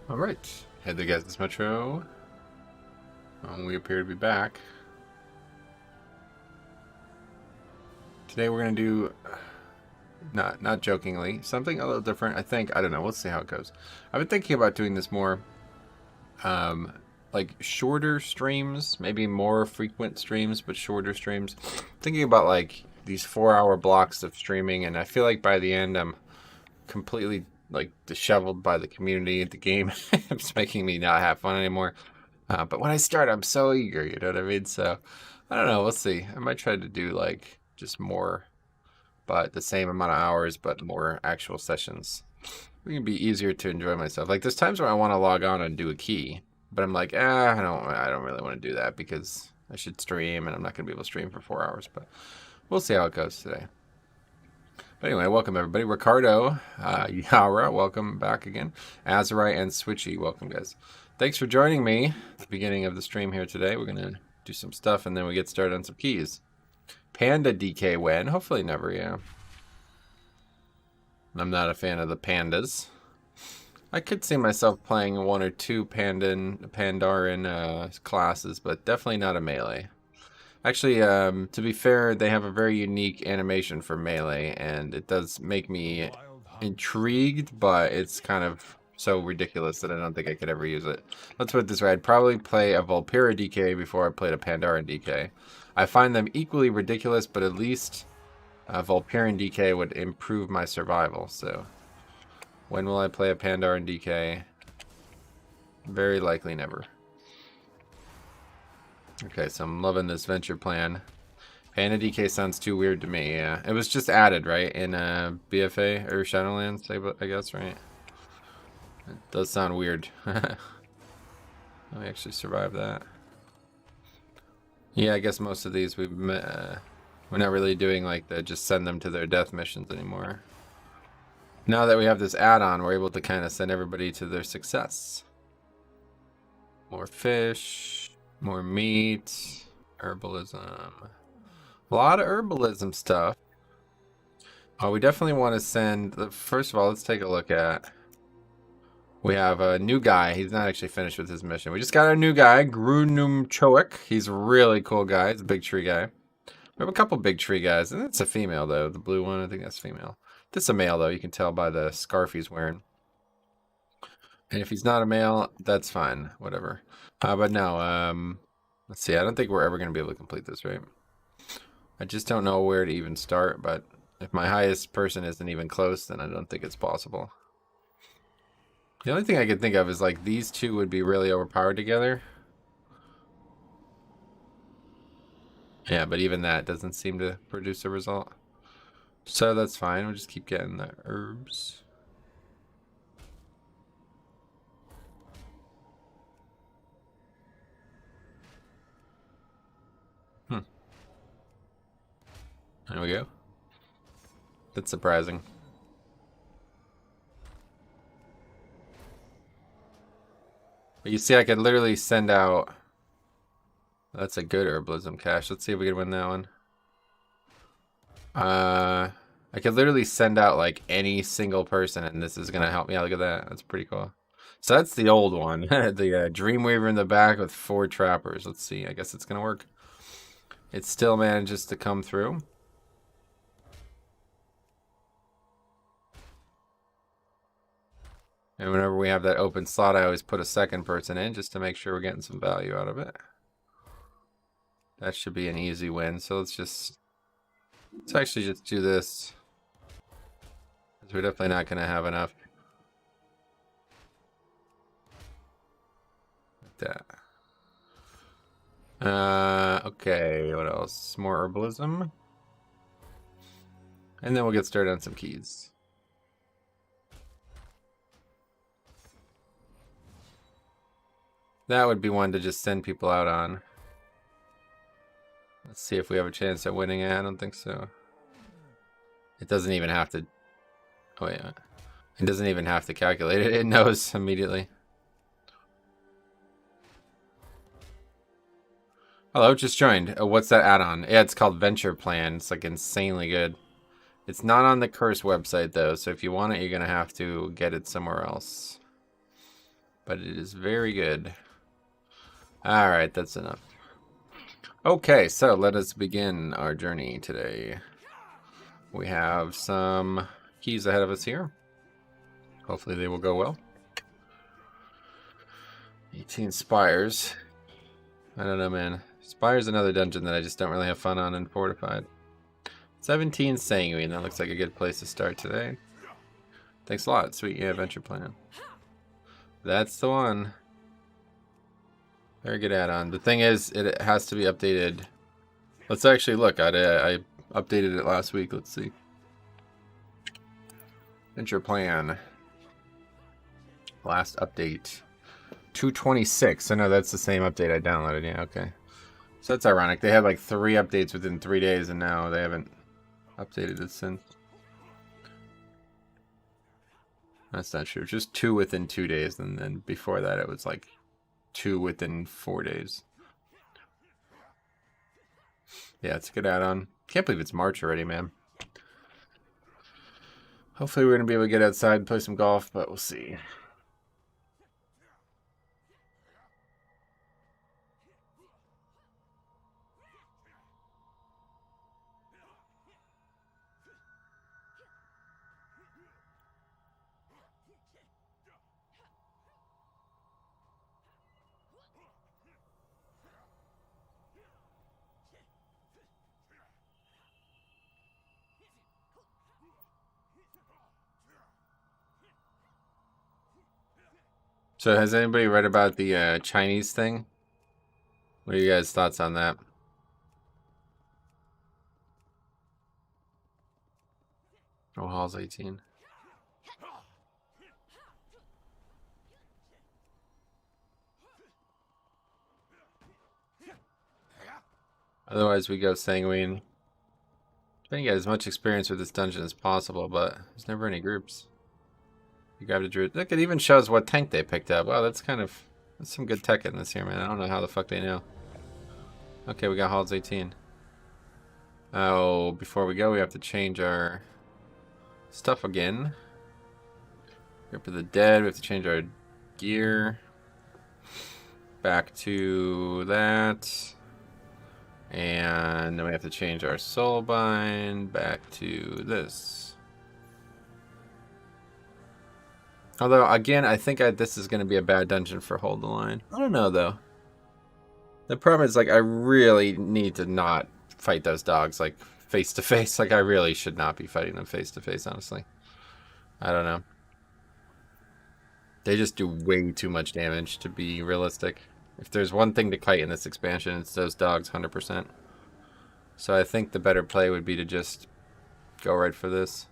Alright, hey there guys, it's Metro. We appear to be back. Today we're going to do, not jokingly, something a little different, I think. I don't know, we'll see how it goes. I've been thinking about doing this more, like shorter streams, maybe more frequent streams, but shorter streams. Thinking about like these 4-hour blocks of streaming, and I feel like by the end I'm completely like disheveled by the community at the game. It's making me not have fun anymore. But when I start, I'm so eager, you know what I mean? So, I don't know, we'll see. I might try to do like just more, but the same amount of hours, but more actual sessions. It can be easier to enjoy myself. Like there's times where I want to log on and do a key, but I'm like, I don't really want to do that because I should stream, and I'm not going to be able to stream for 4 hours. But we'll see how it goes today. But anyway, welcome everybody. Ricardo, Yara, welcome back again. Azurite and Switchy, welcome guys. Thanks for joining me at the beginning of the stream here today. We're going to do some stuff and then we get started on some keys. Panda DK when? Hopefully never, yeah. I'm not a fan of the pandas. I could see myself playing 1 or 2 Pandarin classes, but definitely not a melee. Actually, to be fair, they have a very unique animation for melee, and it does make me intrigued, but it's kind of so ridiculous that I don't think I could ever use it. Let's put it this way, I'd probably play a Vulpera DK before I played a Pandaren DK. I find them equally ridiculous, but at least a Vulperian DK would improve my survival, so... When will I play a Pandaren DK? Very likely never. Okay, so I'm loving this venture plan. Panda DK sounds too weird to me, yeah. It was just added, right, in BFA, or Shadowlands, I guess, right? It does sound weird. Let me actually survive that. Yeah, I guess most of these we're not really doing like the just send them to their death missions anymore. Now that we have this add-on, we're able to kind of send everybody to their success. More fish, more meat, herbalism. A lot of herbalism stuff. Oh, we definitely want to send... First of all, let's take a look at... We have a new guy. He's not actually finished with his mission. We just got a new guy, Grunum Choic. He's a really cool guy. He's a big tree guy. We have a couple big tree guys, and it's a female, though. The blue one, I think that's female. This is a male, though. You can tell by the scarf he's wearing. And if he's not a male, that's fine. Whatever. But no, let's see. I don't think we're ever going to be able to complete this, right? I just don't know where to even start, but if my highest person isn't even close, then I don't think it's possible. The only thing I could think of is like these two would be really overpowered together. Yeah, but even that doesn't seem to produce a result. So that's fine. We'll just keep getting the herbs. There we go. That's surprising. But you see, I could literally send out... That's a good herbalism cache. Let's see if we can win that one. I could literally send out like any single person, and this is gonna help me out. Look at that. That's pretty cool. So that's the old one. The Dreamweaver in the back with 4 trappers. Let's see. I guess it's gonna work. It still manages to come through. And whenever we have that open slot, I always put a second person in just to make sure we're getting some value out of it. That should be an easy win. So let's actually just do this. Because we're definitely not going to have enough. Like that. Okay, what else? More herbalism. And then we'll get started on some keys. That would be one to just send people out on. Let's see if we have a chance at winning it. I don't think so. It doesn't even have to... Oh, yeah. It doesn't even have to calculate it. It knows immediately. Hello, just joined. Oh, what's that add-on? Yeah, it's called Venture Plan. It's like insanely good. It's not on the Curse website, though. So if you want it, you're going to have to get it somewhere else. but it is very good. Alright, that's enough. Okay, so let us begin our journey today. We have some keys ahead of us here. Hopefully they will go well. 18 Spires. I don't know, man. Spire's another dungeon that I just don't really have fun on in Fortified. 17 Sanguine. That looks like a good place to start today. Thanks a lot. Sweet, yeah, adventure plan. That's the one. Very good add-on. The thing is, it has to be updated. Let's actually look. I updated it last week. Let's see. Adventure plan. Last update. 226. So no, that's the same update I downloaded. Yeah, okay. So that's ironic. They had like 3 updates within 3 days, and now they haven't updated it since. That's not true. Just 2 within 2 days, and then before that it was like 2 within 4 days. Yeah, it's a good add-on. Can't believe it's March already, man. Hopefully we're going to be able to get outside and play some golf, but we'll see. So has anybody read about the Chinese thing? What are you guys' thoughts on that? Oh, Hall's 18. Otherwise we go Sanguine. Trying to get as much experience with this dungeon as possible, but there's never any groups. You grabbed a druid. Look, it even shows what tank they picked up. Wow, that's some good tech in this here, man. I don't know how the fuck they know. Okay, we got Hall's 18. Oh, before we go, we have to change our stuff again. Grip of the Dead. We have to change our gear. Back to that. And then we have to change our soulbind back to this. Although, again, I think this is going to be a bad dungeon for Hold the Line. I don't know, though. The problem is, like, I really need to not fight those dogs, like, face-to-face. Like, I really should not be fighting them face-to-face, honestly. I don't know. They just do way too much damage to be realistic. If there's one thing to kite in this expansion, it's those dogs, 100%. So I think the better play would be to just go right for this.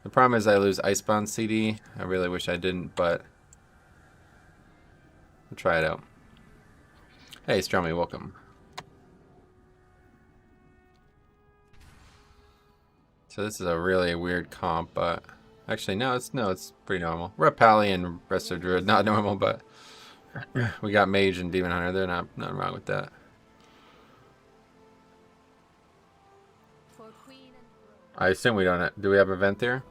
The problem is I lose Icebound CD. I really wish I didn't, but I'll try it out. Hey, Stromy, welcome. So this is a really weird comp, but actually no, it's pretty normal. Rep Pally and Resto Druid, not normal, but we got Mage and Demon Hunter. They're nothing wrong with that. I assume we don't. Do we have an event there?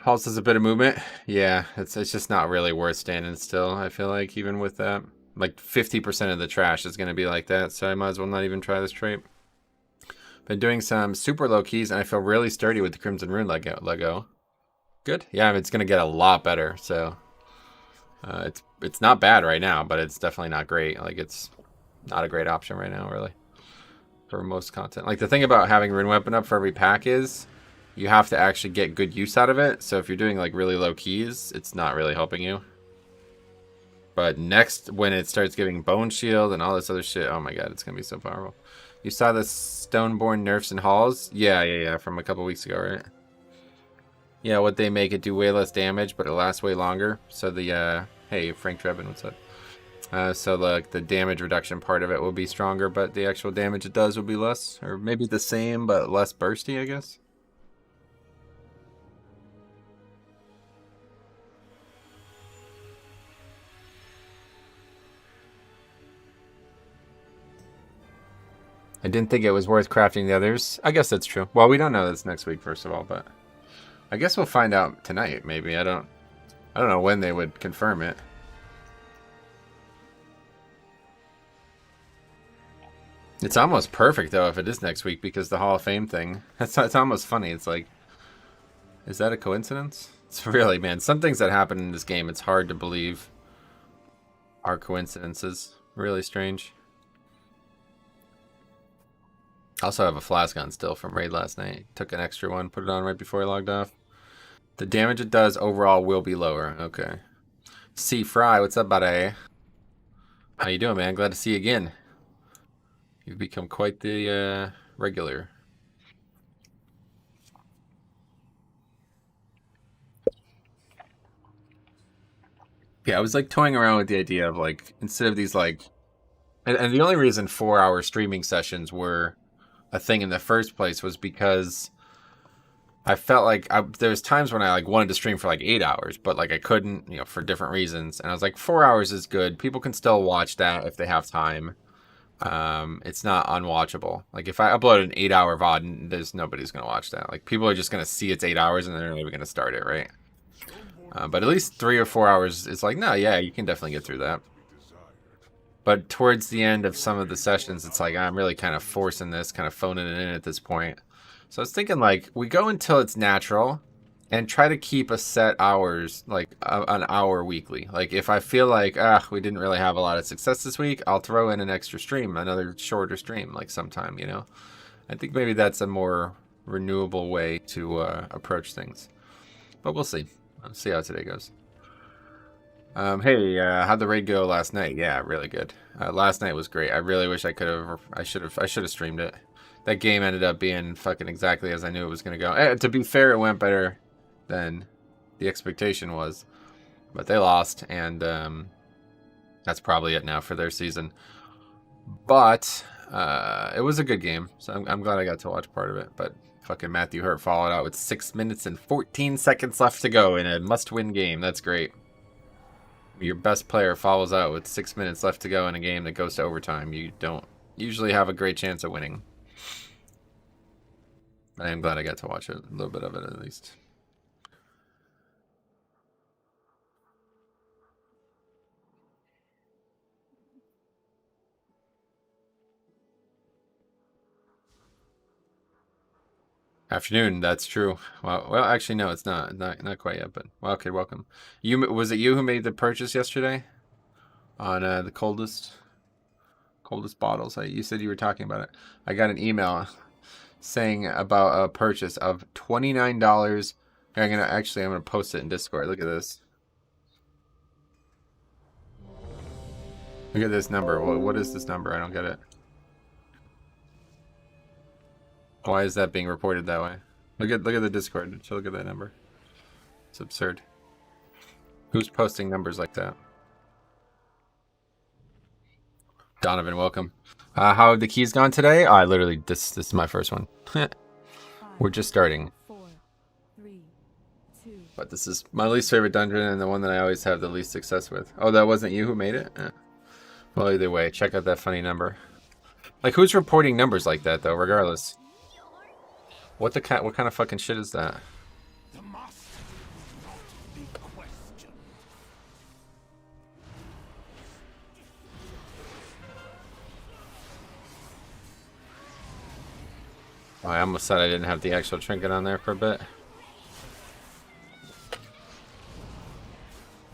Halls has a bit of movement. Yeah, it's just not really worth standing still, I feel like, even with that. Like 50% of the trash is gonna be like that, so I might as well not even try this trait. Been doing some super low keys and I feel really sturdy with the Crimson Rune Lego. Good. Yeah, it's gonna get a lot better, so it's not bad right now, but it's definitely not great. Like, it's not a great option right now, really, for most content. Like, the thing about having Rune Weapon up for every pack is you have to actually get good use out of it. So if you're doing like really low keys, it's not really helping you. But next, when it starts giving Bone Shield and all this other shit, oh my god, it's going to be so powerful. You saw the Stoneborn nerfs and halls? Yeah, from a couple weeks ago, right? Yeah, what they make it do way less damage, but it lasts way longer. So the, hey, Frank Trebin, what's up? So like the damage reduction part of it will be stronger, but the actual damage it does will be less. Or maybe the same, but less bursty, I guess. I didn't think it was worth crafting the others. I guess that's true. Well, we don't know this next week, first of all, but I guess we'll find out tonight, maybe. I don't know when they would confirm it. It's almost perfect, though, if it is next week, because the Hall of Fame thing. It's almost funny. It's like, is that a coincidence? It's really, man, some things that happen in this game, it's hard to believe are coincidences. Really strange. I also have a flask on still from raid last night. Took an extra one, put it on right before I logged off. The damage it does overall will be lower. Okay. C Fry, what's up, buddy? How you doing, man? Glad to see you again. You've become quite the regular. Yeah, I was like toying around with the idea of like, instead of these like, and the only reason 4-hour streaming sessions were a thing in the first place was because I felt like there was times when I like wanted to stream for like 8 hours, but like I couldn't, you know, for different reasons. And I was like, 4 hours is good. People can still watch that if they have time. It's not unwatchable. Like if I upload an 8-hour VOD, there's nobody's gonna watch that. Like people are just gonna see it's 8 hours and they're not even gonna start it, right? But at least 3 or 4 hours is like, no, yeah, you can definitely get through that. But towards the end of some of the sessions, it's like I'm really kind of forcing this, kind of phoning it in at this point. So I was thinking like we go until it's natural and try to keep a set hours, like an hour weekly. Like if I feel like, we didn't really have a lot of success this week, I'll throw in an extra stream, another shorter stream, like sometime, you know. I think maybe that's a more renewable way to approach things. But we'll see. Let's see how today goes. Hey, how'd the raid go last night? Yeah, really good. Last night was great. I really wish I could have. I should have streamed it. That game ended up being fucking exactly as I knew it was gonna go. To be fair, it went better than the expectation was, but they lost, and that's probably it now for their season. But it was a good game, so I'm glad I got to watch part of it. But fucking Matthew Hurt followed out with 6 minutes and 14 seconds left to go in a must-win game. That's great. Your best player follows out with 6 minutes left to go in a game that goes to overtime. You don't usually have a great chance of winning. I am glad I got to watch it, a little bit of it at least. Afternoon, that's true. Well, actually, no, it's not not quite yet, but well, okay, welcome. Was it you who made the purchase yesterday on the coldest bottles? You said you were talking about it. I got an email saying about a purchase of $29. I'm gonna post it in Discord. Look at this. Look at this number. What is this number? I don't get it. Why is that being reported that way? Look at the Discord. Look at that number. It's absurd. Who's posting numbers like that? Donovan, welcome. How have the keys gone today? I literally this is my first one. We're just starting. But this is my least favorite dungeon and the one that I always have the least success with. Oh, that wasn't you who made it? Well, either way, check out that funny number. Like, who's reporting numbers like that, though, regardless? What kind of fucking shit is that? Oh, I almost said I didn't have the actual trinket on there for a bit.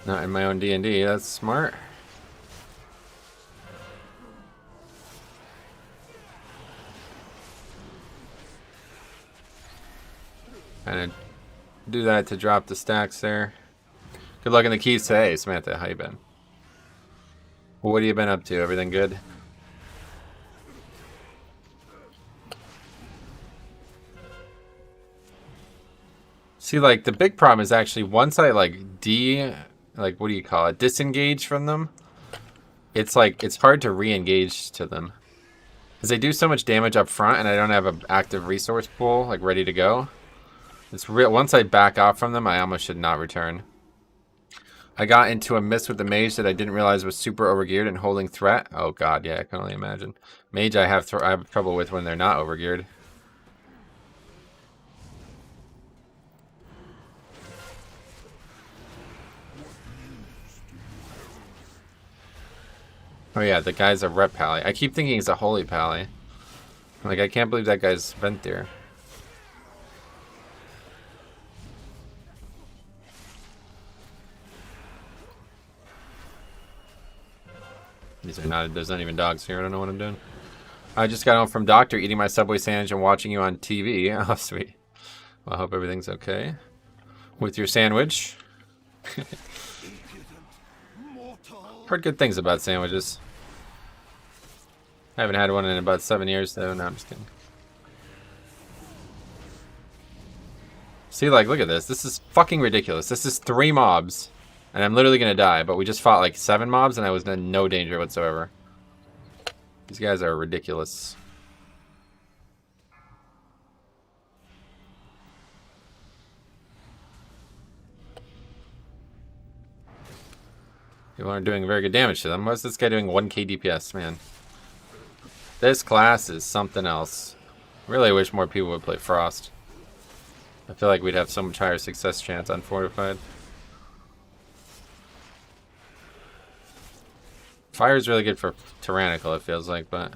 Not in my own D&D, that's smart. Kind of do that to drop the stacks there. Good luck in the keys today, Samantha. How you been? What have you been up to? Everything good? See, like, the big problem is actually once I, like, what do you call it? Disengage from them. It's, like, it's hard to re-engage to them. Because they do so much damage up front, and I don't have an active resource pool, like, ready to go. It's real. Once I back off from them, I almost should not return. I got into a miss with the mage that I didn't realize was super overgeared and holding threat. Oh, God, yeah, I can only imagine. Mage I have trouble with when they're not overgeared. Oh yeah, the guy's a rep pally. I keep thinking he's a holy pally. Like, I can't believe that guy's bent there. These are not, there's not even dogs here. I don't know what I'm doing. I just got home from doctor, eating my Subway sandwich and watching you on TV. Oh, sweet. Well, I hope everything's okay with your sandwich. Heard good things about sandwiches. I haven't had one in about 7 years, though. No, I'm just kidding. See, like, look at this. This is fucking ridiculous. This is 3 mobs, and I'm literally gonna die. But we just fought like 7 mobs, and I was in no danger whatsoever. These guys are ridiculous. People aren't doing very good damage to them. What's this guy doing 1k DPS, man? This class is something else. Really wish more people would play Frost. I feel like we'd have so much higher success chance on Fortified. Fire is really good for Tyrannical, it feels like, but...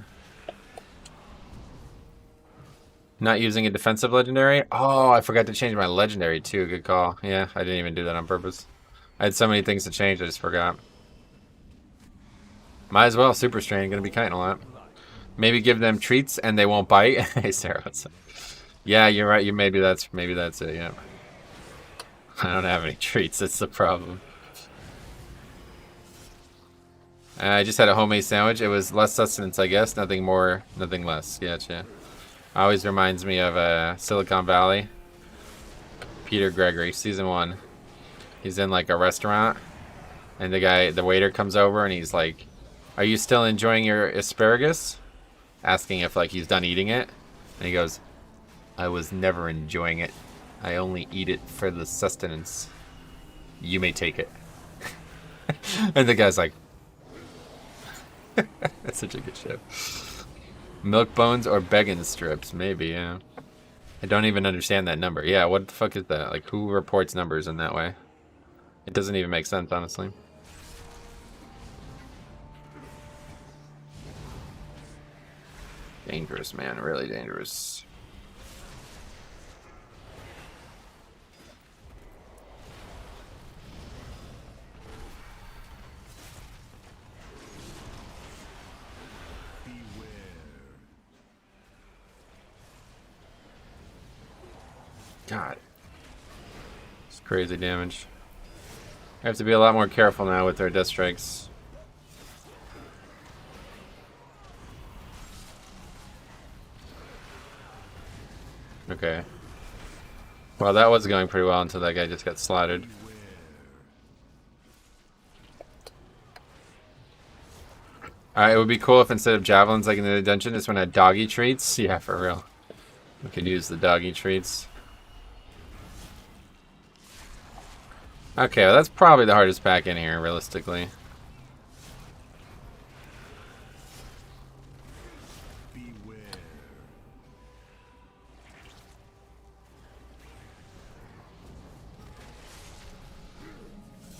Not using a defensive legendary? Oh, I forgot to change my legendary too. Good call. Yeah, I didn't even do that on purpose. I had so many things to change, I just forgot. Might as well. Super Strain, gonna be kiting a lot. Maybe give them treats and they won't bite. Hey Sarah, what's up? Yeah, you're right. Maybe that's it. Yeah. I don't have any treats. That's the problem. I just had a homemade sandwich. It was less sustenance, I guess. Nothing more, nothing less. Gotcha. Always reminds me of Silicon Valley. Peter Gregory, season 1. He's in like a restaurant, and the waiter comes over and he's like, "Are you still enjoying your asparagus?" Asking if like he's done eating it, and he goes, "I was never enjoying it. I only eat it for the sustenance. You may take it." And the guy's like, that's such a good show. Milk bones or begging strips, maybe, yeah. I don't even understand that number. Yeah, what the fuck is that? Like, who reports numbers in that way? It doesn't even make sense, honestly. Dangerous, man. Really dangerous. God. It's crazy damage. I have to be a lot more careful now with their death strikes. Okay. Well, that was going pretty well until that guy just got slaughtered. It would be cool if instead of javelins like in the dungeon, this one had doggy treats. Yeah, for real. We could use the doggy treats. Okay, well, that's probably the hardest pack in here, realistically.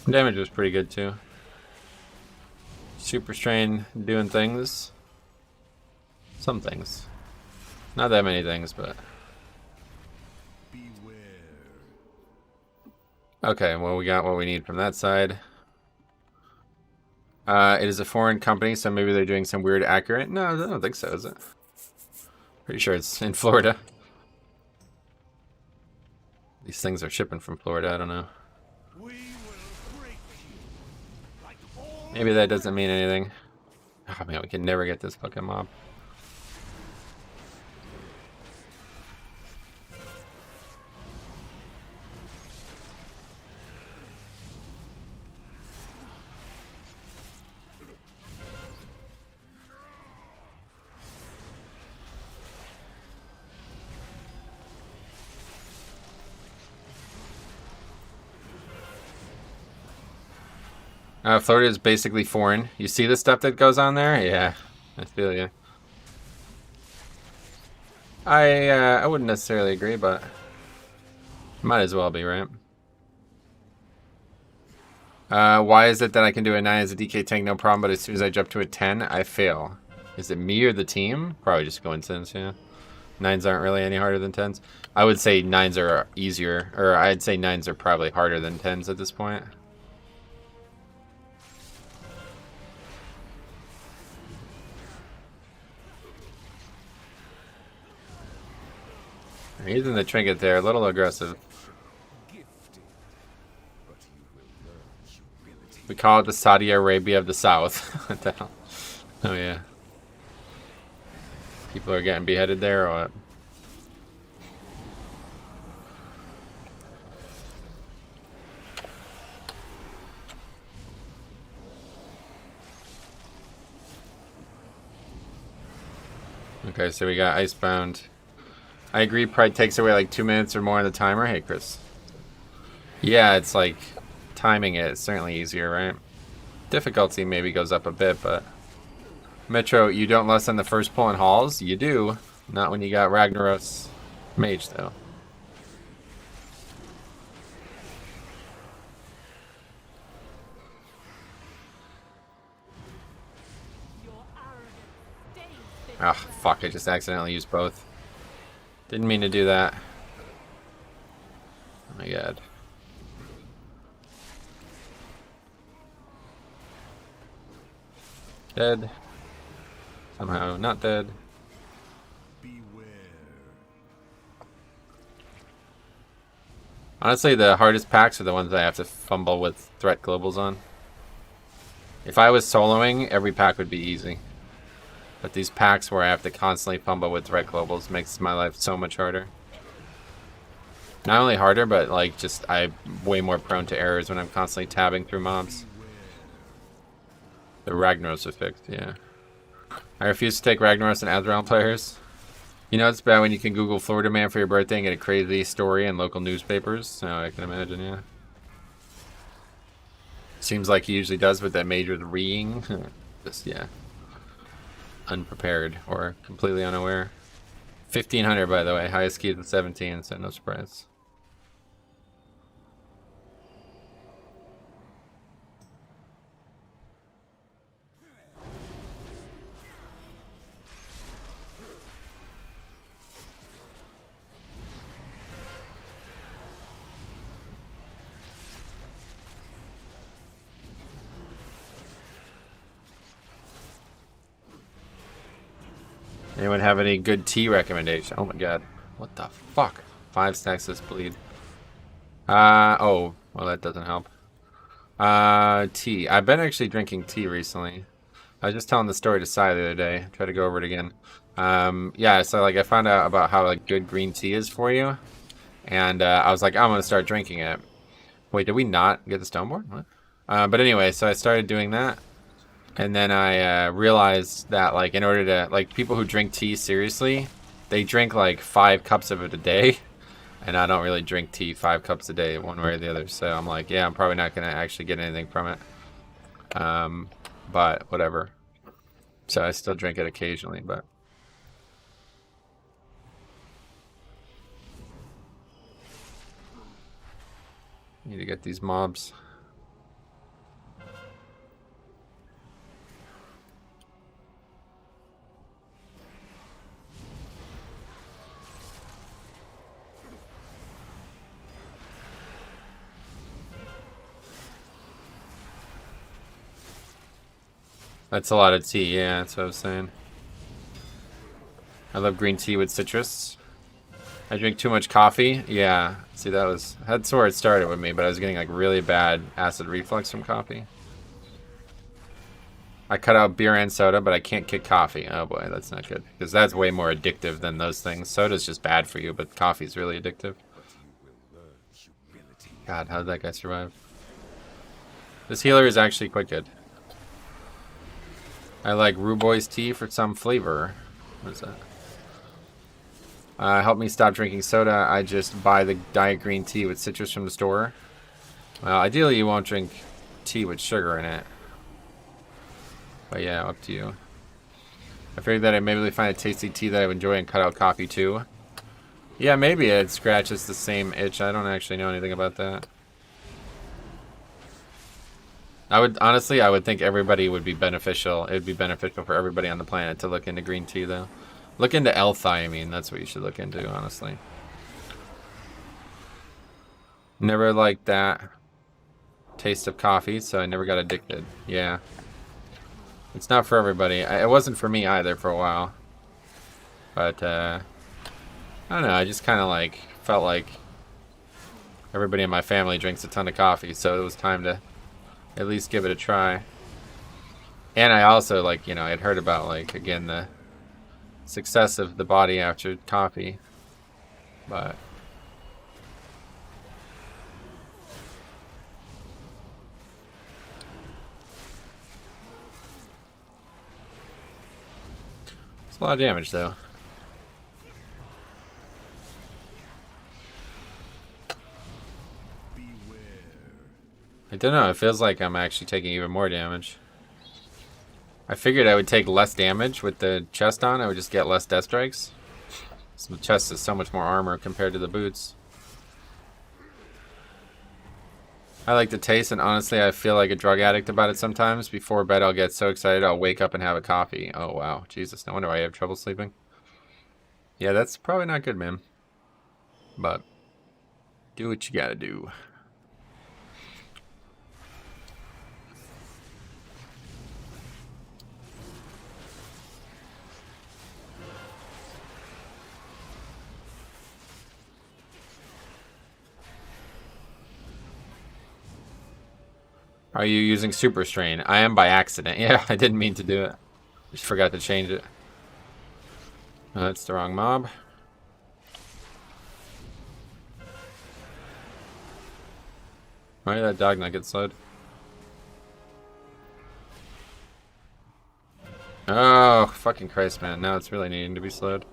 Damage was pretty good too. Super Strain doing things. Some things. Not that many things, but... Okay, well, we got what we need from that side. It is a foreign company, so maybe they're doing some weird accurate. No, I don't think so, is it? Pretty sure it's in Florida. These things are shipping from Florida, I don't know. Maybe that doesn't mean anything. Oh man, we can never get this fucking mob. Florida is basically foreign. You see the stuff that goes on there? Yeah, I feel you. I wouldn't necessarily agree, but might as well be, right? Why is it that I can do a 9 as a DK tank, no problem, but as soon as I jump to a 10, I fail? Is it me or the team? Probably just coincidence, yeah. 9s aren't really any harder than 10s. I would say 9s are easier, or I'd say 9s are probably harder than 10s at this point. Using the trinket there, a little aggressive. We call it the Saudi Arabia of the South. What the hell? Oh yeah. People are getting beheaded there or what? Okay, so we got Icebound. I agree, Pride takes away like 2 minutes or more on the timer. Hey, Chris. Yeah, it's like timing it. It's certainly easier, right? Difficulty maybe goes up a bit, but... Metro, you don't lessen the first pull in halls? You do. Not when you got Ragnaros Mage, though. Ah, fuck, I just accidentally used both. Didn't mean to do that. Oh my god. Dead. Somehow not dead. Honestly, the hardest packs are the ones I have to fumble with threat globals on. If I was soloing, every pack would be easy. But these packs where I have to constantly fumble with threat globals makes my life so much harder. Not only harder, but like just I'm way more prone to errors when I'm constantly tabbing through mobs. The Ragnaros are fixed, yeah. I refuse to take Ragnaros and Azrael players. You know it's bad when you can Google Florida man for your birthday and get a crazy story in local newspapers. So I can imagine, yeah. Seems like he usually does with that major reeing. Just, yeah. Unprepared or completely unaware. 1500 by the way, highest key is 17, so no surprise. Anyone have any good tea recommendation? Oh my god. What the fuck? 5 stacks this bleed. Oh, well that doesn't help. Tea. I've been actually drinking tea recently. I was just telling the story to Sai the other day. Try to go over it again. Yeah, so like I found out about how like good green tea is for you. And I was like, I'm gonna start drinking it. Wait, did we not get the stoneboard? What? But anyway, so I started doing that. And then I realized that, like, in order to, like, people who drink tea seriously, they drink, like, 5 cups of it a day. And I don't really drink tea 5 cups a day, one way or the other. So I'm like, yeah, I'm probably not going to actually get anything from it. But whatever. So I still drink it occasionally, but... Need to get these mobs. That's a lot of tea, yeah, that's what I was saying. I love green tea with citrus. I drink too much coffee. Yeah. See, that's where it started with me, but I was getting like really bad acid reflux from coffee. I cut out beer and soda, but I can't kick coffee. Oh boy, that's not good. Because that's way more addictive than those things. Soda's just bad for you, but coffee's really addictive. God, how did that guy survive? This healer is actually quite good. I like Ruboy's tea for some flavor. What is that? Help me stop drinking soda. I just buy the diet green tea with citrus from the store. Well, ideally you won't drink tea with sugar in it. But yeah, up to you. I figured that I'd maybe find a tasty tea that I would enjoy and cut out coffee too. Yeah, maybe it scratches the same itch. I don't actually know anything about that. Honestly, I would think everybody would be beneficial. It would be beneficial for everybody on the planet to look into green tea, though. Look into L-thiamine. That's what you should look into, honestly. Never liked that taste of coffee, so I never got addicted. Yeah. It's not for everybody. It wasn't for me either for a while. But, I don't know. I just kind of, like, felt like everybody in my family drinks a ton of coffee, so it was time to at least give it a try. And I also, like, you know, I'd heard about, like, again, the success of the body after coffee. But it's a lot of damage, though. I don't know, it feels like I'm actually taking even more damage. I figured I would take less damage with the chest on. I would just get less death strikes. So the chest is so much more armor compared to the boots. I like the taste, and honestly, I feel like a drug addict about it sometimes. Before bed, I'll get so excited, I'll wake up and have a coffee. Oh, wow. Jesus, no wonder why I have trouble sleeping. Yeah, that's probably not good, man. But do what you gotta do. Are you using Super Strain? I am by accident. Yeah, I didn't mean to do it. Just forgot to change it. Oh, that's the wrong mob. Why did that dog not get slowed? Oh, fucking Christ, man. Now it's really needing to be slowed.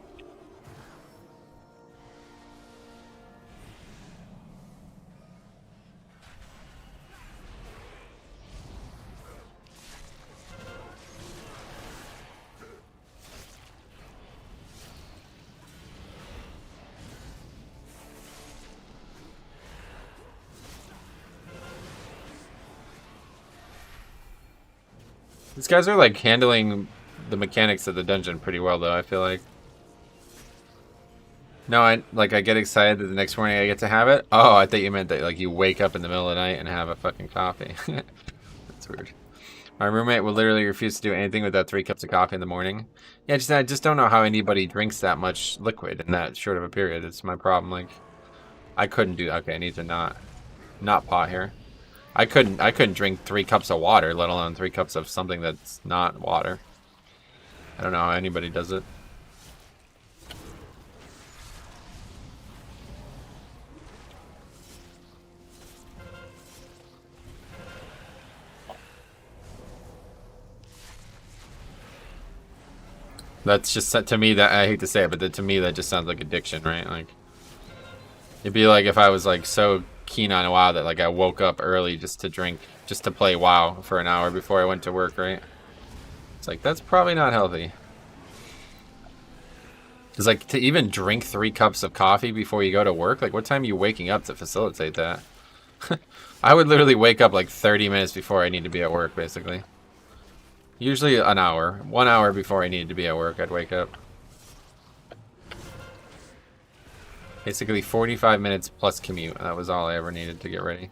These guys are like handling the mechanics of the dungeon pretty well, though, I feel like. No, I get excited that the next morning I get to have it. Oh, I thought you meant that like you wake up in the middle of the night and have a fucking coffee. That's weird. My roommate will literally refuse to do anything without 3 cups of coffee in the morning. Yeah, I just don't know how anybody drinks that much liquid in that short of a period. It's my problem. Like, I couldn't do. Okay, I need to not pot here. I couldn't drink 3 cups of water, let alone 3 cups of something that's not water. I don't know how anybody does it. That's just, to me, that I hate to say it, but to me that just sounds like addiction, right? Like, it'd be like if I was like so keen on WoW that like I woke up early just to play WoW for an hour before I went to work, right? It's like, that's probably not healthy. It's like, to even drink 3 cups of coffee before you go to work, like what time are you waking up to facilitate that? I would literally wake up like 30 minutes before I need to be at work, basically. Usually an hour. 1 hour before I needed to be at work, I'd wake up. Basically 45 minutes plus commute. That was all I ever needed to get ready.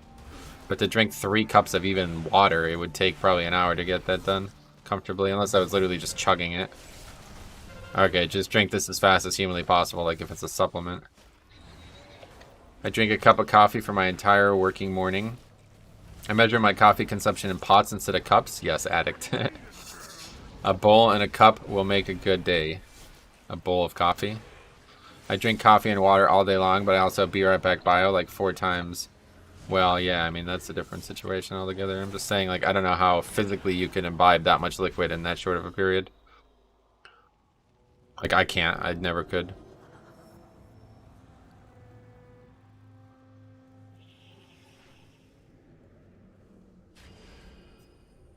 But to drink 3 cups of even water, it would take probably an hour to get that done comfortably, unless I was literally just chugging it. Okay, just drink this as fast as humanly possible, like if it's a supplement. I drink a cup of coffee for my entire working morning. I measure my coffee consumption in pots instead of cups. Yes, addict. A bowl and a cup will make a good day. A bowl of coffee. I drink coffee and water all day long, but I also be right back bio like 4 times. Well, yeah, I mean, that's a different situation altogether. I'm just saying, like, I don't know how physically you can imbibe that much liquid in that short of a period. Like, I can't. I never could.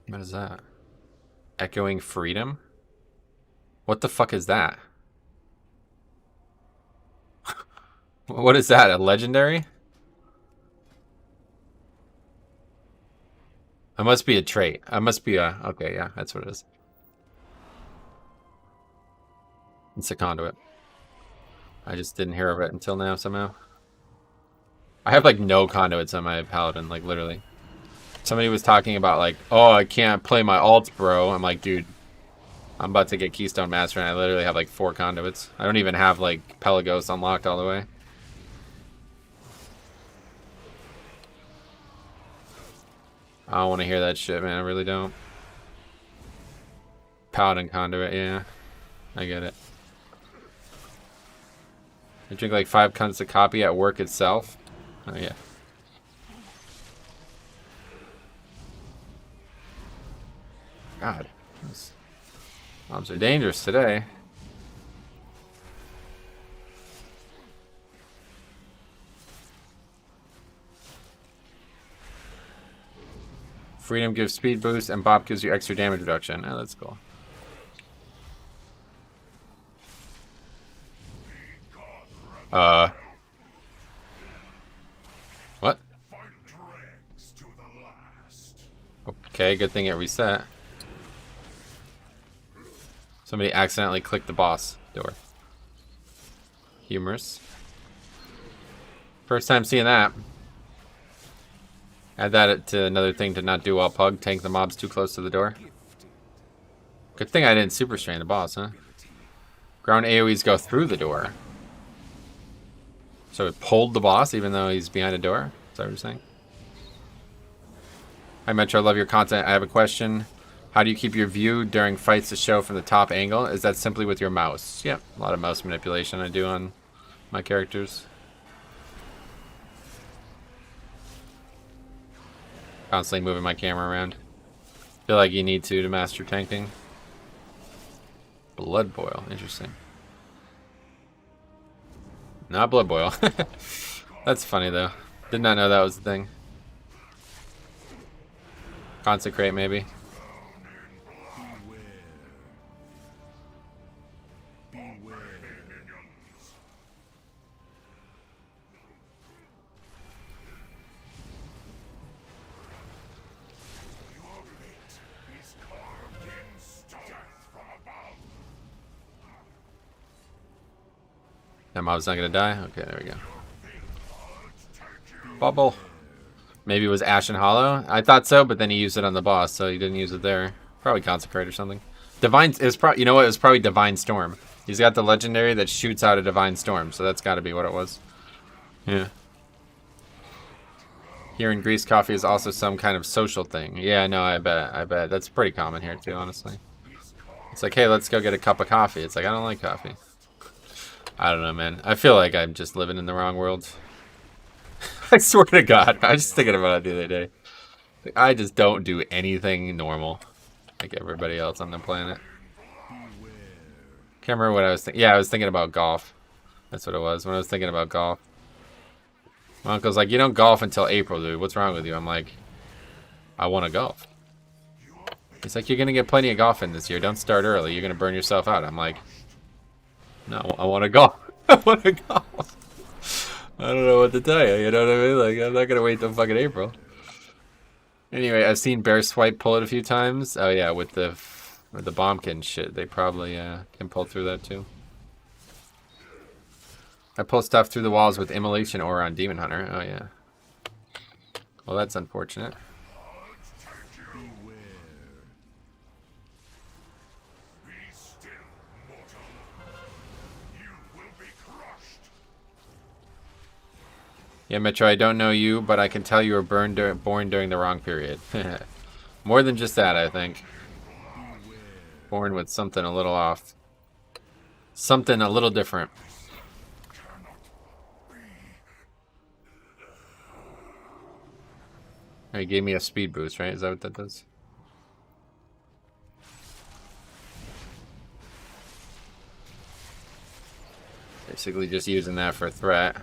What is that? Echoing freedom? What the fuck is that? What is that? A legendary? It must be a trait. I must be a... Okay, yeah, that's what it is. It's a conduit. I just didn't hear of it until now somehow. I have like no conduits on my paladin, like literally. Somebody was talking about like, oh, I can't play my alts, bro. I'm like, dude, I'm about to get Keystone Master and I literally have like 4 conduits. I don't even have like Pelagos unlocked all the way. I don't want to hear that shit, man. I really don't. Paladin conduit, yeah. I get it. I drink like 5 cunts of coffee at work itself. Oh, yeah. God. These mobs are dangerous today. Freedom gives speed boost, and Bop gives you extra damage reduction. Oh, that's cool. What? Okay, good thing it reset. Somebody accidentally clicked the boss door. Humorous. First time seeing that. Add that to another thing to not do while Pug. Tank the mobs too close to the door. Good thing I didn't super strain the boss, huh? Ground AoEs go through the door. So it pulled the boss even though he's behind a door? Is that what you're saying? Hi Metro, I love your content. I have a question. How do you keep your view during fights to show from the top angle? Is that simply with your mouse? Yep, a lot of mouse manipulation I do on my characters. Constantly moving my camera around. Feel like you need to master tanking. Blood boil, interesting. Not blood boil. That's funny though. Did not know that was the thing. Consecrate maybe. That mob's not gonna die? Okay, there we go. Bubble. Maybe it was Ashen Hollow? I thought so, but then he used it on the boss, so he didn't use it there. Probably Consecrate or something. Divine, it was probably, you know what, it was probably Divine Storm. He's got the legendary that shoots out a Divine Storm, so that's gotta be what it was. Yeah. Here in Greece, coffee is also some kind of social thing. Yeah, no, I bet. That's pretty common here too, honestly. It's like, hey, let's go get a cup of coffee. It's like, I don't like coffee. I don't know, man. I feel like I'm just living in the wrong world. I swear to God, I was just thinking about it the other day. I just don't do anything normal like everybody else on the planet. Can't remember what I was thinking. Yeah, I was thinking about golf. That's what it was when I was thinking about golf. My uncle's like, you don't golf until April, dude. What's wrong with you? I'm like, I want to golf. He's like, you're going to get plenty of golf in this year. Don't start early. You're going to burn yourself out. I'm like, no, I want to golf. I want to golf. I don't know what to tell you. You know what I mean? Like, I'm not going to wait till fucking April. Anyway, I've seen Bear Swipe pull it a few times. Oh, yeah, with the bombkin shit. They probably can pull through that, too. I pull stuff through the walls with Immolation Aura on Demon Hunter. Oh, yeah. Well, that's unfortunate. Yeah, Metro, I don't know you, but I can tell you were born during the wrong period. More than just that, I think. Born with something a little off. Something a little different. He gave me a speed boost, right? Is that what that does? Basically just using that for threat.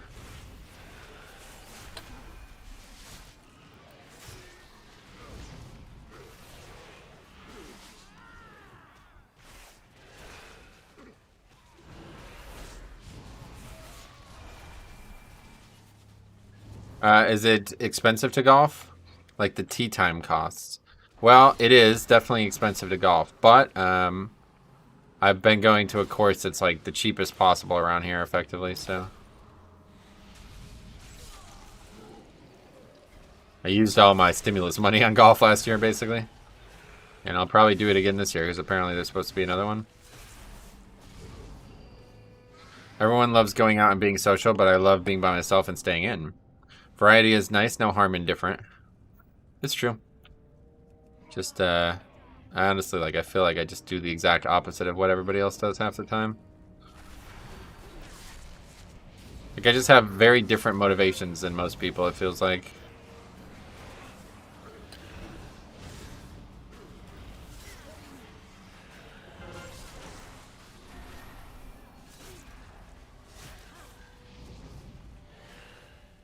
Is it expensive to golf? Like the tee time costs? Well, it is definitely expensive to golf, but I've been going to a course that's like the cheapest possible around here, effectively, so. I used all my stimulus money on golf last year, basically. And I'll probably do it again this year, because apparently there's supposed to be another one. Everyone loves going out and being social, but I love being by myself and staying in. Variety is nice, no harm in different. It's true. Just, I honestly, like, I feel like I just do the exact opposite of what everybody else does half the time. Like, I just have very different motivations than most people, it feels like.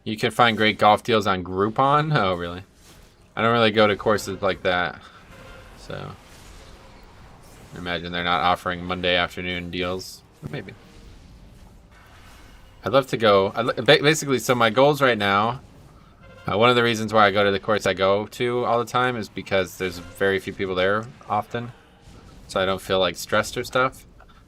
You can find great golf deals on Groupon? Oh, really? I don't really go to courses like that. So, I imagine they're not offering Monday afternoon deals. Maybe. I'd love to go. Basically, so my goals right now, one of the reasons why I go to the course I go to all the time is because there's very few people there often. So I don't feel like stressed or stuff.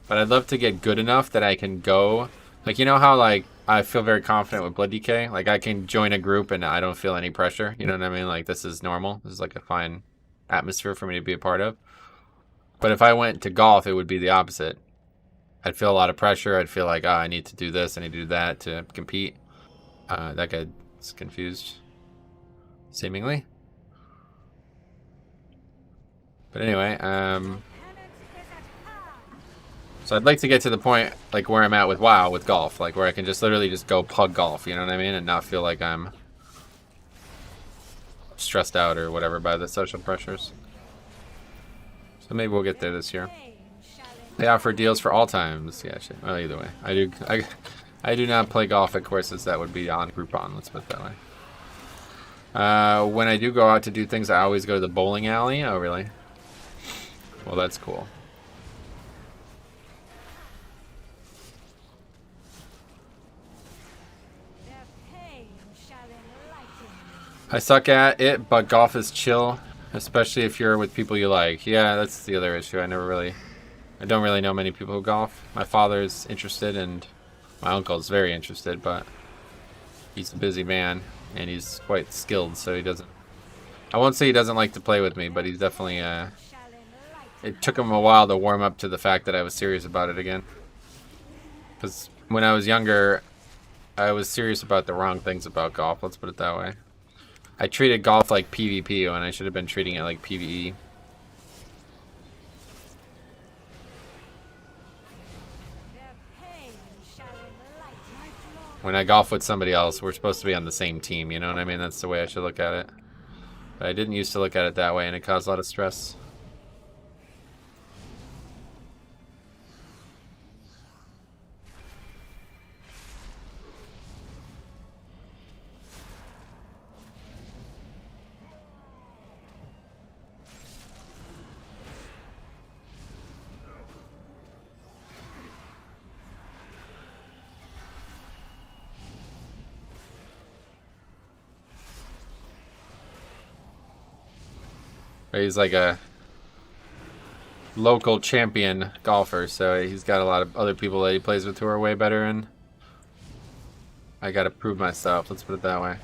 But I'd love to get good enough that I can go. Like, you know how, like, I feel very confident with Blood DK? Like, I can join a group and I don't feel any pressure. You know what I mean? Like, this is normal. This is, like, a fine atmosphere for me to be a part of. But if I went to golf, it would be the opposite. I'd feel a lot of pressure. I'd feel like, oh, I need to do this, I need to do that to compete. That guy's confused, seemingly. But anyway, so I'd like to get to the point, like, where I'm at with WoW, with golf. Like, where I can just literally just go pug golf, you know what I mean? And not feel like I'm stressed out or whatever by the social pressures. So maybe we'll get there this year. They offer deals for all times. Yeah, shit. Well, either way. I do not play golf at courses that would be on Groupon, let's put it that way. When I do go out to do things, I always go to the bowling alley. Oh, really? Well, that's cool. I suck at it, but golf is chill, especially if you're with people you like. Yeah, that's the other issue. I don't really know many people who golf. My father's interested and my uncle's very interested, but he's a busy man and he's quite skilled, so he doesn't. I won't say he doesn't like to play with me, but he's definitely. It took him a while to warm up to the fact that I was serious about it again. Because when I was younger, I was serious about the wrong things about golf. Let's put it that way. I treated golf like PvP when I should have been treating it like PvE. When I golf with somebody else, we're supposed to be on the same team, you know what I mean? That's the way I should look at it. But I didn't used to look at it that way, and it caused a lot of stress. He's like a local champion golfer, so he's got a lot of other people that he plays with who are way better, and I gotta prove myself, let's put it that way.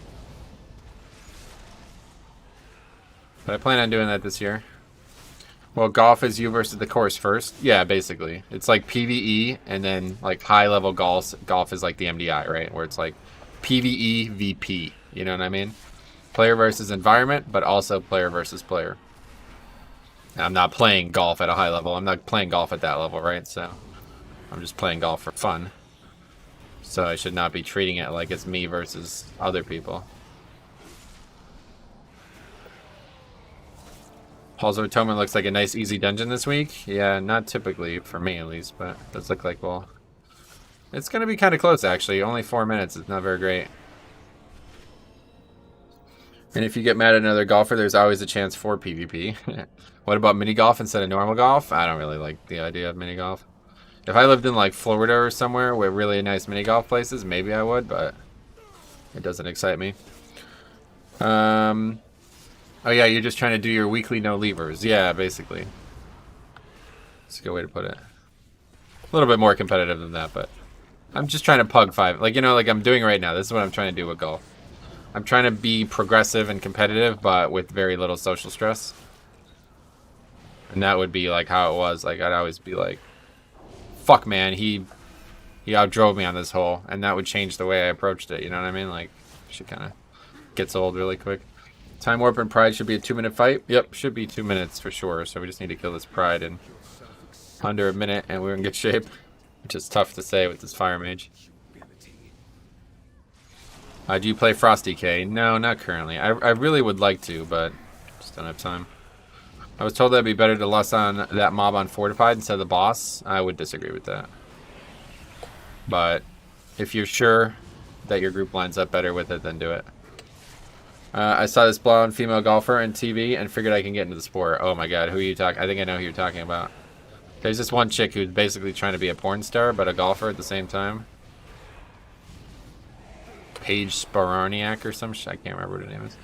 But I plan on doing that this year. Well, golf is you versus the course first. Yeah, basically. It's like PvE, and then like high level golf is like the MDI, right? Where it's like PvE VP. You know what I mean? Player versus environment, but also player versus player. And I'm not playing golf at a high level. I'm not playing golf at that level, right? So I'm just playing golf for fun. So I should not be treating it like it's me versus other people. Halls of Atonement looks like a nice, easy dungeon this week. Yeah, not typically for me at least, but it does look like, well, it's going to be kind of close actually. Only 4 minutes. It's not very great. And if you get mad at another golfer, there's always a chance for PvP. What about mini golf instead of normal golf? I don't really like the idea of mini golf. If I lived in like Florida or somewhere with really nice mini golf places, maybe I would, but it doesn't excite me. Oh yeah, you're just trying to do your weekly no levers. Yeah, basically. That's a good way to put it. A little bit more competitive than that, but I'm just trying to pug 5. Like, you know, like I'm doing right now. This is what I'm trying to do with golf. I'm trying to be progressive and competitive, but with very little social stress. And that would be like how it was. Like, I'd always be like, fuck, man, he outdrove me on this hole. And that would change the way I approached it. You know what I mean? Like, shit kind of gets old really quick. Time Warp and Pride should be a 2-minute fight. Yep, should be 2 minutes for sure. So we just need to kill this Pride in under a minute, and we're in good shape. Which is tough to say with this Fire Mage. Do you play Frosty K? No, not currently. I really would like to, but just don't have time. I was told that it'd be better to lust on that mob on Fortified instead of the boss. I would disagree with that. But if you're sure that your group lines up better with it, then do it. I saw this blonde female golfer on TV and figured I can get into the sport. Oh my god, who are you talking? I think I know who you're talking about. There's this one chick who's basically trying to be a porn star, but a golfer at the same time. Paige Sparoniak or some shit. I can't remember what her name is.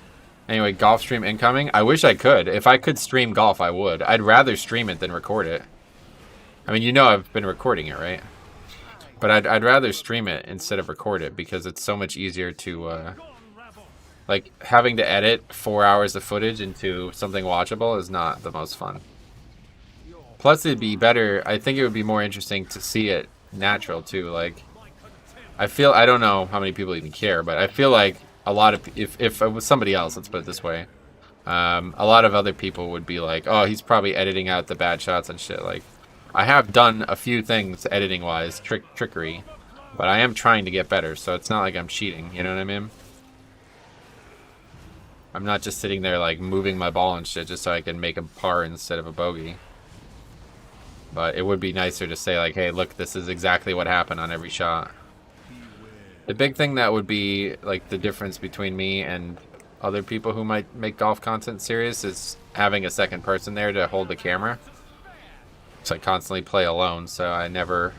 Anyway, golf stream incoming. I wish I could. If I could stream golf, I would. I'd rather stream it than record it. I mean, you know I've been recording it, right? But I'd rather stream it instead of record it because it's so much easier to... like, having to edit 4 hours of footage into something watchable is not the most fun. Plus, it'd be better... I think it would be more interesting to see it natural, too. Like, I don't know how many people even care, but I feel like a lot of... If it was somebody else, let's put it this way. A lot of other people would be like, oh, he's probably editing out the bad shots and shit. Like, I have done a few things editing-wise, trickery, but I am trying to get better, so it's not like I'm cheating, you know what I mean? I'm not just sitting there, like, moving my ball and shit just so I can make a par instead of a bogey. But it would be nicer to say, like, hey, look, this is exactly what happened on every shot. The big thing that would be, like, the difference between me and other people who might make golf content serious is having a second person there to hold the camera. So I constantly play alone, so I never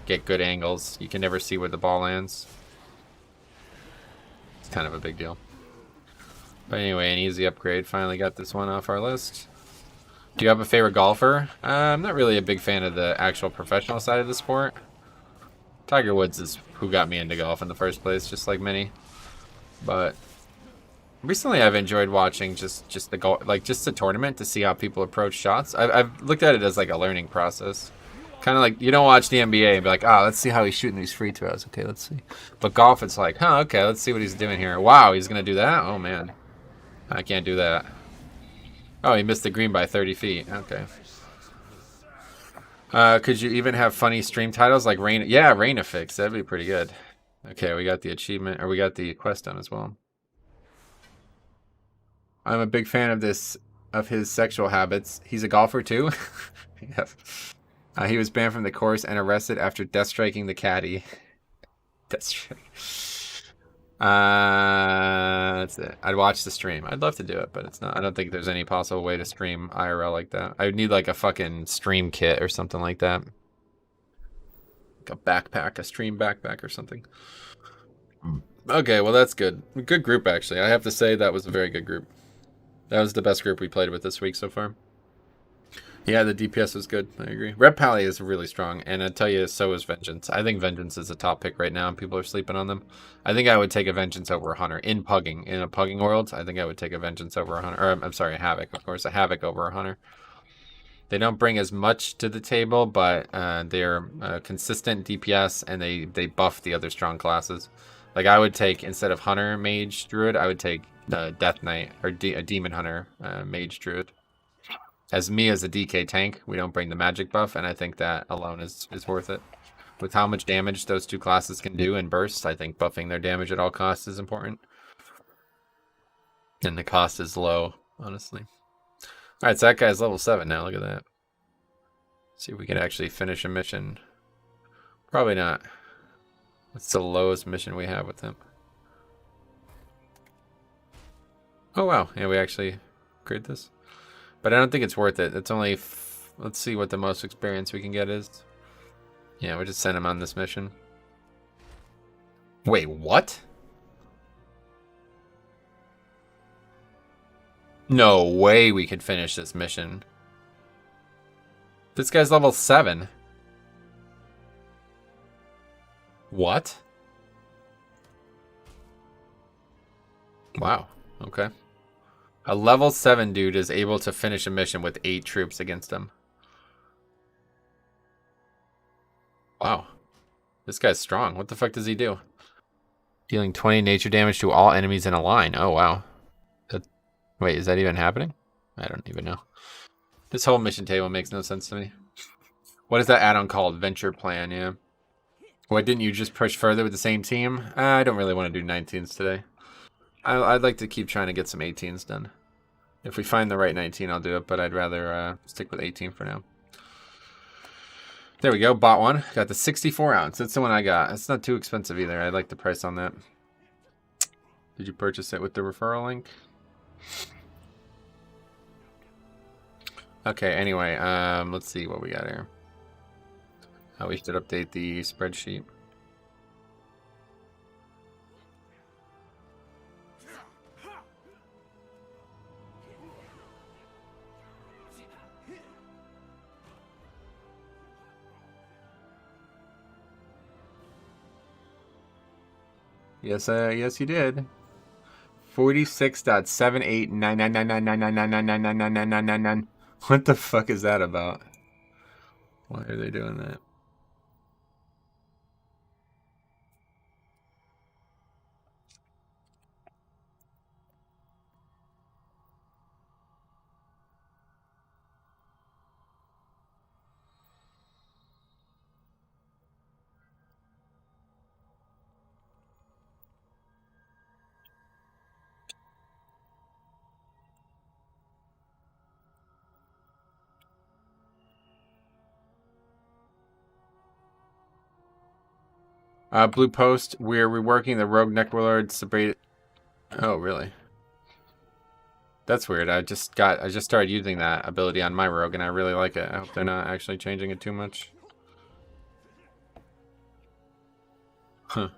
get good angles. You can never see where the ball lands. It's kind of a big deal. But anyway, an easy upgrade. Finally got this one off our list. Do you have a favorite golfer? I'm not really a big fan of the actual professional side of the sport. Tiger Woods is who got me into golf in the first place, just like many. But recently I've enjoyed watching just the golf, like just the tournament to see how people approach shots. I've looked at it as like a learning process. Kind of like, you don't watch the NBA and be like, oh, let's see how he's shooting these free throws. Okay, let's see. But golf, it's like, huh, okay, let's see what he's doing here. Wow, he's going to do that? Oh, man. I can't do that. Oh, he missed the green by 30 feet. Okay. Could you even have funny stream titles like Rain? Yeah, Rainafix. That'd be pretty good. Okay, we got the achievement, or we got the quest done as well. I'm a big fan of his sexual habits. He's a golfer too. Yes. He was banned from the course and arrested after death striking the caddy. Death strike. That's it. I'd watch the stream. I'd love to do it, but it's not. I don't think there's any possible way to stream IRL like that. I would need like a fucking stream kit or something like that. Like a backpack, a stream backpack or something. Okay, well that's good. Good group actually. I have to say that was a very good group. That was the best group we played with this week so far. Yeah, the DPS was good. I agree. Red Pally is really strong, and I tell you, so is Vengeance. I think Vengeance is a top pick right now, and people are sleeping on them. I think I would take a Vengeance over a Hunter in Pugging. In a Pugging world, I think I would take a Vengeance over a Hunter. Or, I'm sorry, a Havoc, of course. A Havoc over a Hunter. They don't bring as much to the table, but they're consistent DPS, and they buff the other strong classes. Like I would take, instead of Hunter Mage Druid, I would take Death Knight or a Demon Hunter Mage Druid. As me as a DK tank, we don't bring the magic buff, and I think that alone is worth it. With how much damage those two classes can do in bursts, I think buffing their damage at all costs is important. And the cost is low, honestly. Alright, so that guy's level 7 now, look at that. See if we can actually finish a mission. Probably not. What's the lowest mission we have with him? Oh wow, yeah, we actually cleared this. But I don't think it's worth it. It's only... let's see what the most experience we can get is. Yeah, we just sent him on this mission. Wait, what? No way we could finish this mission. This guy's level 7. What? Wow, okay. A level 7 dude is able to finish a mission with 8 troops against him. Wow. This guy's strong. What the fuck does he do? Dealing 20 nature damage to all enemies in a line. Oh, wow. Wait, is that even happening? I don't even know. This whole mission table makes no sense to me. What is that add-on called? Venture Plan, yeah. Why didn't you just push further with the same team? I don't really want to do 19s today. I'd like to keep trying to get some 18s done. If we find the right 19, I'll do it, but I'd rather stick with 18 for now. There we go, bought one. Got the 64 ounce. That's the one I got. It's not too expensive either. I like the price on that. Did you purchase it with the referral link? Okay, anyway, let's see what we got here. We should update the spreadsheet. Yes, you did. 46.7899999999999999. What the fuck is that about? Why are they doing that? Blue Post, we're reworking the Rogue Necrolord Sabrate. Oh, really? That's weird. I just started using that ability on my Rogue, and I really like it. I hope they're not actually changing it too much. Huh.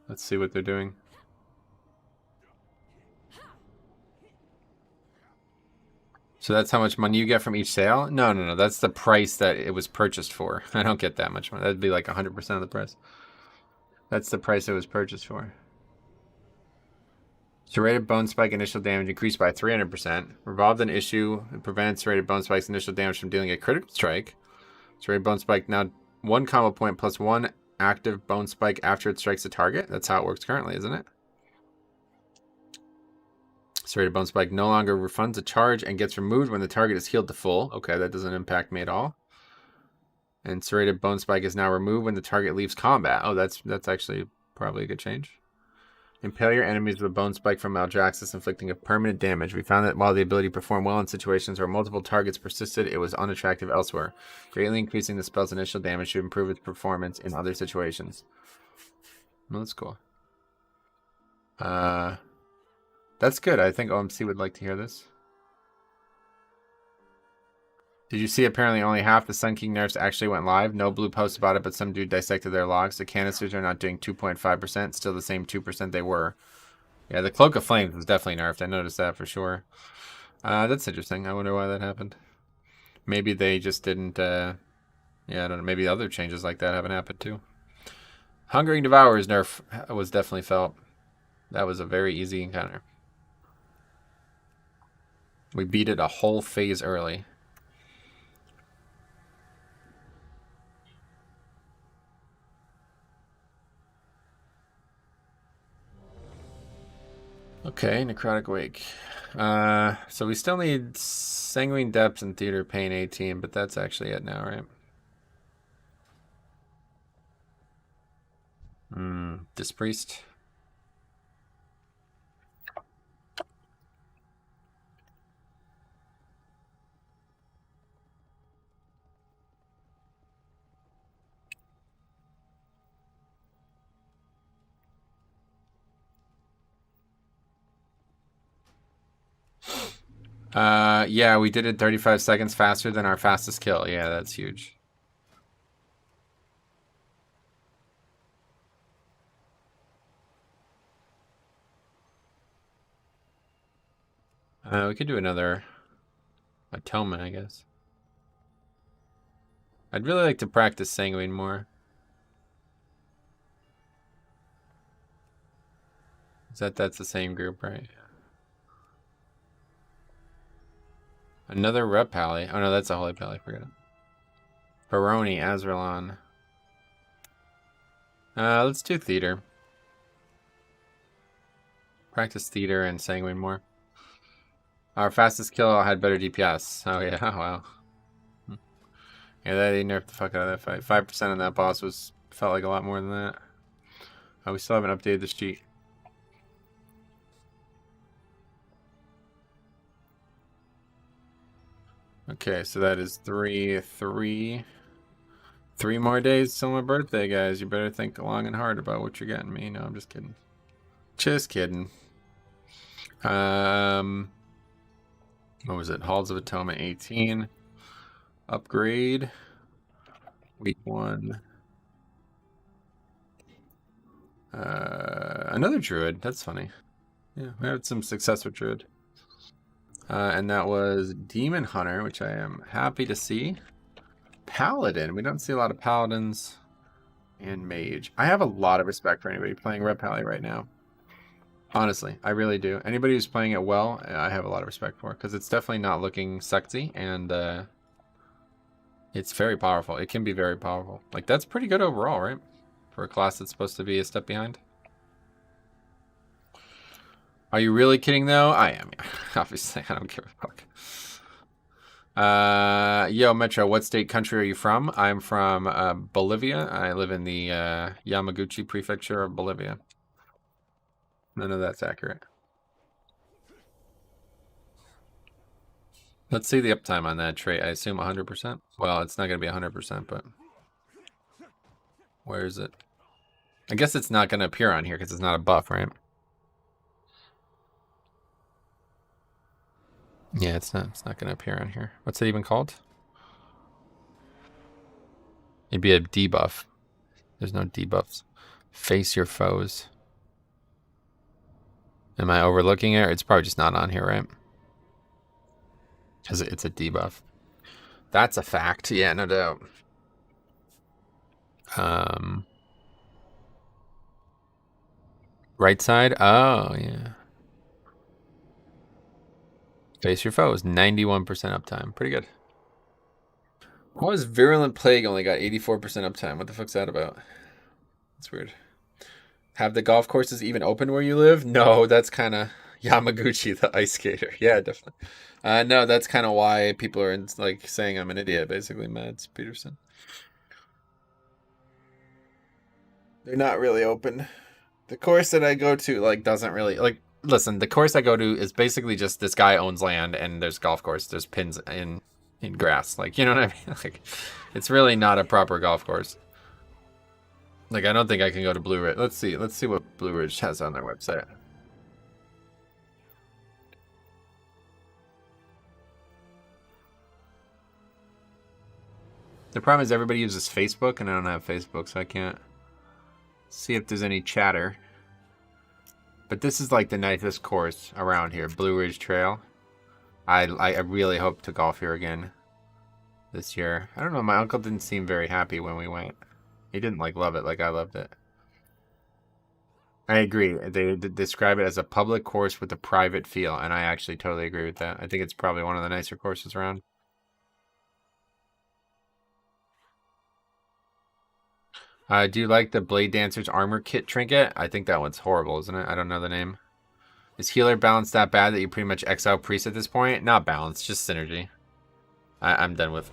Let's see what they're doing. So that's how much money you get from each sale? No. That's the price that it was purchased for. I don't get that much money. That'd be like 100% of the price. That's the price it was purchased for. Serrated Bone Spike initial damage increased by 300%. Revolved an issue. It prevents Serrated Bone Spike's initial damage from dealing a critical strike. Serrated Bone Spike now 1 combo point plus 1 active Bone Spike after it strikes a target. That's how it works currently, isn't it? Serrated Bone Spike no longer refunds a charge and gets removed when the target is healed to full. Okay, that doesn't impact me at all. And Serrated Bone Spike is now removed when the target leaves combat. Oh, that's actually probably a good change. Impale your enemies with a Bone Spike from Maldraxxus, inflicting a permanent damage. We found that while the ability performed well in situations where multiple targets persisted, it was unattractive elsewhere. Greatly increasing the spell's initial damage should improve its performance in other situations. Well, that's cool. That's good. I think OMC would like to hear this. Did you see apparently only half the Sun King nerfs actually went live? No blue post about it, but some dude dissected their logs. The canisters are not doing 2.5%, still the same 2% they were. Yeah, the Cloak of Flames was definitely nerfed. I noticed that for sure. That's interesting. I wonder why that happened. Maybe they just didn't... yeah, I don't know. Maybe other changes like that haven't happened too. Hungering Devourer's nerf was definitely felt. That was a very easy encounter. We beat it a whole phase early. Okay, Necrotic Wake. So we still need Sanguine Depths and Theater Pain 18, but that's actually it now, right? Dispriest. Yeah, we did it 35 seconds faster than our fastest kill. Yeah, that's huge. We could do another Atonement, I guess. I'd really like to practice Sanguine more. That's the same group, right? Another Rep Pally. Oh no, that's a Holy Pally, forget it. Baroni, Azralan. Let's do Theater. Practice Theater and Sanguine more. Our fastest kill had better DPS. Oh yeah, wow. Yeah, they nerfed the fuck out of that fight. 5% on that boss felt like a lot more than that. We still haven't updated this cheat. Okay, so that is three more days till my birthday, guys. You better think long and hard about what you're getting me. No, I'm just kidding. Just kidding. What was it? Halls of Atonement 18. Upgrade. Week 1. Another Druid. That's funny. Yeah, we had some success with Druid. And that was Demon Hunter, which I am happy to see. Paladin. We don't see a lot of Paladins. And Mage. I have a lot of respect for anybody playing Red Pally right now. Honestly, I really do. Anybody who's playing it well, I have a lot of respect for. Because it's definitely not looking sexy. And it's very powerful. It can be very powerful. Like, that's pretty good overall, right? For a class that's supposed to be a step behind. Are you really kidding, though? I am. Obviously, I don't give a fuck. Yo, Metro, what state, country are you from? I'm from Bolivia. I live in the Yamaguchi prefecture of Bolivia. None of that's accurate. Let's see the uptime on that trait. I assume 100%. Well, it's not going to be 100%, but where is it? I guess it's not going to appear on here because it's not a buff, right? Yeah, it's not going to appear on here. What's it even called? It'd be a debuff. There's no debuffs. Face your foes. Am I overlooking it? It's probably just not on here, right? Because it's a debuff. That's a fact. Yeah, no doubt. Right side? Oh, yeah. Face your foes. 91% uptime. Pretty good. Why is Virulent Plague only got 84% uptime? What the fuck's that about? That's weird. Have the golf courses even open where you live? No, that's kind of Yamaguchi, the ice skater. Yeah, definitely. No, that's kind of why people are like saying I'm an idiot, basically, Mads Peterson. They're not really open. The course that I go to like doesn't really like listen, the course I go to is basically just this guy owns land and there's golf course. There's pins in grass. Like, you know what I mean? Like, it's really not a proper golf course. Like, I don't think I can go to Blue Ridge. Let's see what Blue Ridge has on their website. The problem is everybody uses Facebook and I don't have Facebook, so I can't see if there's any chatter. But this is like the nicest course around here, Blue Ridge Trail. I really hope to golf here again this year. I don't know, my uncle didn't seem very happy when we went. He didn't like love it like I loved it. I agree. They describe it as a public course with a private feel, and I actually totally agree with that. I think it's probably one of the nicer courses around. Do you like the Blade Dancer's armor kit trinket? I think that one's horrible, isn't it? I don't know the name. Is healer balance that bad that you pretty much exile priest at this point? Not balance, just synergy. I'm done with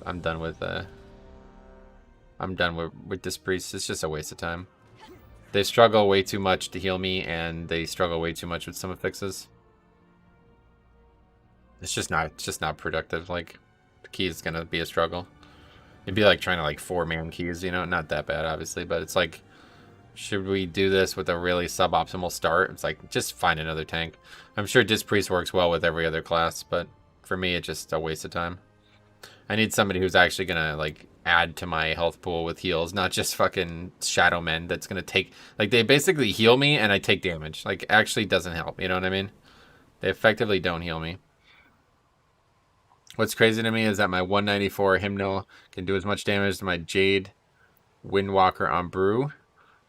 this priest. It's just a waste of time. They struggle way too much to heal me, and they struggle way too much with some fixes. It's just not productive. Like, the key is gonna be a struggle. It'd be like trying to like 4-man keys, you know, not that bad obviously, but it's like, should we do this with a really suboptimal start? It's like, just find another tank. I'm sure Disc Priest works well with every other class, but for me, it's just a waste of time. I need somebody who's actually gonna like add to my health pool with heals, not just fucking Shadow Men that's gonna take, like, they basically heal me and I take damage. Like, actually doesn't help, you know what I mean? They effectively don't heal me. What's crazy to me is that my 194 Hymnal can do as much damage as my Jade Windwalker on Brew.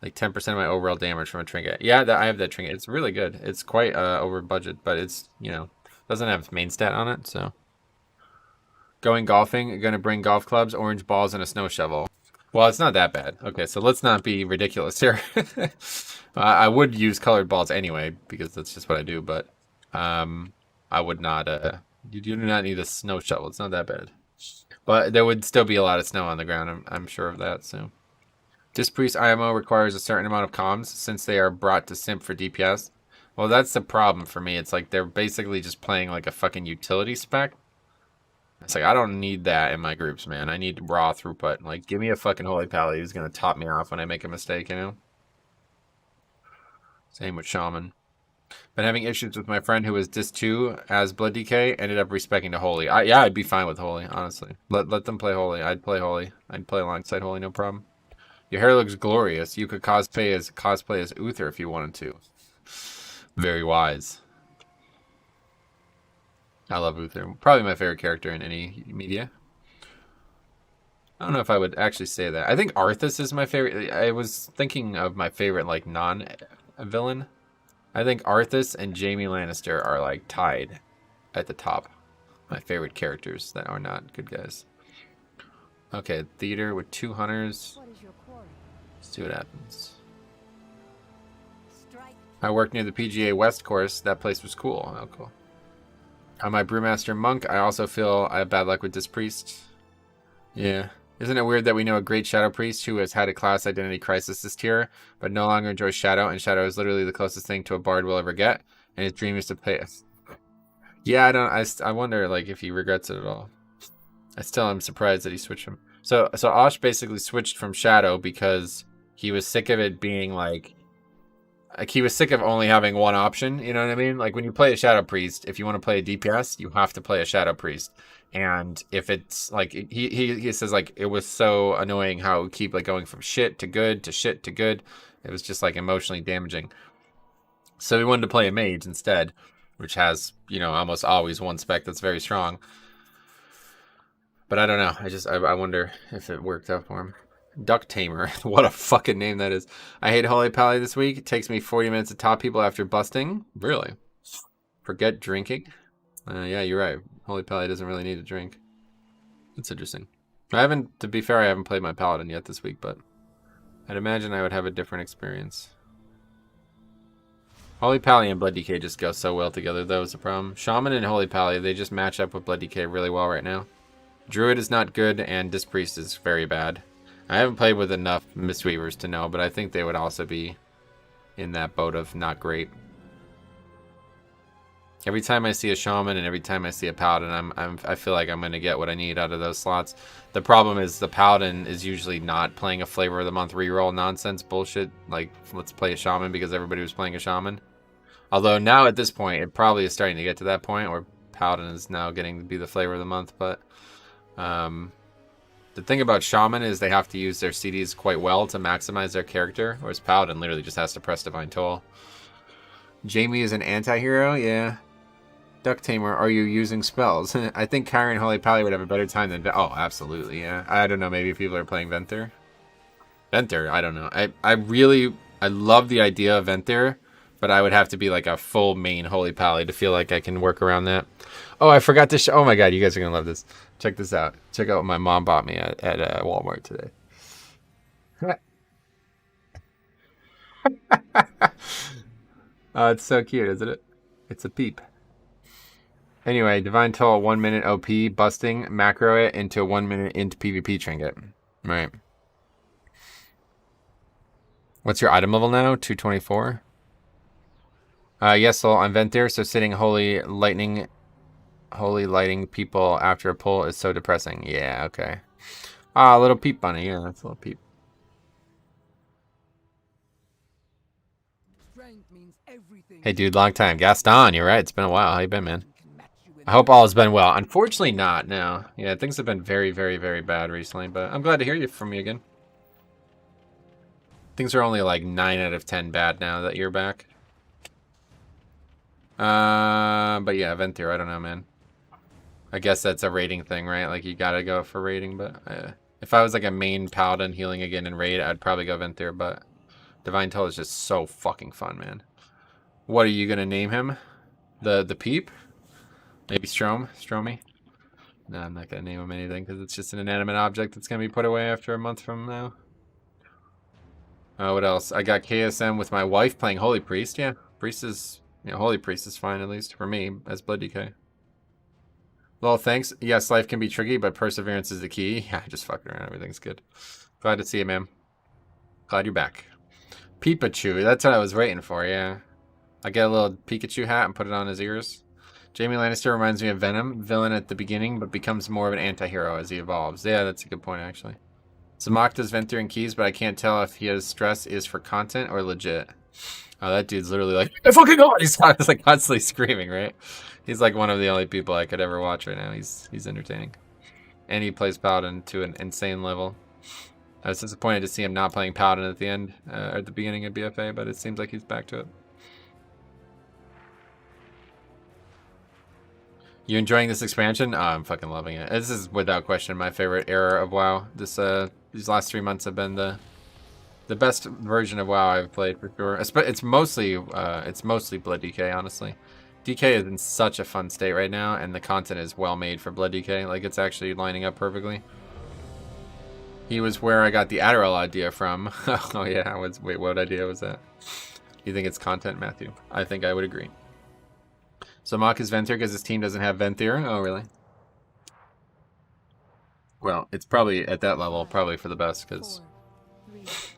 Like 10% of my overall damage from a trinket. Yeah, I have that trinket. It's really good. It's quite over budget, but it's, you know, doesn't have main stat on it, so. Going golfing, gonna bring golf clubs, orange balls, and a snow shovel. Well, it's not that bad. Okay, so let's not be ridiculous here. I would use colored balls anyway, because that's just what I do, but I would not, you do not need a snow shovel. It's not that bad. But there would still be a lot of snow on the ground, I'm sure of that, so. Disc Priest IMO requires a certain amount of comms, since they are brought to simp for DPS. Well, that's the problem for me. It's like they're basically just playing like a fucking utility spec. It's like, I don't need that in my groups, man. I need raw throughput. Like, give me a fucking Holy Pally who's going to top me off when I make a mistake, you know? Same with Shaman. Been having issues with my friend who was Disc 2 as Blood DK, ended up respecting to Holy. Yeah, I'd be fine with Holy, honestly. Let them play Holy. I'd play Holy. I'd play alongside Holy, no problem. Your hair looks glorious. You could cosplay as Uther if you wanted to. Very wise. I love Uther. Probably my favorite character in any media. I don't know if I would actually say that. I think Arthas is my favorite. I was thinking of my favorite, like, non-villain. I think Arthas and Jaime Lannister are, like, tied at the top. My favorite characters that are not good guys. Okay, theater with 2 hunters. Let's see what happens. I worked near the PGA West course. That place was cool. Oh, cool. On my Brewmaster Monk, I also feel I have bad luck with this priest. Yeah. Isn't it weird that we know a great Shadow Priest who has had a class identity crisis this tier, but no longer enjoys Shadow, and Shadow is literally the closest thing to a Bard will ever get, and his dream is to play it. Yeah, I wonder, like, if he regrets it at all. I still am surprised that he switched him. So Osh basically switched from Shadow because he was sick of it being like he was sick of only having one option, you know what I mean? Like, when you play a Shadow Priest, if you want to play a DPS, you have to play a Shadow Priest. And if it's like, he says, like, it was so annoying how it would keep, like, going from shit to good to shit to good. It was just, like, emotionally damaging. So we wanted to play a mage instead, which has, you know, almost always one spec that's very strong. But I don't know. I wonder if it worked out for him. Duck Tamer. What a fucking name that is. I hate Holy Pally this week. It takes me 40 minutes to top people after busting. Really? Forget drinking? Yeah, you're right. Holy Pally doesn't really need a drink. That's interesting. To be fair, I haven't played my Paladin yet this week, but I'd imagine I would have a different experience. Holy Pally and Blood DK just go so well together, though, is the problem. Shaman and Holy Pally, they just match up with Blood DK really well right now. Druid is not good, and Disc Priest is very bad. I haven't played with enough Mistweavers to know, but I think they would also be in that boat of not great. Every time I see a Shaman and every time I see a Paladin, I feel like I'm going to get what I need out of those slots. The problem is the Paladin is usually not playing a Flavor of the Month reroll nonsense bullshit. Like, let's play a Shaman because everybody was playing a Shaman. Although now at this point, it probably is starting to get to that point where Paladin is now getting to be the Flavor of the Month, but the thing about Shaman is they have to use their CDs quite well to maximize their character, whereas Paladin literally just has to press Divine Toll. Jaime is an anti-hero? Yeah. Duck Tamer, are you using spells? I think Kyrie and Holy Pally would have a better time than... Oh, absolutely, yeah. I don't know, maybe people are playing Venthyr. Venthyr, I don't know. I love the idea of Venthyr, but I would have to be like a full main Holy Pally to feel like I can work around that. Oh, I forgot to oh my god, you guys are going to love this. Check this out. Check out what my mom bought me at Walmart today. Oh, it's so cute, isn't it? It's a peep. Anyway, Divine Toll 1 minute OP, busting, macro it into a 1 minute int PvP trinket. Right. What's your item level now? 224? Yes, Soul, I'm Ventir, so sitting holy lighting people after a pull is so depressing. Yeah, okay. Ah, little peep bunny. Yeah, that's a little peep. Hey, dude, long time. Gaston, you're right. It's been a while. How you been, man? I hope all has been well. Unfortunately not, no. Yeah, things have been very, very, very bad recently, but I'm glad to hear you from you again. Things are only like 9 out of 10 bad now that you're back. But yeah, Ventir, I don't know, man. I guess that's a rating thing, right? Like, you gotta go for rating, but if I was like a main paladin healing again in raid, I'd probably go Ventir, but Divine Toll is just so fucking fun, man. What are you gonna name him? The Peep? Maybe Stromy? No, I'm not gonna name him anything because it's just an inanimate object that's gonna be put away after a month from now. What else? I got KSM with my wife playing Holy Priest. Yeah, Priest is, Holy Priest is fine, at least for me as Blood DK. Well, thanks. Yes, life can be tricky, but perseverance is the key. Yeah, just fucking around. Everything's good. Glad to see you, man. Glad you're back. Pikachu. That's what I was waiting for, yeah. I get a little Pikachu hat and put it on his ears. Jamie Lannister reminds me of Venom, villain at the beginning, but becomes more of an anti-hero as he evolves. Yeah, that's a good point, actually. Zamak does Ventir and Keys, but I can't tell if his stress is for content or legit. Oh, that dude's literally like, I fucking God! He's like constantly screaming, right? He's like one of the only people I could ever watch right now. He's entertaining. And he plays Paladin to an insane level. I was disappointed to see him not playing Paladin at the end, at the beginning of BFA, but it seems like he's back to it. You enjoying this expansion? Oh, I'm fucking loving it. This is without question my favorite era of WoW. These last 3 months have been the best version of WoW I've played for sure. It's mostly Blood DK, honestly. DK is in such a fun state right now, and the content is well made for Blood DK. Like, it's actually lining up perfectly. He was where I got the Adderall idea from. Oh yeah, wait, what idea was that? You think it's content, Matthew? I think I would agree. So Mock is Ventir because his team doesn't have Ventir? Oh, really? Well, it's probably, at that level, probably for the best, because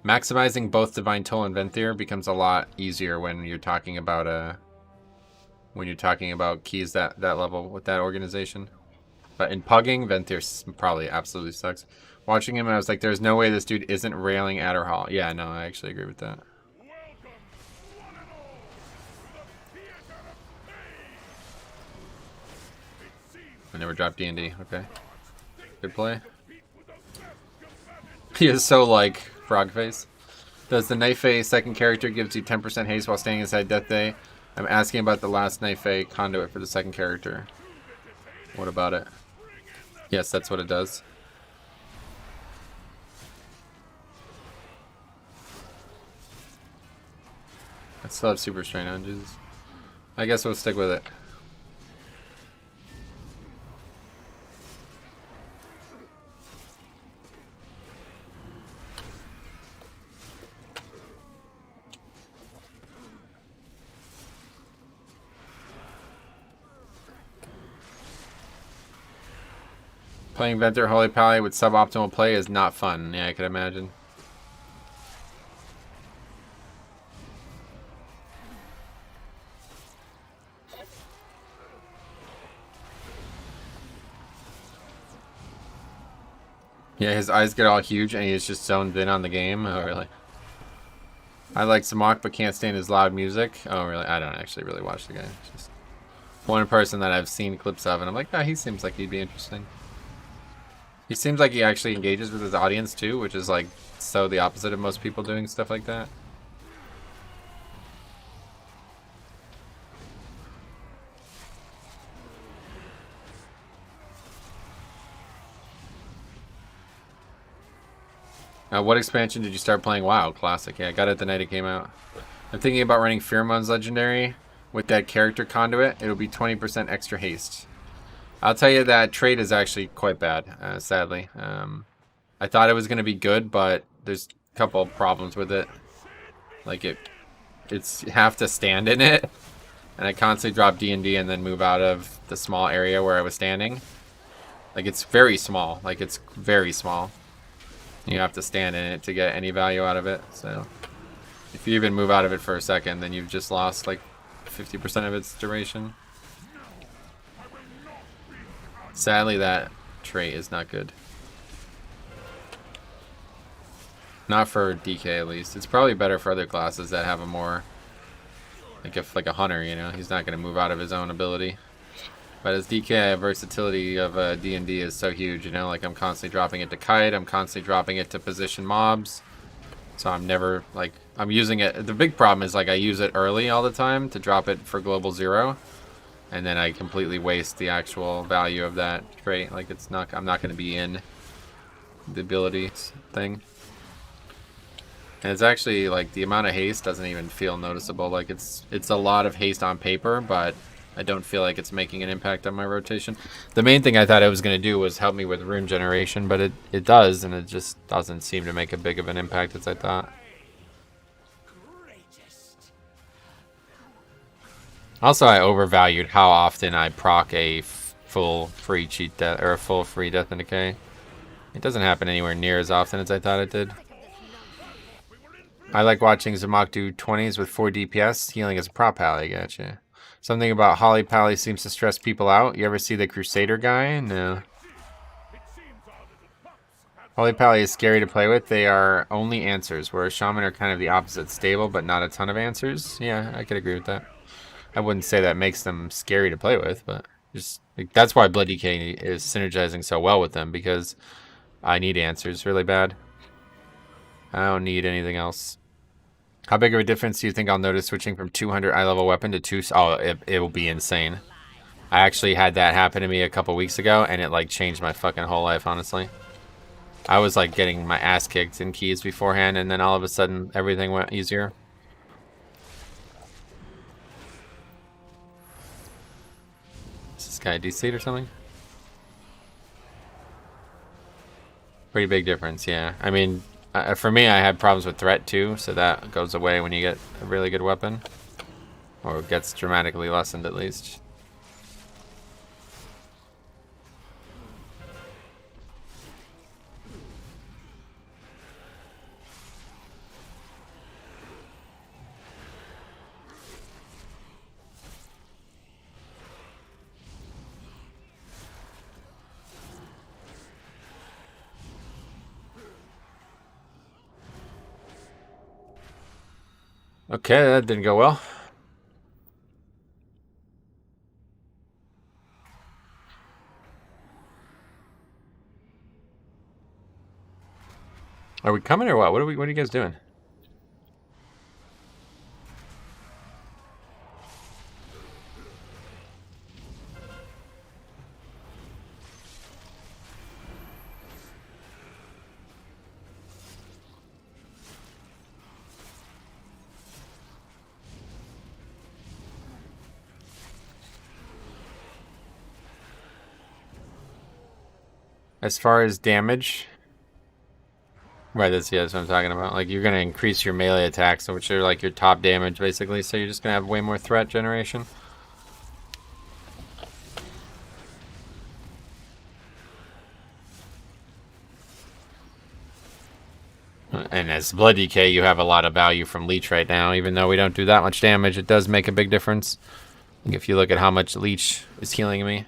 maximizing both Divine Toll and Ventir becomes a lot easier when you're talking about keys that level with that organization. But in Pugging, Ventir probably absolutely sucks. Watching him, I was like, there's no way this dude isn't railing Adderall. Yeah, no, I actually agree with that. I never dropped D&D. Okay. Good play. He is so like frog face. Does the Knife A second character gives you 10% haste while staying inside Death Day? I'm asking about the last Knife A conduit for the second character. What about it? Yes, that's what it does. I still have Super Strain on, Jesus. I guess we'll stick with it. Playing Ventir Holy Pally with suboptimal play is not fun. Yeah, I could imagine. Yeah, his eyes get all huge and he's just zoned in on the game. Oh, really? I like Zamak but can't stand his loud music. Oh, really? I don't actually really watch the guy. It's just one person that I've seen clips of and I'm like, oh, he seems like he'd be interesting. He seems like he actually engages with his audience too, which is like so the opposite of most people doing stuff like that. What expansion did you start playing? WoW Classic. Yeah, I got it the night it came out. I'm thinking about running Pheromones Legendary with that character conduit. It'll be 20% extra haste. I'll tell you that trait is actually quite bad, sadly. I thought it was going to be good, but there's a couple problems with it. Like, it's you have to stand in it. and I constantly drop D&D and then move out of the small area where I was standing. Like, it's very small. Like, it's very small. You have to stand in it to get any value out of it. So, if you even move out of it for a second, then you've just lost, like, 50% of its duration. Sadly, that trait is not good. Not for DK, at least. It's probably better for other classes that have a more... like a hunter, you know? He's not going to move out of his own ability. But as DK, versatility of D&D is so huge, you know? Like, I'm constantly dropping it to kite, I'm constantly dropping it to position mobs. So I'm never, like, I'm using it... The big problem is, like, I use it early all the time to drop it for global 0. And then I completely waste the actual value of that trait. Like, it's not... I'm not going to be in the ability thing. And it's actually, like, the amount of haste doesn't even feel noticeable. Like, it's a lot of haste on paper, but I don't feel like it's making an impact on my rotation. The main thing I thought it was going to do was help me with rune generation, but it does, and it just doesn't seem to make a big of an impact as I thought. Also, I overvalued how often I proc a full free cheat death, or a full free death and decay. It doesn't happen anywhere near as often as I thought it did. I like watching Zamak do 20s with 4 DPS. Healing is a prop pally, gotcha. Something about Holly Pally seems to stress people out. You ever see the Crusader guy? No. Holly Pally is scary to play with. They are only answers, whereas Shaman are kind of the opposite. Stable, but not a ton of answers. Yeah, I could agree with that. I wouldn't say that makes them scary to play with, but just like, that's why Blood DK is synergizing so well with them, because I need answers really bad. I don't need anything else. How big of a difference do you think I'll notice switching from 200 eye level weapon to 2? Oh, it will be insane. I actually had that happen to me a couple weeks ago, and it like changed my fucking whole life, honestly. I was like getting my ass kicked in keys beforehand, and then all of a sudden everything went easier. Is this guy a D-seed or something? Pretty big difference, yeah. I mean, for me, I had problems with threat too, so that goes away when you get a really good weapon. Or it gets dramatically lessened at least. Okay, that didn't go well. Are we coming or what? What are you guys doing? As far as damage, right, that's what I'm talking about. Like, you're going to increase your melee attacks, which are like your top damage, basically, so you're just going to have way more threat generation. And as Blood DK, you have a lot of value from Leech right now. Even though we don't do that much damage, it does make a big difference. Like if you look at how much Leech is healing me,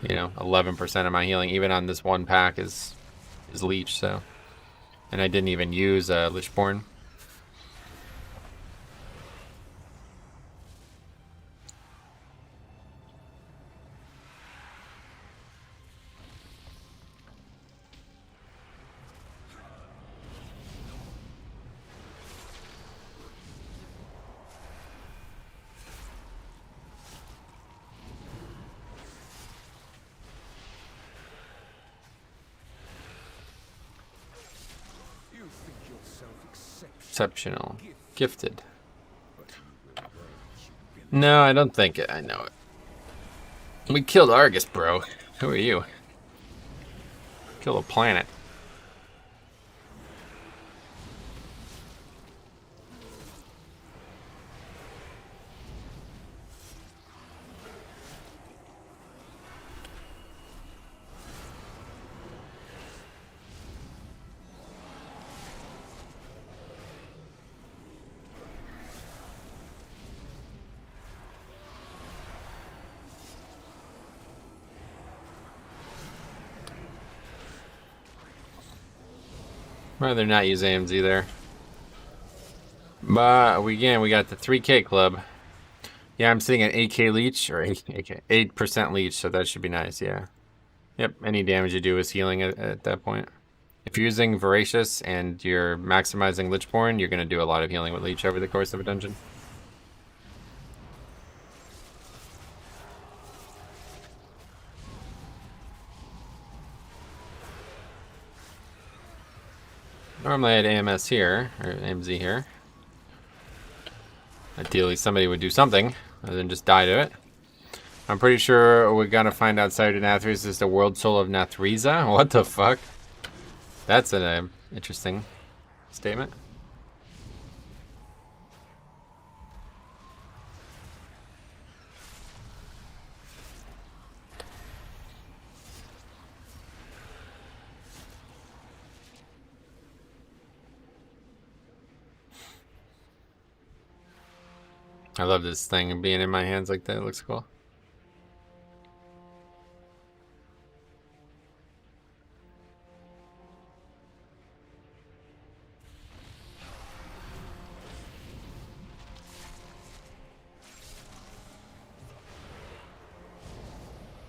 you know, 11% of my healing, even on this one pack, is Leech, so. And I didn't even use Lichborn. Exceptional. Gifted. No, I don't think it. I know it. We killed Argus, bro. Who are you? Kill a planet. Rather not use AMZ there. But we got the 3K club. Yeah, I'm sitting at 8K leech, or 8% leech, so that should be nice, yeah. Yep, any damage you do is healing at that point. If you're using Voracious and you're maximizing Lichborn, you're going to do a lot of healing with leech over the course of a dungeon. Normally I had AMS here, or AMZ here. Ideally somebody would do something, other than just die to it. I'm pretty sure we're gonna find out Saturday Nathriza is the world soul of Nathriza. What the fuck? That's an interesting statement. I love this thing being in my hands like that. It looks cool.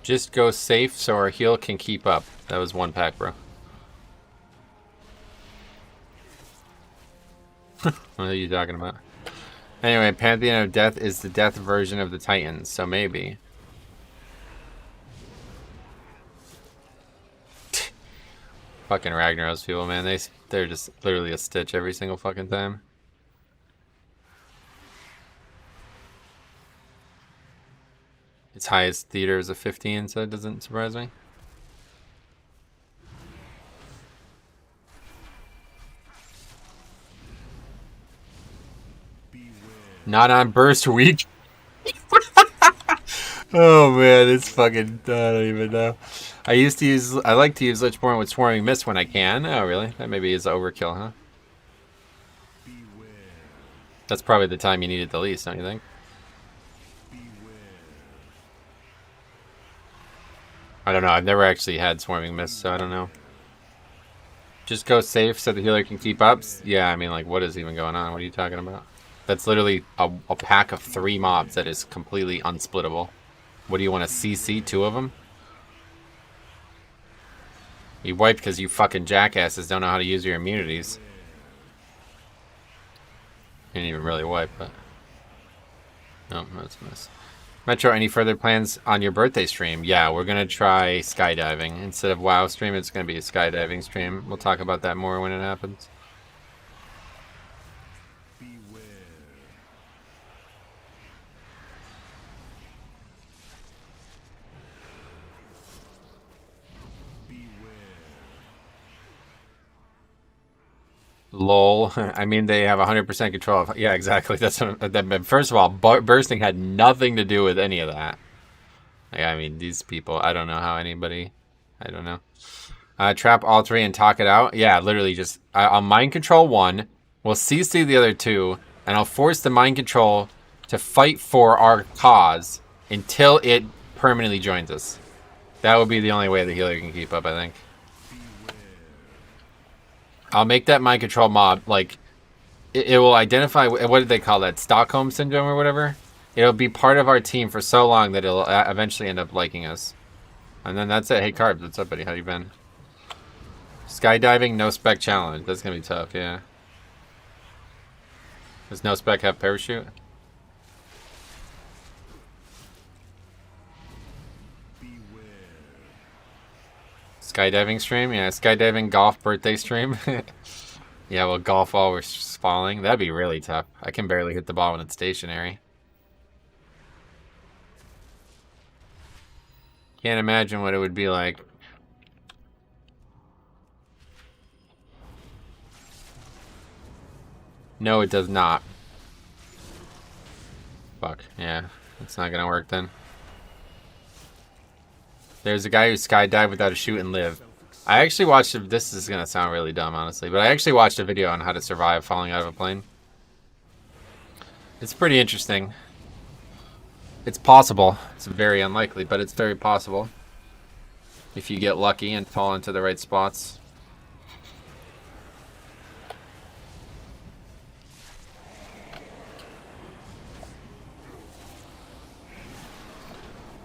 Just go safe so our heal can keep up. That was one pack, bro. What are you talking about? Anyway, Pantheon of Death is the death version of the Titans, so maybe. Fucking Ragnaros people, man. They're just literally a stitch every single fucking time. Its highest theater is a 15, so it doesn't surprise me. Not on burst week. Oh man, it's fucking. I don't even know. I like to use Lichborn with Swarming Mist when I can. Oh really? That maybe is overkill, huh? That's probably the time you need it the least, don't you think? I don't know. I've never actually had Swarming Mist, so I don't know. Just go safe so the healer can keep up. Yeah, I mean, like, what is even going on? What are you talking about? That's literally a pack of 3 mobs that is completely unsplittable. What do you want to CC 2 of them? You wiped because you fucking jackasses don't know how to use your immunities. You didn't even really wipe, but... No, that's a miss. Metro, any further plans on your birthday stream? Yeah, we're going to try skydiving. Instead of WoW stream, it's going to be a skydiving stream. We'll talk about that more when it happens. Lol. I mean, they have 100% control of... Yeah, exactly. That's what, first of all, bursting had nothing to do with any of that. Like, I mean, these people, I don't know how anybody... I don't know. Trap all 3 and talk it out. Yeah, literally just... I'll mind control 1. We'll CC the other 2. And I'll force the mind control to fight for our cause until it permanently joins us. That would be the only way the healer can keep up, I think. I'll make that mind control mob, like, it will identify, what did they call that, Stockholm Syndrome or whatever? It'll be part of our team for so long that it'll eventually end up liking us. And then that's it. Hey, Carbs, what's up, buddy? How you been? Skydiving, no spec challenge. That's going to be tough, yeah. Does no spec have parachute? Skydiving stream? Yeah, skydiving golf birthday stream. Yeah, we'll golf while we're falling. That'd be really tough. I can barely hit the ball when it's stationary. Can't imagine what it would be like. No, it does not. Fuck, yeah. It's not gonna work then. There's a guy who skydived without a chute and lived. I actually watched... This is going to sound really dumb, honestly. But I actually watched a video on how to survive falling out of a plane. It's pretty interesting. It's possible. It's very unlikely, but it's very possible. If you get lucky and fall into the right spots.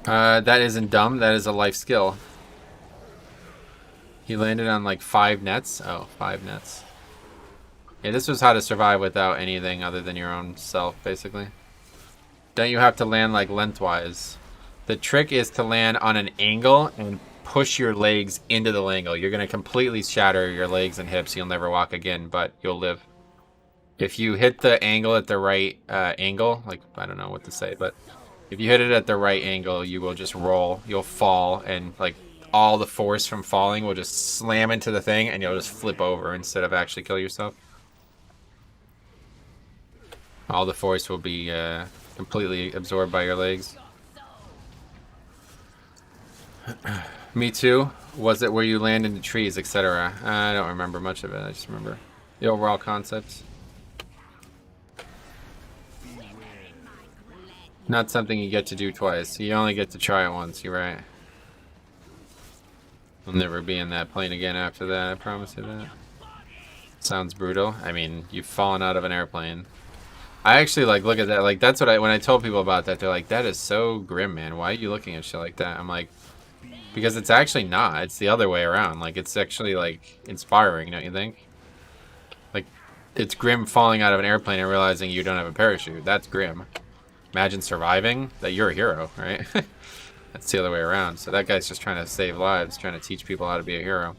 That isn't dumb. That is a life skill. He landed on like 5 nets. Oh, 5 nets. Yeah, this was how to survive without anything other than your own self, basically. Don't you have to land like lengthwise? The trick is to land on an angle and push your legs into the angle. You're going to completely shatter your legs and hips. You'll never walk again, but you'll live. If you hit the angle at the right angle, like, I don't know what to say, but if you hit it at the right angle, you will just roll. You'll fall, and like all the force from falling will just slam into the thing, and you'll just flip over instead of actually kill yourself. All the force will be completely absorbed by your legs. Me too. Was it where you land into trees, etc.? I don't remember much of it. I just remember the overall concept. Not something you get to do twice. You only get to try it once. You're right. I'll never be in that plane again after that. I promise you that. Sounds brutal. I mean, you've fallen out of an airplane. I actually like look at that. Like that's what when I told people about that, they're like, "That is so grim, man. Why are you looking at shit like that?" I'm like, because it's actually not. It's the other way around. Like it's actually like inspiring, don't you think? Like it's grim falling out of an airplane and realizing you don't have a parachute. That's grim. Imagine surviving. That you're a hero, right? That's the other way around. So that guy's just trying to save lives, trying to teach people how to be a hero.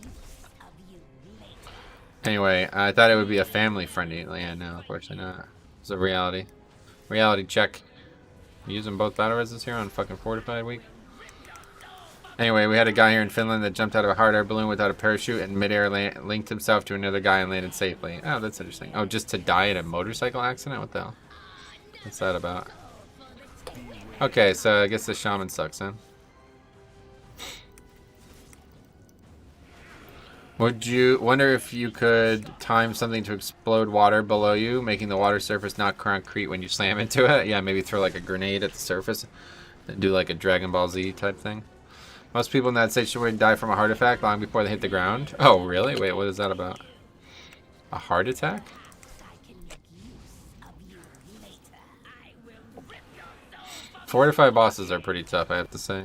Anyway, I thought it would be a family-friendly. Yeah, no, unfortunately not. It's a reality. Reality check. I'm using both battle reses here on fucking Fortified Week. Anyway, we had a guy here in Finland that jumped out of a hot air balloon without a parachute and midair linked himself to another guy and landed safely. Oh, that's interesting. Oh, just to die in a motorcycle accident? What the hell? What's that about? Okay, so I guess the shaman sucks, huh? Would you wonder if you could time something to explode water below you, making the water surface not concrete when you slam into it? Yeah, maybe throw like a grenade at the surface and do like a Dragon Ball Z type thing. Most people in that situation die from a heart attack long before they hit the ground. Oh, really? Wait, what is that about? A heart attack? Fortified bosses are pretty tough, I have to say.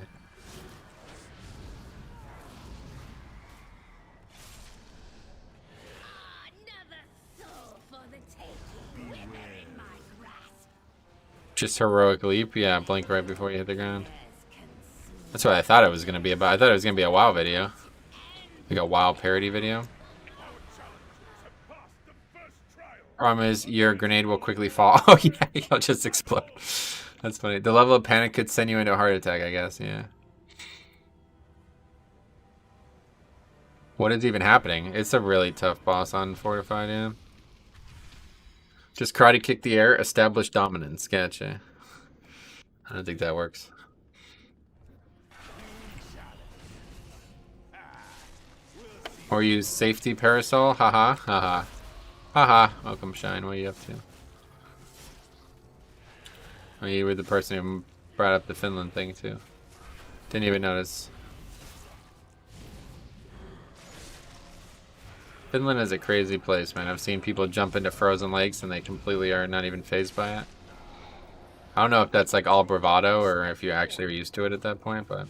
Just heroic leap? Yeah, blink right before you hit the ground. That's what I thought it was going to be about. I thought it was going to be a WoW video. Like a WoW parody video. Problem is, your grenade will quickly fall. Oh yeah, you'll just explode. That's funny. The level of panic could send you into a heart attack, I guess, yeah. What is even happening? It's a really tough boss on Fortified, yeah. Just karate kick the air, establish dominance. Gotcha. I don't think that works. Or use safety parasol. Haha, haha. Haha. Welcome, Shine. What are you up to? Oh, you were the person who brought up the Finland thing, too. Didn't even notice. Finland is a crazy place, man. I've seen people jump into frozen lakes and they completely are not even fazed by it. I don't know if that's like all bravado or if you actually are used to it at that point, but...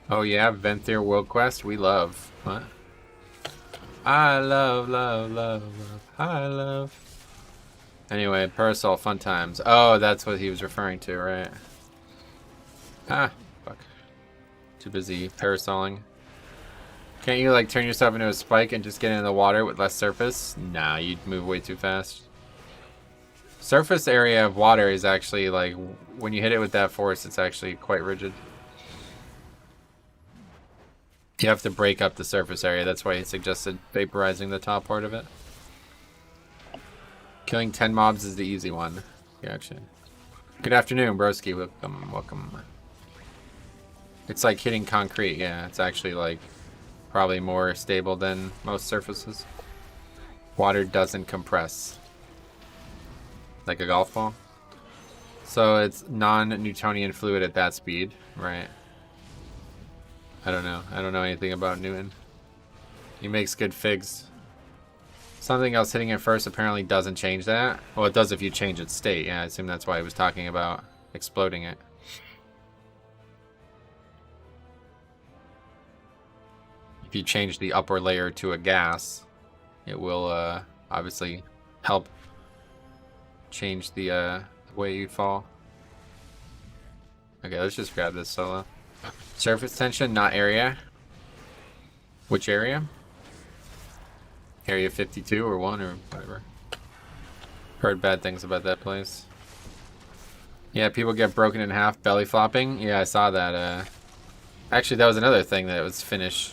Oh yeah, Venthir World Quest? We love. What? I love, love, love, love. I love. Anyway, Parasol, fun times. Oh, that's what he was referring to, right? Ah, fuck. Too busy parasoling. Can't you like turn yourself into a spike and just get into the water with less surface? Nah, you'd move way too fast. Surface area of water is actually like, when you hit it with that force, it's actually quite rigid. You have to break up the surface area. That's why he suggested vaporizing the top part of it. Killing 10 mobs is the easy one. Gotcha. Good afternoon, broski. Welcome, welcome. It's like hitting concrete. Yeah, it's actually like probably more stable than most surfaces. Water doesn't compress. Like a golf ball. So it's non-Newtonian fluid at that speed, right? I don't know. I don't know anything about Newton. He makes good figs. Something else hitting it first apparently doesn't change that. Well, it does if you change its state. Yeah, I assume that's why he was talking about exploding it. If you change the upper layer to a gas, it will obviously help change the way you fall. Okay, let's just grab this solo. Surface tension, not area. Which area? Area 52 or 1 or whatever. Heard bad things about that place. Yeah, people get broken in half belly flopping. Yeah, I saw that. Actually, that was another thing that was Finnish.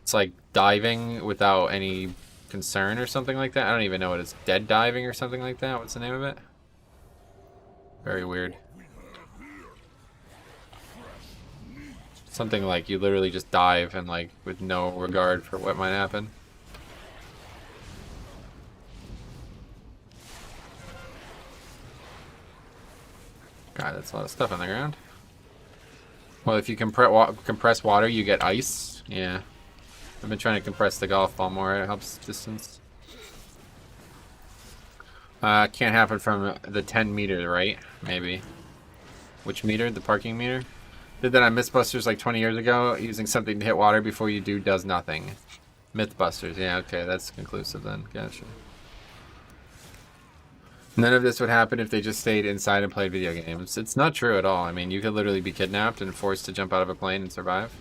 It's like diving without any concern or something like that. I don't even know what it's. Dead diving or something like that. What's the name of it? Very weird. Something like you literally just dive and like with no regard for what might happen. God, that's a lot of stuff on the ground. Well, if you compress water, you get ice. Yeah. I've been trying to compress the golf ball more. It helps distance. Can't happen from the 10 meter, right? Maybe. Which meter? The parking meter? Did that on Mythbusters like 20 years ago. Using something to hit water before you do does nothing. Mythbusters. Yeah, okay. That's conclusive then. Gotcha. None of this would happen if they just stayed inside and played video games. It's not true at all. I mean, you could literally be kidnapped and forced to jump out of a plane and survive.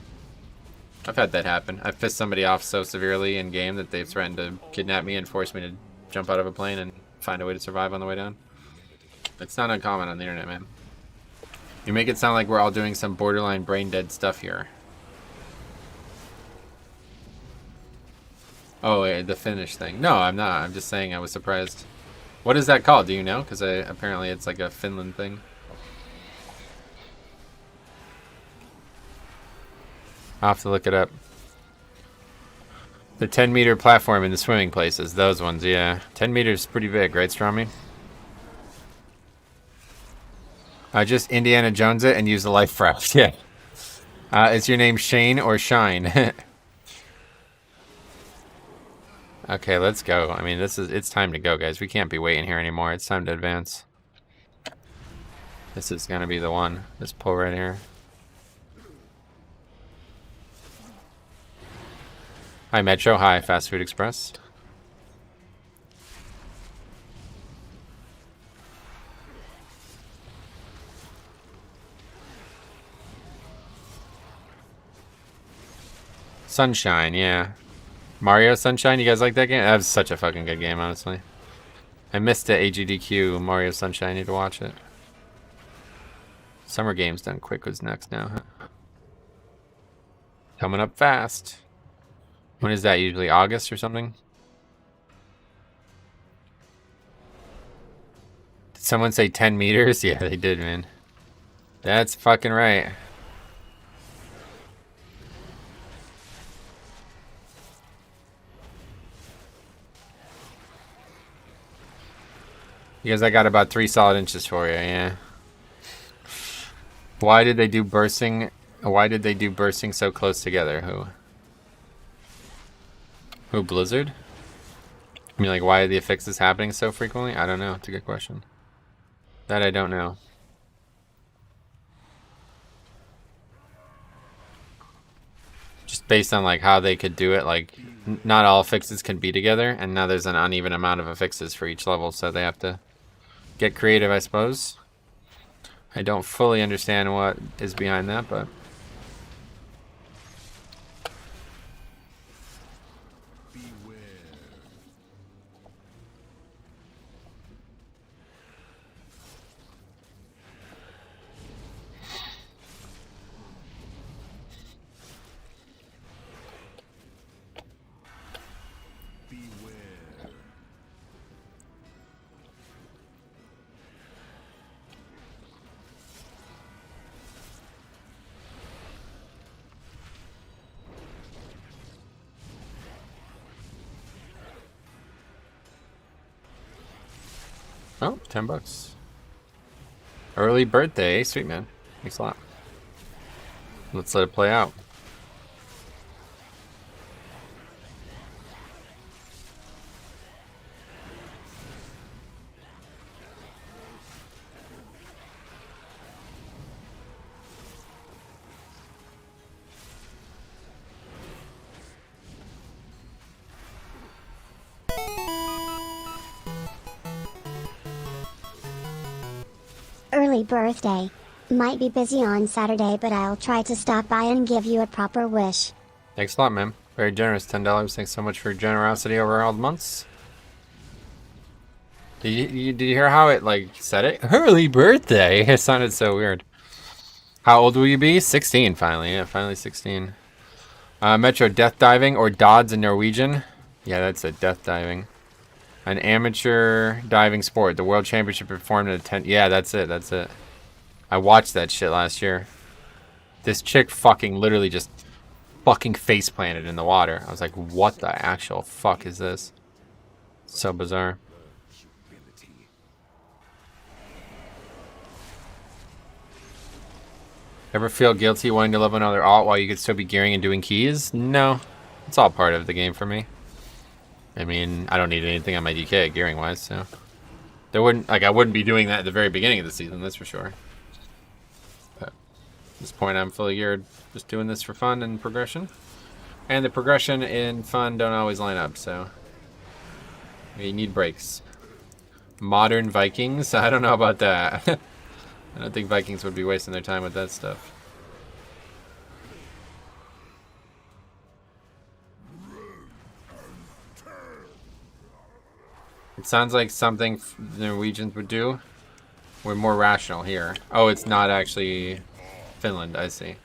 I've had that happen. I've pissed somebody off so severely in game that they've threatened to kidnap me and force me to jump out of a plane and find a way to survive on the way down. It's not uncommon on the internet, man. You make it sound like we're all doing some borderline brain dead stuff here. Oh, wait, the Finnish thing. No, I'm not. I'm just saying I was surprised. What is that called? Do you know? Because apparently it's like a Finland thing. I'll have to look it up. The 10-meter platform in the swimming places. Those ones, yeah. 10 meters is pretty big, right, Stromy? Just Indiana Jones it and use the life raft. Yeah. Is your name Shane or Shine? Okay, let's go. I mean, it's time to go, guys. We can't be waiting here anymore. It's time to advance. This is gonna be the one. This pull right here. Hi, Metro. Hi, Fast Food Express. Sunshine, yeah. Mario Sunshine, you guys like that game? That was such a fucking good game, honestly. I missed it, AGDQ, Mario Sunshine, I need to watch it. Summer Games Done Quick was next now, huh? Coming up fast. When is that, usually August or something? Did someone say 10 meters? Yeah, they did, man. That's fucking right. Because I got about 3 solid inches for you, yeah. Why did they do bursting? Why did they do bursting so close together? Who, Blizzard? I mean, like, why are the affixes happening so frequently? I don't know. It's a good question. That I don't know. Just based on, like, how they could do it, like, not all affixes can be together, and now there's an uneven amount of affixes for each level, so they have to get creative, I suppose. I don't fully understand what is behind that, but... Oh, $10. Early birthday, sweet man. Thanks a lot. Let's let it play out. early birthday. Might be busy on Saturday, but I'll try to stop by and give you a proper wish. Thanks a lot, ma'am. Very generous, $10. Thanks so much for your generosity over all the months. Did you hear how it, like, said it? Early birthday! It sounded so weird. How old will you be? 16, finally. Yeah, finally 16. Metro, death diving, or Dodds in Norwegian. Yeah, that's it, death diving. An amateur diving sport. The World Championship performed in a tent. Yeah, that's it, that's it. I watched that shit last year. This chick fucking literally just fucking face planted in the water. I was like, what the actual fuck is this? So bizarre. Ever feel guilty wanting to level another alt while you could still be gearing and doing keys? No. It's all part of the game for me. I mean, I don't need anything on my DK gearing wise, so I wouldn't be doing that at the very beginning of the season, that's for sure. But at this point I'm fully geared, just doing this for fun and progression. And the progression and fun don't always line up, so we need breaks. Modern Vikings? I don't know about that. I don't think Vikings would be wasting their time with that stuff. It sounds like something the Norwegians would do. We're more rational here. Oh, it's not actually Finland, I see.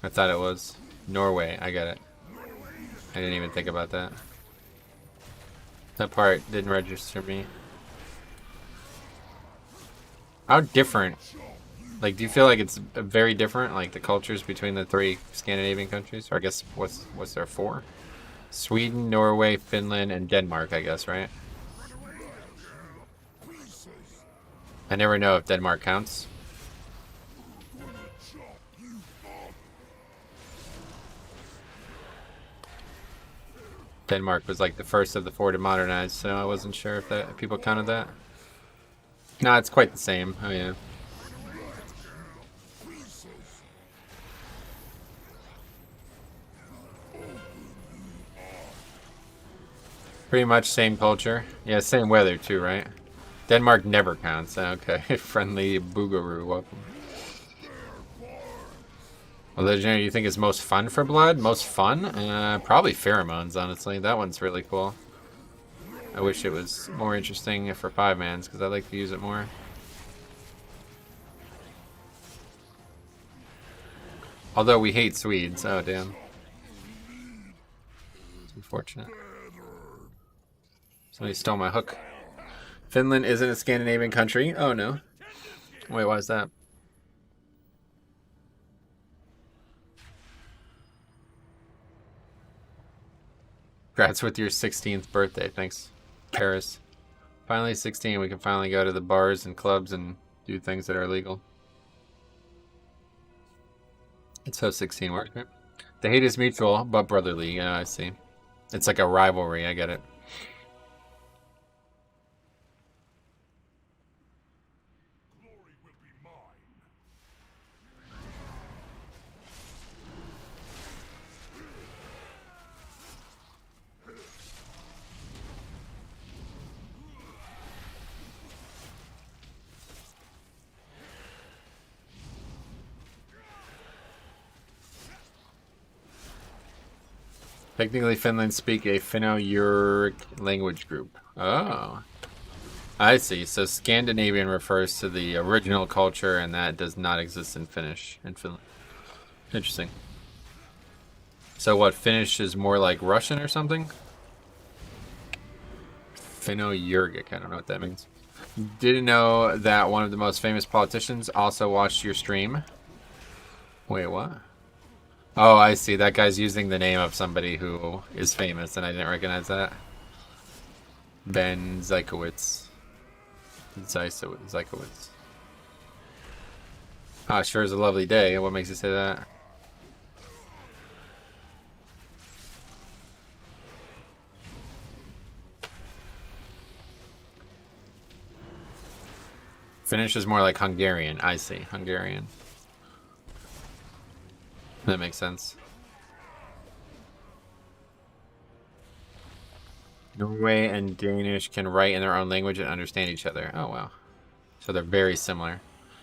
I thought it was Norway, I get it. I didn't even think about that. That part didn't register me. How different, like, do you feel like it's very different, like the cultures between the 3 Scandinavian countries? Or I guess, what's there 4? Sweden, Norway, Finland, and Denmark, I guess, right? I never know if Denmark counts. Denmark was like the first of the 4 to modernize, so I wasn't sure if people counted that. No, it's quite the same. Oh yeah. Pretty much same culture. Yeah, same weather too, right? Denmark never counts. Okay, friendly Boogaroo, welcome. Well, legendary you think is most fun for blood? Most fun? Probably pheromones, honestly. That one's really cool. I wish it was more interesting for 5-mans, because I like to use it more. Although we hate Swedes. Oh, damn. It's unfortunate. Somebody stole my hook. Finland isn't a Scandinavian country? Oh, no. Wait, why is that? Congrats with your 16th birthday. Thanks, Paris. Finally 16, we can finally go to the bars and clubs and do things that are illegal. It's how 16 works, right? The hate is mutual, but brotherly. Yeah, I see. It's like a rivalry, I get it. Technically, Finland speak a Finno-Ugric language group. Oh. I see. So Scandinavian refers to the original culture, and that does not exist in Finnish in Finland. Interesting. So what, Finnish is more like Russian or something? Finno-Ugric, I don't know what that means. Didn't know that one of the most famous politicians also watched your stream. Wait, what? Oh, I see. That guy's using the name of somebody who is famous, and I didn't recognize that. Ben Zykowitz. Zykowitz. Ah, sure is a lovely day. What makes you say that? Finnish is more like Hungarian. I see. Hungarian. That makes sense. Norway and Danish can write in their own language and understand each other. Oh, wow. So they're very similar.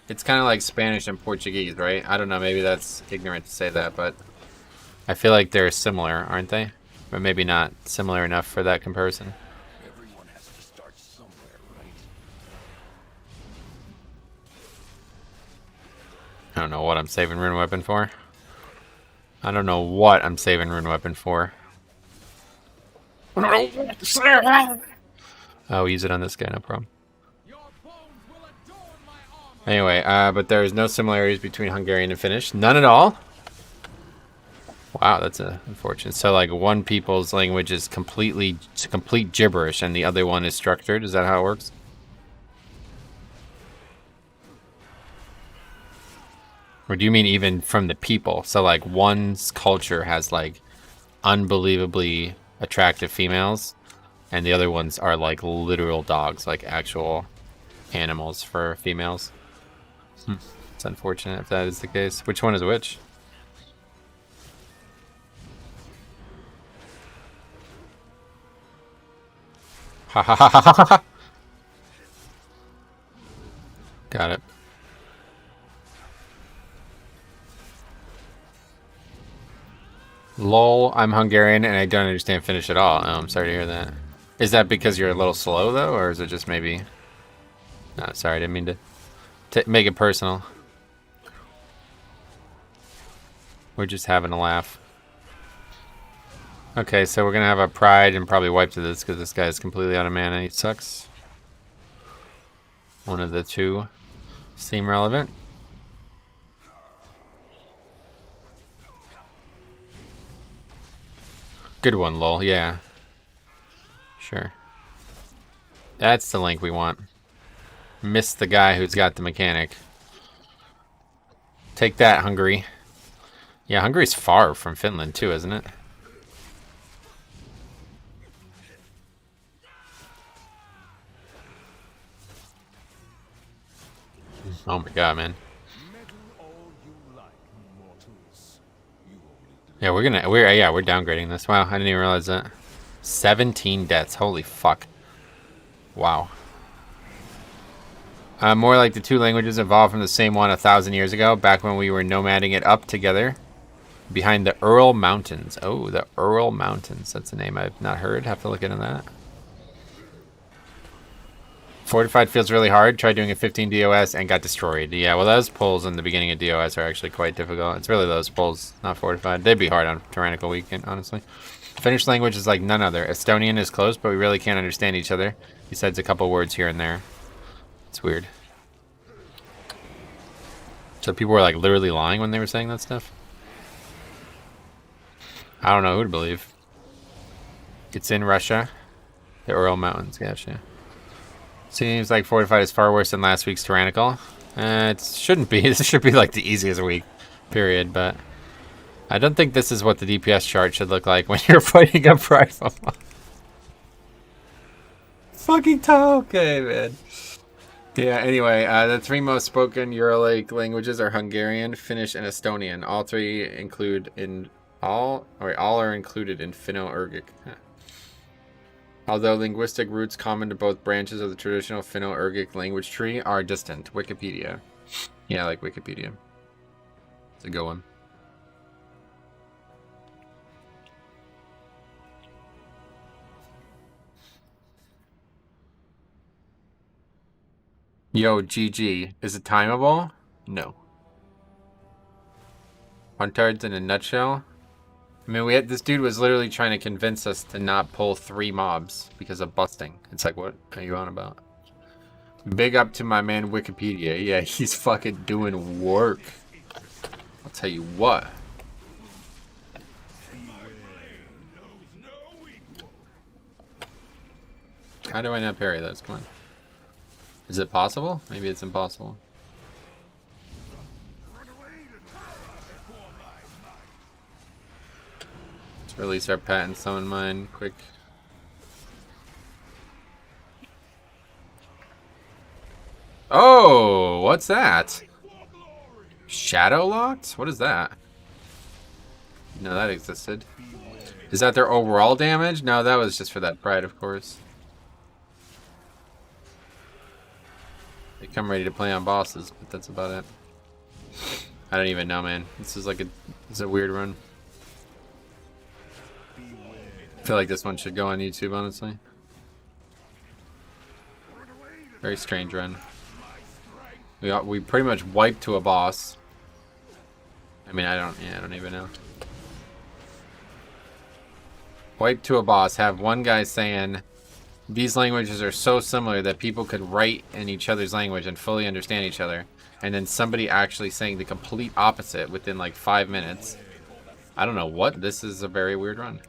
It's kind of like Spanish and Portuguese, right? I don't know, maybe that's ignorant to say that, but I feel like they're similar, aren't they? But maybe not similar enough for that comparison. Everyone has to start somewhere, right? I don't know what I'm saving Rune Weapon for. I don't know what I'm saving Rune Weapon for. Oh, use it on this guy, no problem. Anyway, but there's no similarities between Hungarian and Finnish. None at all? Wow, that's unfortunate. So, like, one people's language is complete gibberish, and the other one is structured. Is that how it works? Or do you mean even from the people? So, like, one's culture has, like, unbelievably attractive females, and the other ones are, like, literal dogs, like actual animals for females. It's unfortunate if that is the case. Which one is which? Ha ha ha ha ha ha! Got it. Lol, I'm Hungarian and I don't understand Finnish at all. Oh, I'm sorry to hear that. Is that because you're a little slow, though? Or is it just maybe... No, sorry, I didn't mean to make it personal. We're just having a laugh. Okay, so we're going to have a pride and probably wipe to this because this guy is completely out of mana. He sucks. One of the two seem relevant. Good one, lol. Yeah. Sure. That's the link we want. Miss the guy who's got the mechanic. Take that, Hungary. Yeah, Hungary's far from Finland too, isn't it? Oh my god, man. Yeah, we're downgrading this. Wow, I didn't even realize that. 17 deaths. Holy fuck. Wow. More like the two languages evolved from the same one 1,000 years ago, back when we were nomading it up together behind the Ural Mountains. Oh, the Ural Mountains. That's a name I've not heard. Have to look into that. Fortified feels really hard. Tried doing a 15 DOS and got destroyed. Yeah, well, those pulls in the beginning of DOS are actually quite difficult. It's really those pulls, not fortified. They'd be hard on Tyrannical Weekend, honestly. Finnish language is like none other. Estonian is close, but we really can't understand each other, besides a couple words here and there. It's weird. So people were like literally lying when they were saying that stuff? I don't know who to believe. It's in Russia. The Ural Mountains, gotcha. Seems like Fortified is far worse than last week's Tyrannical. It shouldn't be. This should be like the easiest week, period, but I don't think this is what the DPS chart should look like when you're fighting a prideful. Fucking okay, man. Yeah, anyway, the three most spoken Uralic languages are Hungarian, Finnish, and Estonian. All are included in Finno-Ugric. Huh. Although linguistic roots common to both branches of the traditional Finno-Ugric language tree are distant. Wikipedia. Yeah, I like Wikipedia. It's a good one. Yo, GG. Is it timeable? No. Puntards in a nutshell? I mean, this dude was literally trying to convince us to not pull 3 mobs because of busting. It's like, what are you on about? Big up to my man Wikipedia. Yeah, he's fucking doing work. I'll tell you what. How do I not parry those? Come on. Is it possible? Maybe it's impossible. Let's release our patent summon mine quick. Oh, what's that? Shadow locked? What is that? No, that existed. Is that their overall damage? No, that was just for that pride, of course. come ready to play on bosses, but that's about it. I don't even know, man. This is like it's a weird run. I feel like this one should go on YouTube, honestly. Very strange run. We pretty much wiped to a boss. I mean, I don't even know. Wipe to a boss, have one guy saying these languages are so similar that people could write in each other's language and fully understand each other, and then somebody actually saying the complete opposite within like 5 minutes. I don't know what. This is a very weird run.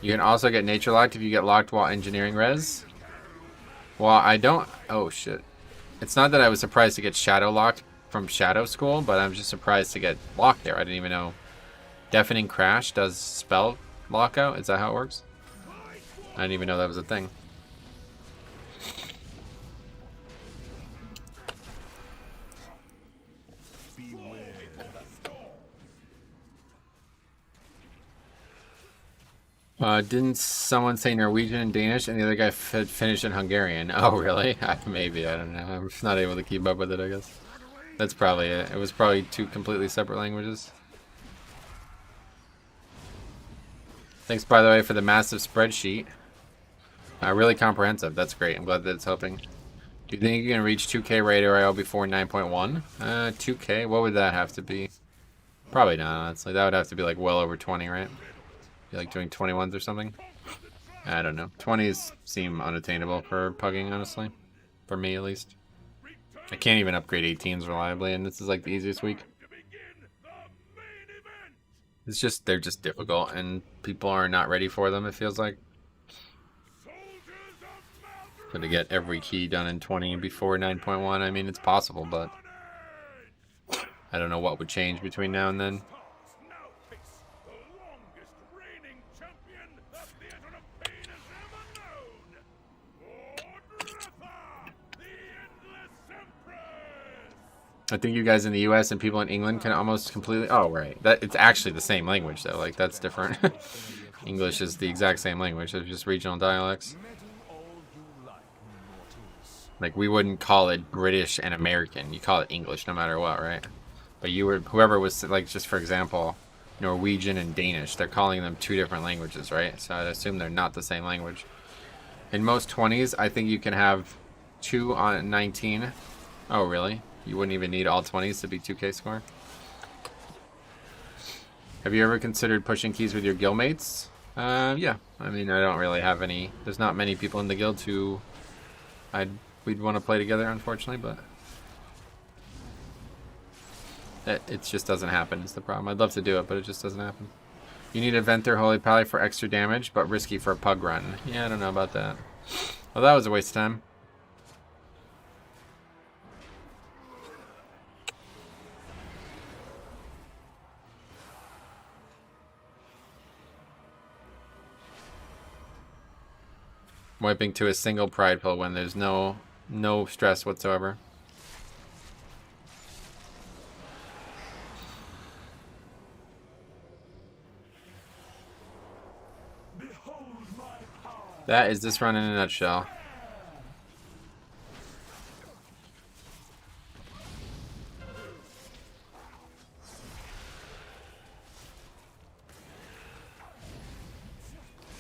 You can also get nature locked if you get locked while engineering res. Well, I don't. Oh shit. It's not that I was surprised to get shadow locked from Shadow School, but I'm just surprised to get locked there. I didn't even know. Deafening Crash does spell lockout? Is that how it works? I didn't even know that was a thing. Didn't someone say Norwegian and Danish and the other guy finished in Hungarian? Oh, really? Maybe, I don't know. I'm not able to keep up with it, I guess. That's probably it. It was probably two completely separate languages. Thanks, by the way, for the massive spreadsheet. Really comprehensive. That's great. I'm glad that it's helping. Do you think you can reach 2K radar IO before 9.1? 2K? What would that have to be? Probably not, honestly. That would have to be like well over 20, right? Be like doing 21s or something? I don't know. 20s seem unattainable for pugging, honestly. For me, at least. I can't even upgrade 18s reliably, and this is like the easiest week. It's just, they're just difficult, and people are not ready for them, it feels like. But to get every key done in 20 before 9.1, I mean, it's possible, but I don't know what would change between now and then. I think you guys in the US and people in England can almost completely... Oh, right. It's actually the same language, though. Like, that's different. English is the exact same language. It's just regional dialects. Like, we wouldn't call it British and American. You call it English no matter what, right? But you were... Whoever was, like, just for example, Norwegian and Danish, they're calling them two different languages, right? So I'd assume they're not the same language. In most 20s, I think you can have 2 on 19. Oh, really? You wouldn't even need all 20s to be 2K score. Have you ever considered pushing keys with your guildmates? Yeah. I mean, I don't really have any. There's not many people in the guild who we'd want to play together, unfortunately, but it just doesn't happen is the problem. I'd love to do it, but it just doesn't happen. You need a Venter Holy Pally for extra damage, but risky for a pug run. Yeah, I don't know about that. Well, that was a waste of time. Wiping to a single pride pill when there's no stress whatsoever. That is this run in a nutshell.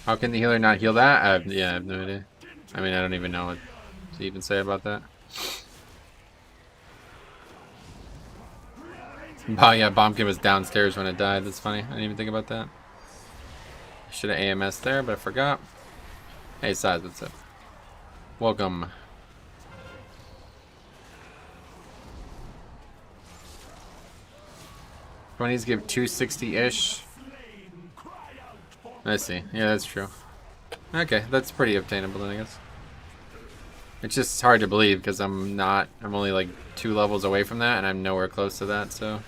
How can the healer not heal that? I have no idea. I mean, I don't even know what to even say about that. Oh yeah, Bombkin was downstairs when it died. That's funny. I didn't even think about that. Should have AMS there, but I forgot. Hey, Size, what's up? Welcome. Twenties give 260-ish. I see. Yeah, that's true. Okay, that's pretty obtainable then, I guess. It's just hard to believe because I'm only like 2 levels away from that and I'm nowhere close to that, so.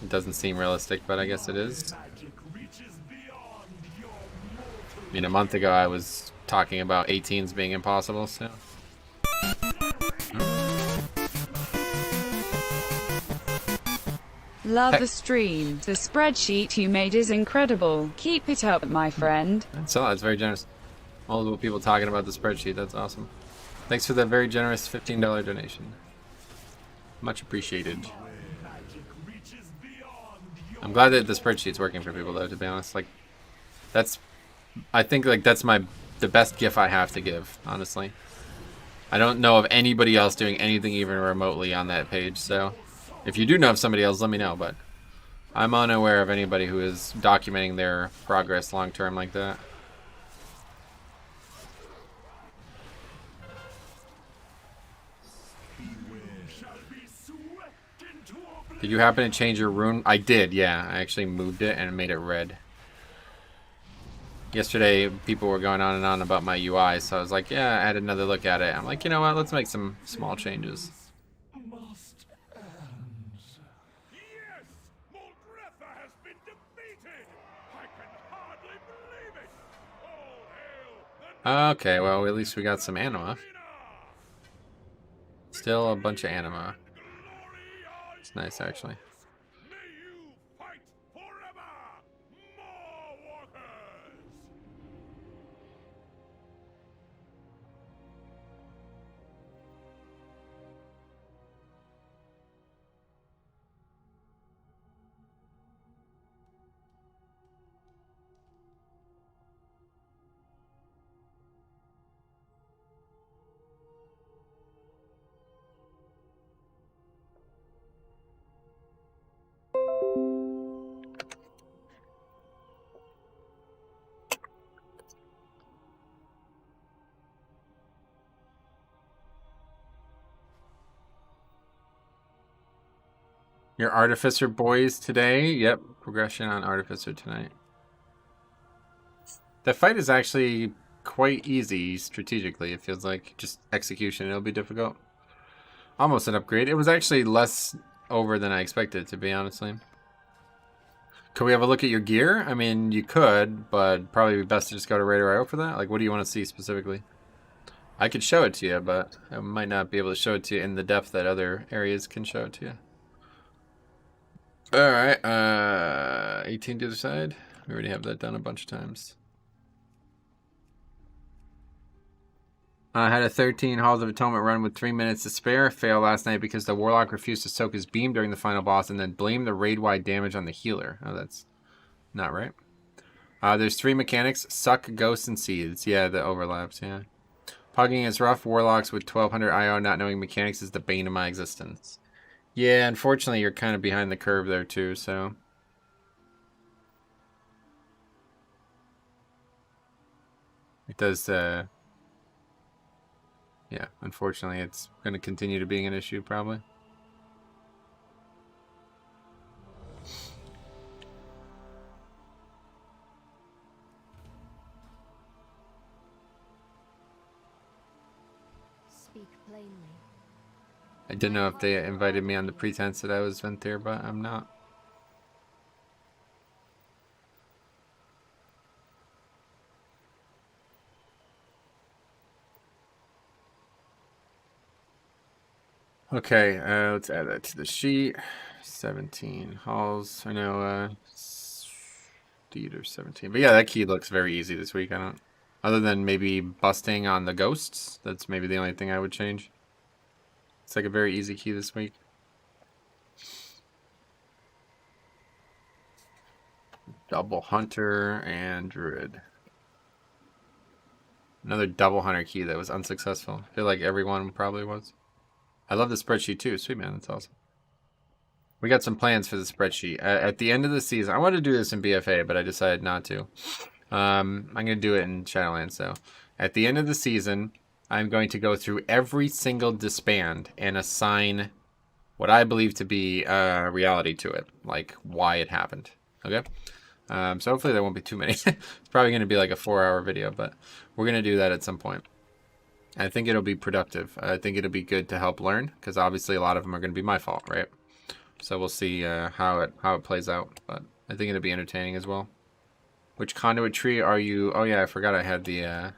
It doesn't seem realistic, but I guess it is. I mean, a month ago I was talking about 18s being impossible, so. Love the stream. The spreadsheet you made is incredible. Keep it up, my friend. That's very generous. Multiple people talking about the spreadsheet. That's awesome. Thanks for that very generous $15 donation. Much appreciated. I'm glad that the spreadsheet's working for people, though, to be honest. Like, I think, like, that's the best gift I have to give, honestly. I don't know of anybody else doing anything even remotely on that page, so if you do know of somebody else, let me know, but I'm unaware of anybody who is documenting their progress long term like that. Did you happen to change your rune? I did, yeah. I actually moved it and made it red. Yesterday, people were going on and on about my UI, so I was like, yeah, I had another look at it. I'm like, you know what? Let's make some small changes. Okay, well, at least we got some anima. Still a bunch of anima. It's nice, actually. Your Artificer boys today? Yep, progression on Artificer tonight. The fight is actually quite easy strategically, it feels like. Just execution, it'll be difficult. Almost an upgrade. It was actually less over than I expected, to be honestly. Could we have a look at your gear? I mean, you could, but probably be best to just go to Raider.io for that. Like, what do you want to see specifically? I could show it to you, but I might not be able to show it to you in the depth that other areas can show it to you. Alright, 18 to the side. We already have that done a bunch of times. I had a 13 Halls of Atonement run with 3 minutes to spare. Fail last night because the Warlock refused to soak his beam during the final boss and then blamed the raid-wide damage on the healer. Oh, that's not right. There's 3 mechanics. Suck, Ghosts, and Seeds. Yeah, the overlaps, yeah. Pugging is rough. Warlocks with 1200 IO not knowing mechanics is the bane of my existence. Yeah, unfortunately, you're kind of behind the curve there, too, so... It does, yeah, unfortunately, it's going to continue to being an issue, probably. Speak plainly. I didn't know if they invited me on the pretense that I was Ventir, but I'm not. Okay, let's add that to the sheet. 17 halls. I know, theater 17. But yeah, that key looks very easy this week. I don't... Other than maybe busting on the ghosts. That's maybe the only thing I would change. It's like a very easy key this week. Double Hunter and Druid. Another double Hunter key that was unsuccessful. I feel like everyone probably was. I love the spreadsheet too. Sweet, man. That's awesome. We got some plans for the spreadsheet. At the end of the season, I wanted to do this in BFA, but I decided not to. I'm going to do it in Shadowlands, so. At the end of the season, I'm going to go through every single disband and assign what I believe to be reality to it. Like, why it happened. Okay? So hopefully there won't be too many. It's probably going to be like a 4-hour video, but we're going to do that at some point. I think it'll be productive. I think it'll be good to help learn, because obviously a lot of them are going to be my fault, right? So we'll see how it plays out, but I think it'll be entertaining as well. Which conduit tree are you? Oh yeah, I forgot I had the.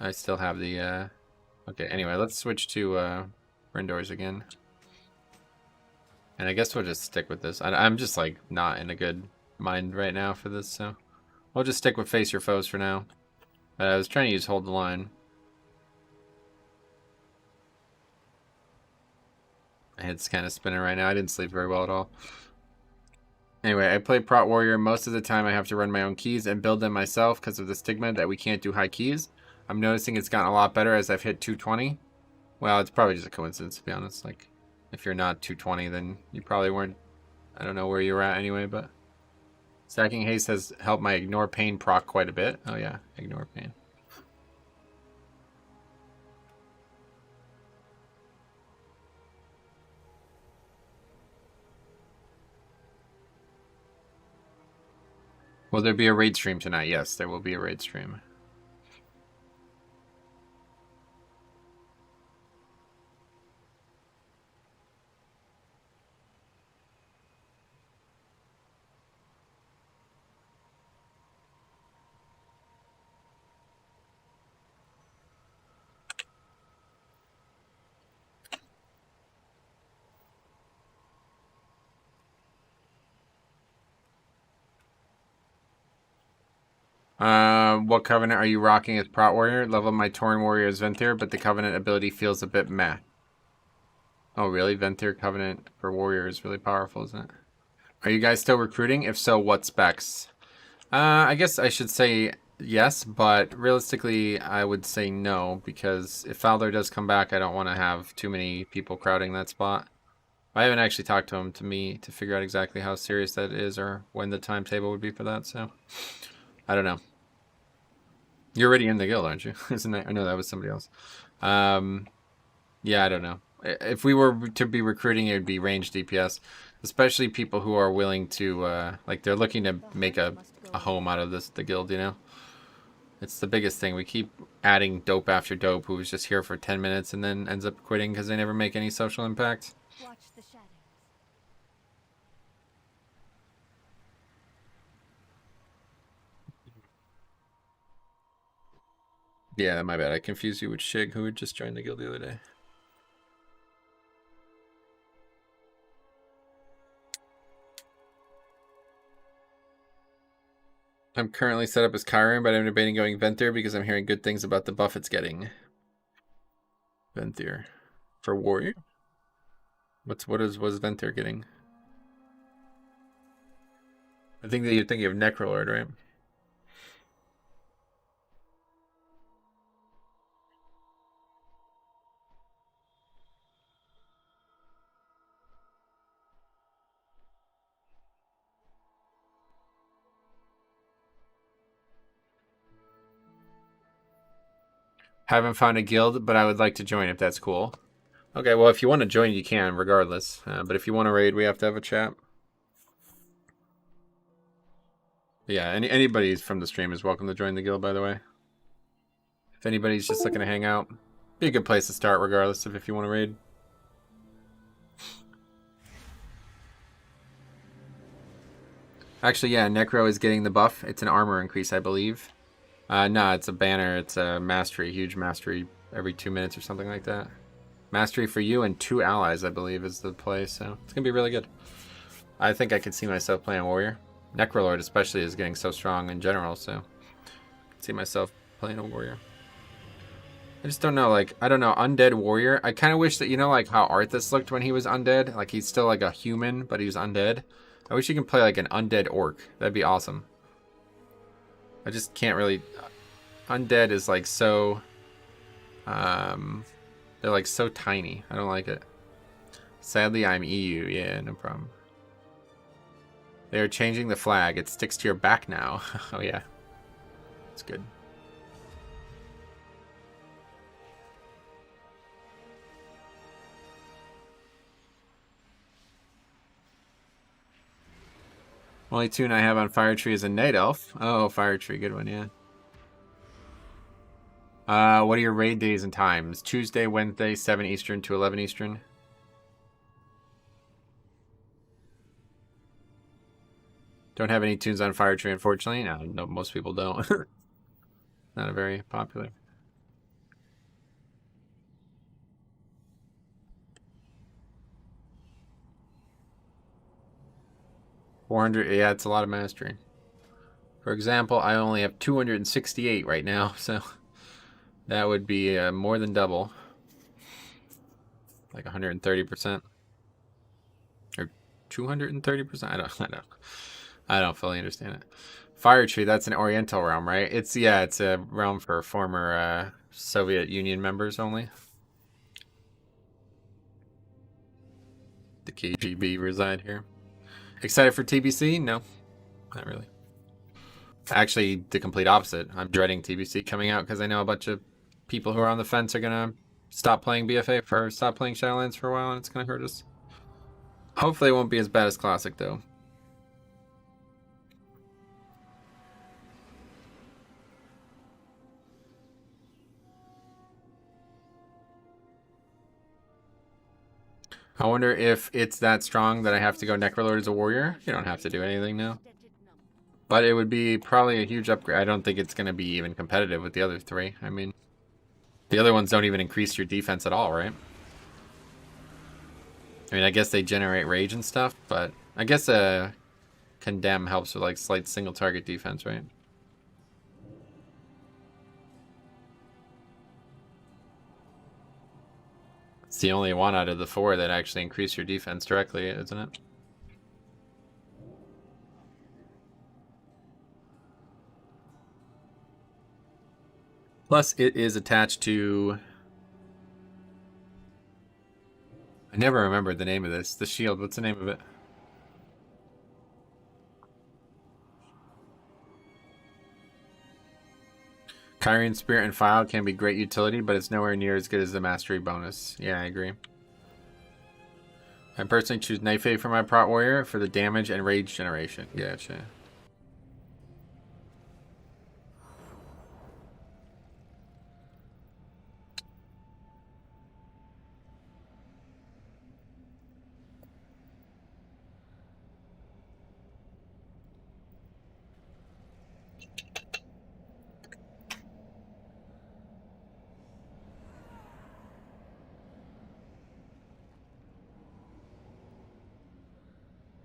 I still have the. Okay, anyway, let's switch to Rindors again. And I guess we'll just stick with this. I'm just like not in a good mind right now for this, so we'll just stick with Face Your Foes for now. I was trying to use hold the line. My head's kind of spinning right now. I didn't sleep very well at all. Anyway, I play Prot Warrior. Most of the time I have to run my own keys and build them myself because of the stigma that we can't do high keys. I'm noticing it's gotten a lot better as I've hit 220. Well, it's probably just a coincidence, to be honest. Like, if you're not 220, then you probably weren't... I don't know where you were at anyway, but... Stacking Haste has helped my Ignore Pain proc quite a bit. Oh yeah, Ignore Pain. Will there be a raid stream tonight? Yes, there will be a raid stream. What Covenant are you rocking as Prot Warrior? Level my Tauren Warrior is Venthir, but the Covenant ability feels a bit meh. Oh, really? Venthir Covenant for Warrior is really powerful, isn't it? Are you guys still recruiting? If so, what specs? I guess I should say yes, but realistically, I would say no, because if Fowler does come back, I don't want to have too many people crowding that spot. I haven't actually talked to him to figure out exactly how serious that is or when the timetable would be for that, so I don't know. You're already in the guild, aren't you? Isn't that? I know that was somebody else. Yeah, I don't know. If we were to be recruiting, it would be range DPS, especially people who are willing to, like, they're looking to make a home out of the guild, you know? It's the biggest thing. We keep adding dope after dope who's just here for 10 minutes and then ends up quitting because they never make any social impact. Watch the shadows. Yeah, my bad. I confused you with Shig, who had just joined the guild the other day. I'm currently set up as Kyron, but I'm debating going Venthir because I'm hearing good things about the buff it's getting. Venthir. For Warrior? What is Venthir getting? I think that you're thinking of Necrolord, right? Haven't found a guild, but I would like to join if that's cool. Okay, well, if you want to join, you can, regardless. But if you want to raid, we have to have a chat. Yeah, anybody from the stream is welcome to join the guild, by the way. If anybody's just looking to hang out, be a good place to start, regardless of if you want to raid. Actually, yeah, Necro is getting the buff. It's an armor increase, I believe. No, it's a banner. It's a mastery, huge mastery every 2 minutes or something like that. Mastery for you and 2 allies, I believe, is the play, so it's going to be really good. I think I could see myself playing Warrior. Necrolord especially is getting so strong in general, so I could see myself playing a Warrior. I just don't know, like, I don't know, Undead Warrior. I kind of wish that, you know, like how Arthas looked when he was undead? Like, he's still like a human, but he was undead. I wish you can play like an undead orc. That'd be awesome. I just can't really... Undead is like so... they're like so tiny. I don't like it. Sadly, I'm EU. Yeah, no problem. They're changing the flag. It sticks to your back now. Oh yeah. It's good. Only tune I have on Fire Tree is a Night Elf. Oh, Fire Tree, good one, yeah. What are your raid days and times? Tuesday, Wednesday, 7 Eastern to 11 Eastern. Don't have any tunes on Fire Tree, unfortunately. No, most people don't. Not a very popular. $400, yeah, it's a lot of mastery. For example, I only have 268 right now, so that would be more than double. Like 130%. Or 230%? I don't fully understand it. Fire Tree, that's an Oriental realm, right? It's a realm for former Soviet Union members only. The KGB reside here. Excited for TBC? No, not really. Actually, the complete opposite. I'm dreading TBC coming out because I know a bunch of people who are on the fence are gonna stop playing BFA or stop playing Shadowlands for a while, and it's gonna hurt us. Hopefully, it won't be as bad as Classic though. I wonder if it's that strong that I have to go Necrolord as a warrior. You don't have to do anything now. But it would be probably a huge upgrade. I don't think it's going to be even competitive with the other three. I mean, the other ones don't even increase your defense at all, right? I mean, I guess they generate rage and stuff, but I guess Condemn helps with like slight single target defense, right? It's the only one out of the four that actually increase your defense directly, isn't it? Plus, it is attached to... I never remember the name of this. The shield, what's the name of it? Kyrian Spirit and File can be great utility, but it's nowhere near as good as the Mastery bonus. Yeah, I agree. I personally choose Knife for my Prot Warrior for the damage and rage generation. Gotcha.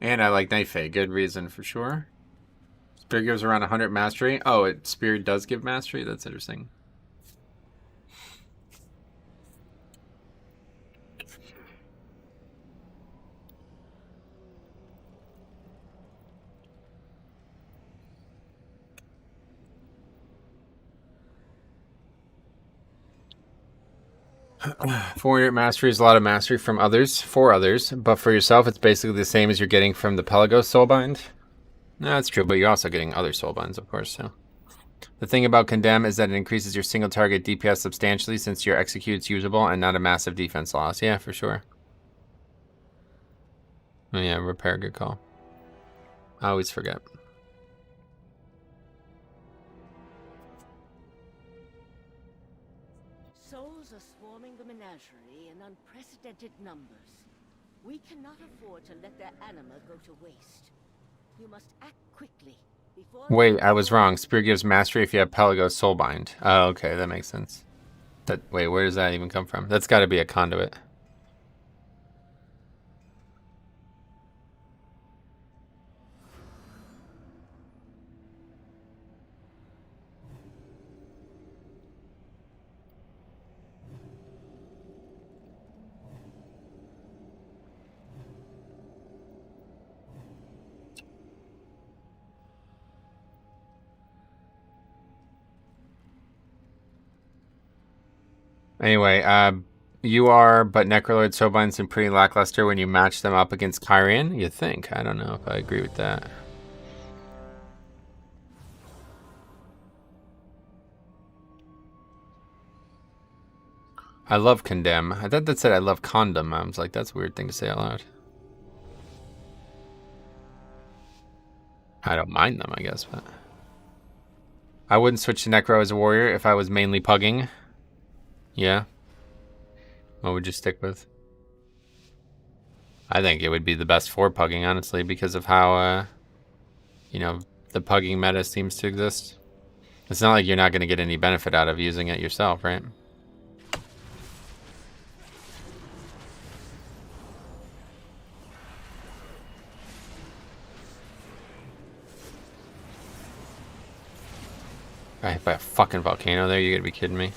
And I like Knife. Good reason for sure. Spear gives around 100 mastery. Oh, Spear does give mastery? That's interesting. $400 mastery is a lot of mastery from others, for others, but for yourself, it's basically the same as you're getting from the Pelagos Soulbind. No, that's true, but you're also getting other Soulbinds, of course. So the thing about Condemn is that it increases your single target DPS substantially since your execute's usable and not a massive defense loss. Yeah, for sure. Oh yeah, repair, good call. I always forget. Souls are swarming the menagerie in unprecedented numbers. We cannot afford to let their anima go to waste. You must act quickly before... Wait, I was wrong. Spear gives mastery if you have Pelagos Soulbind. Oh, okay, that makes sense. Wait, where does that even come from? That's got to be a conduit. Anyway, you are, but Necrolord Soulbind seem pretty lackluster when you match them up against Kyrian. You think? I don't know if I agree with that. I love Condemn. I thought that said I love Condom. I was like, that's a weird thing to say out loud. I don't mind them, I guess, but... I wouldn't switch to Necro as a warrior if I was mainly pugging. Yeah. What would you stick with? I think it would be the best for pugging, honestly, because of how, you know, the pugging meta seems to exist. It's not like you're not going to get any benefit out of using it yourself, right? Got hit by a fucking volcano there, you gotta be kidding me.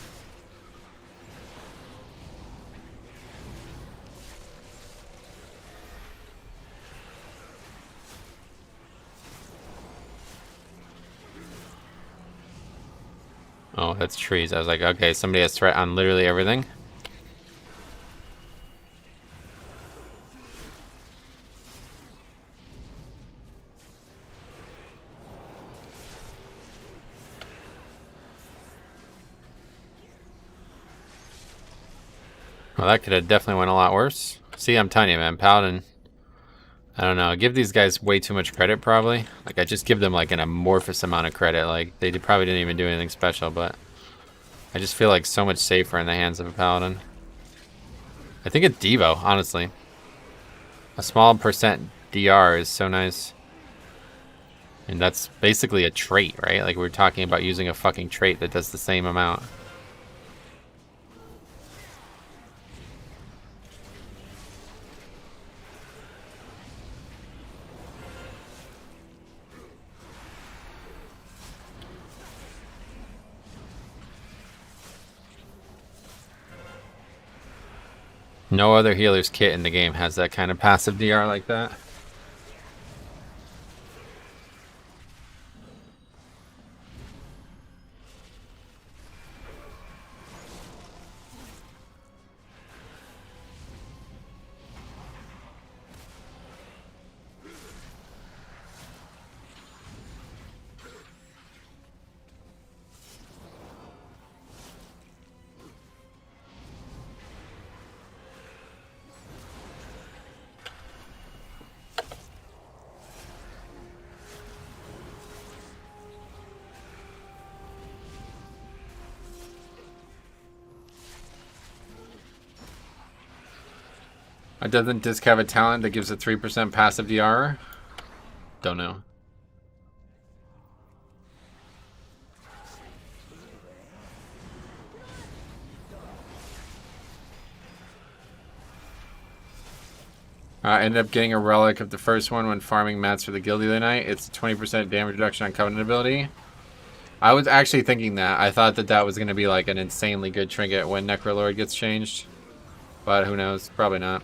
Oh, that's trees. I was like, okay, somebody has threat on literally everything. Well, that could have definitely went a lot worse. See, I'm telling you, man, Paladin. I don't know. I give these guys way too much credit, probably. Like, I just give them, like, an amorphous amount of credit. Like, they probably didn't even do anything special, but I just feel like so much safer in the hands of a Paladin. I think it's Devo, honestly. A small percent DR is so nice. And that's basically a trait, right? Like, we're talking about using a fucking trait that does the same amount. No other healer's kit in the game has that kind of passive DR like that. Doesn't Disc have a talent that gives a 3% passive DR? Don't know. I ended up getting a relic of the first one when farming mats for the guild the other night. It's a 20% damage reduction on Covenant ability. I was actually thinking that. I thought that that was going to be like an insanely good trinket when Necrolord gets changed. But who knows? Probably not.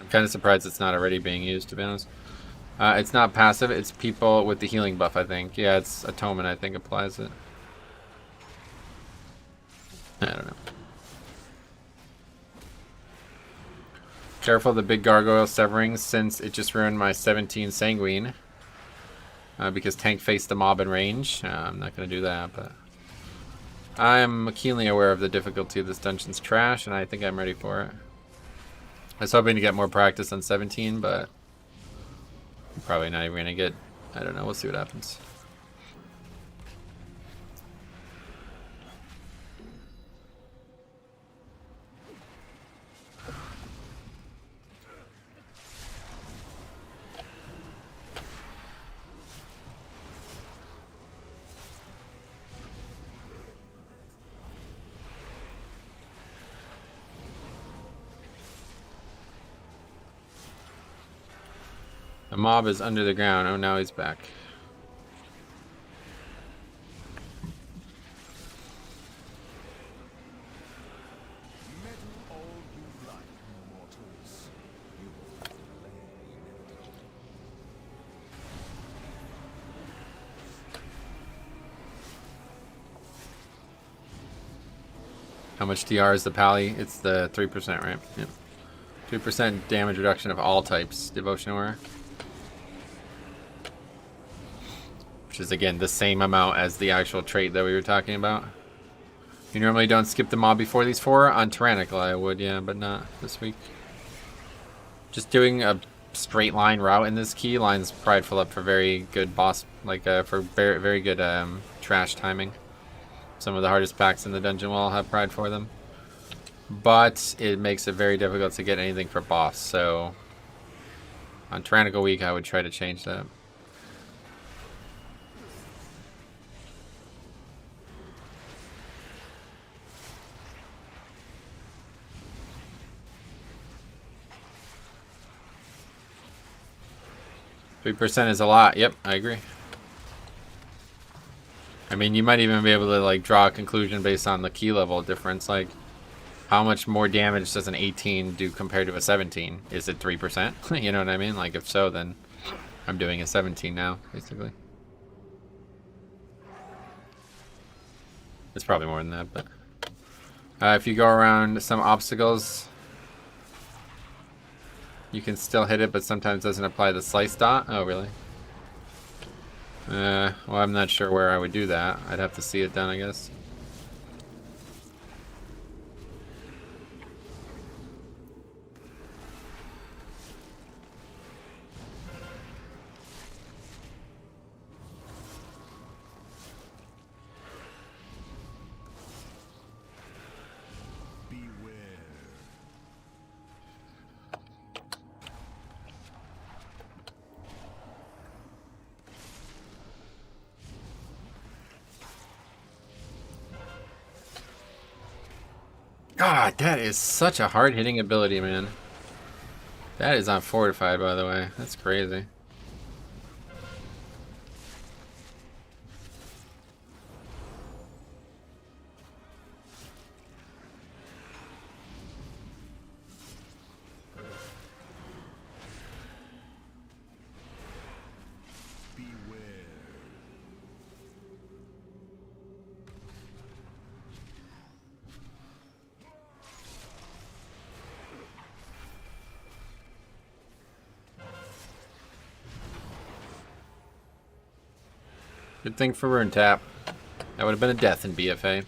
I'm kind of surprised it's not already being used, to be honest. It's not passive. It's people with the healing buff, I think. Yeah, it's Atonement, I think, applies it. I don't know. Careful of the big gargoyle severing, since it just ruined my 17 Sanguine. Because tank faced the mob in range. I'm not going to do that, but... I'm keenly aware of the difficulty of this dungeon's trash, and I think I'm ready for it. I was hoping to get more practice on 17, but... I'm probably not even going to get... I don't know, we'll see what happens. The mob is under the ground. Oh, now he's back. How much DR is the pally? It's the 3%, right? Yep. 3% damage reduction of all types. Devotion Aura. Which is, again, the same amount as the actual trait that we were talking about. You normally don't skip the mob before these 4? On Tyrannical I would, yeah, but not this week. Just doing a straight line route in this key lines Prideful up for very good boss, like for very, very good trash timing. Some of the hardest packs in the dungeon will all have Pride for them. But it makes it very difficult to get anything for boss, so... On Tyrannical week I would try to change that. %3 is a lot. Yep, I agree. I mean, you might even be able to like draw a conclusion based on the key level difference. Like, how much more damage does an 18 do compared to a 17? Is it 3%? You know what I mean? Like, if so, then I'm doing a 17 now, basically. It's probably more than that, but if you go around some obstacles, you can still hit it, but sometimes doesn't apply the slice dot. Oh, really? Well, I'm not sure where I would do that. I'd have to see it done, I guess. God, that is such a hard-hitting ability, man. That is not fortified, by the way. That's crazy. Good thing for Rune Tap. That would have been a death in BFA.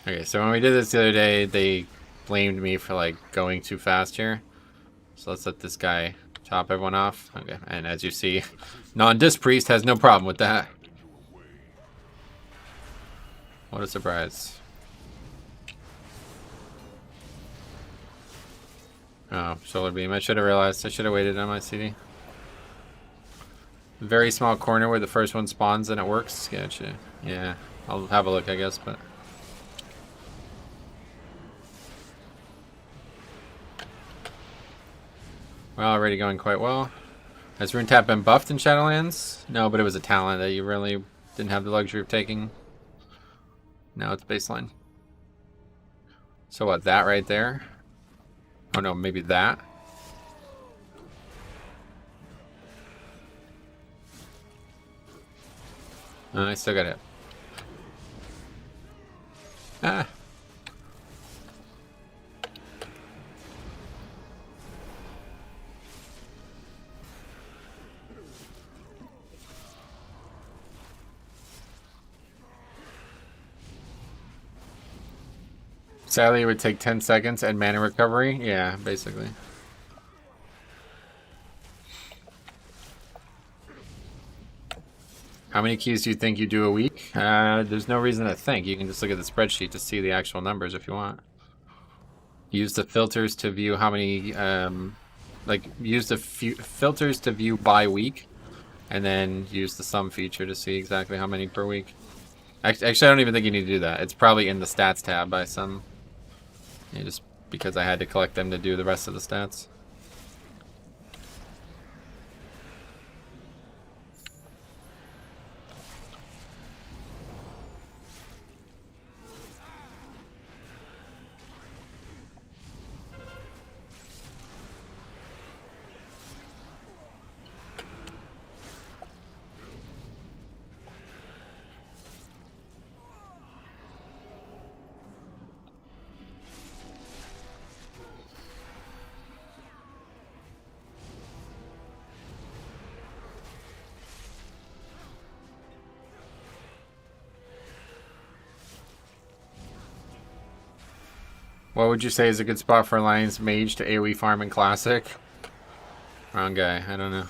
Okay, so when we did this the other day, they blamed me for like going too fast here. So let's let this guy top everyone off. Okay, and as you see, non-disc priest has no problem with that. What a surprise. Oh, solar beam. I should have realized. I should have waited on my CD. Very small corner where the first one spawns and it works. Gotcha. Yeah, I'll have a look, I guess, but... Well, already going quite well. Has Rune Tap been buffed in Shadowlands? No, but it was a talent that you really didn't have the luxury of taking. Now it's baseline. So what, that right there? Oh no, maybe that? I still got it. Ah! Sadly, it would take 10 seconds and mana recovery. Yeah, basically. How many keys do you think you do a week? There's no reason to think. You can just look at the spreadsheet to see the actual numbers if you want. Use the filters to view how many, use the filters to view by week, and then use the sum feature to see exactly how many per week. Actually, I don't even think you need to do that. It's probably in the stats tab by some. Yeah, just because I had to collect them to do the rest of the stats. What would you say is a good spot for Alliance Mage to AoE farm in Classic? Wrong guy, I don't know.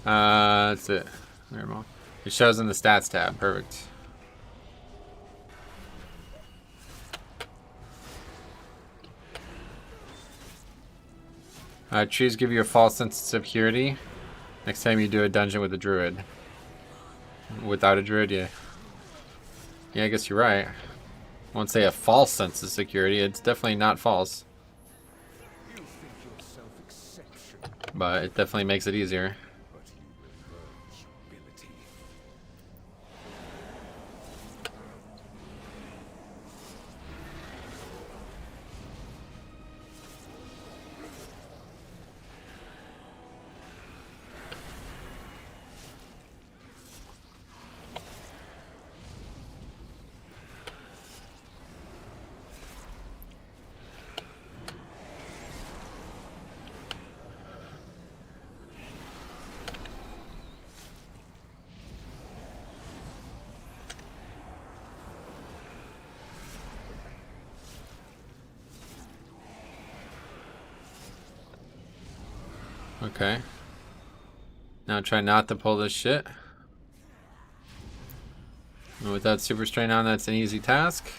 That's it. There we go. It shows in the stats tab, perfect. Trees give you a false sense of security next time you do a dungeon with a druid. Without a druid, yeah. Yeah, I guess you're right. I won't say a false sense of security. It's definitely not false. You think yourself but it definitely makes it easier. But you will learn humility. Okay. Now try not to pull this shit. And without super strain on, that's an easy task.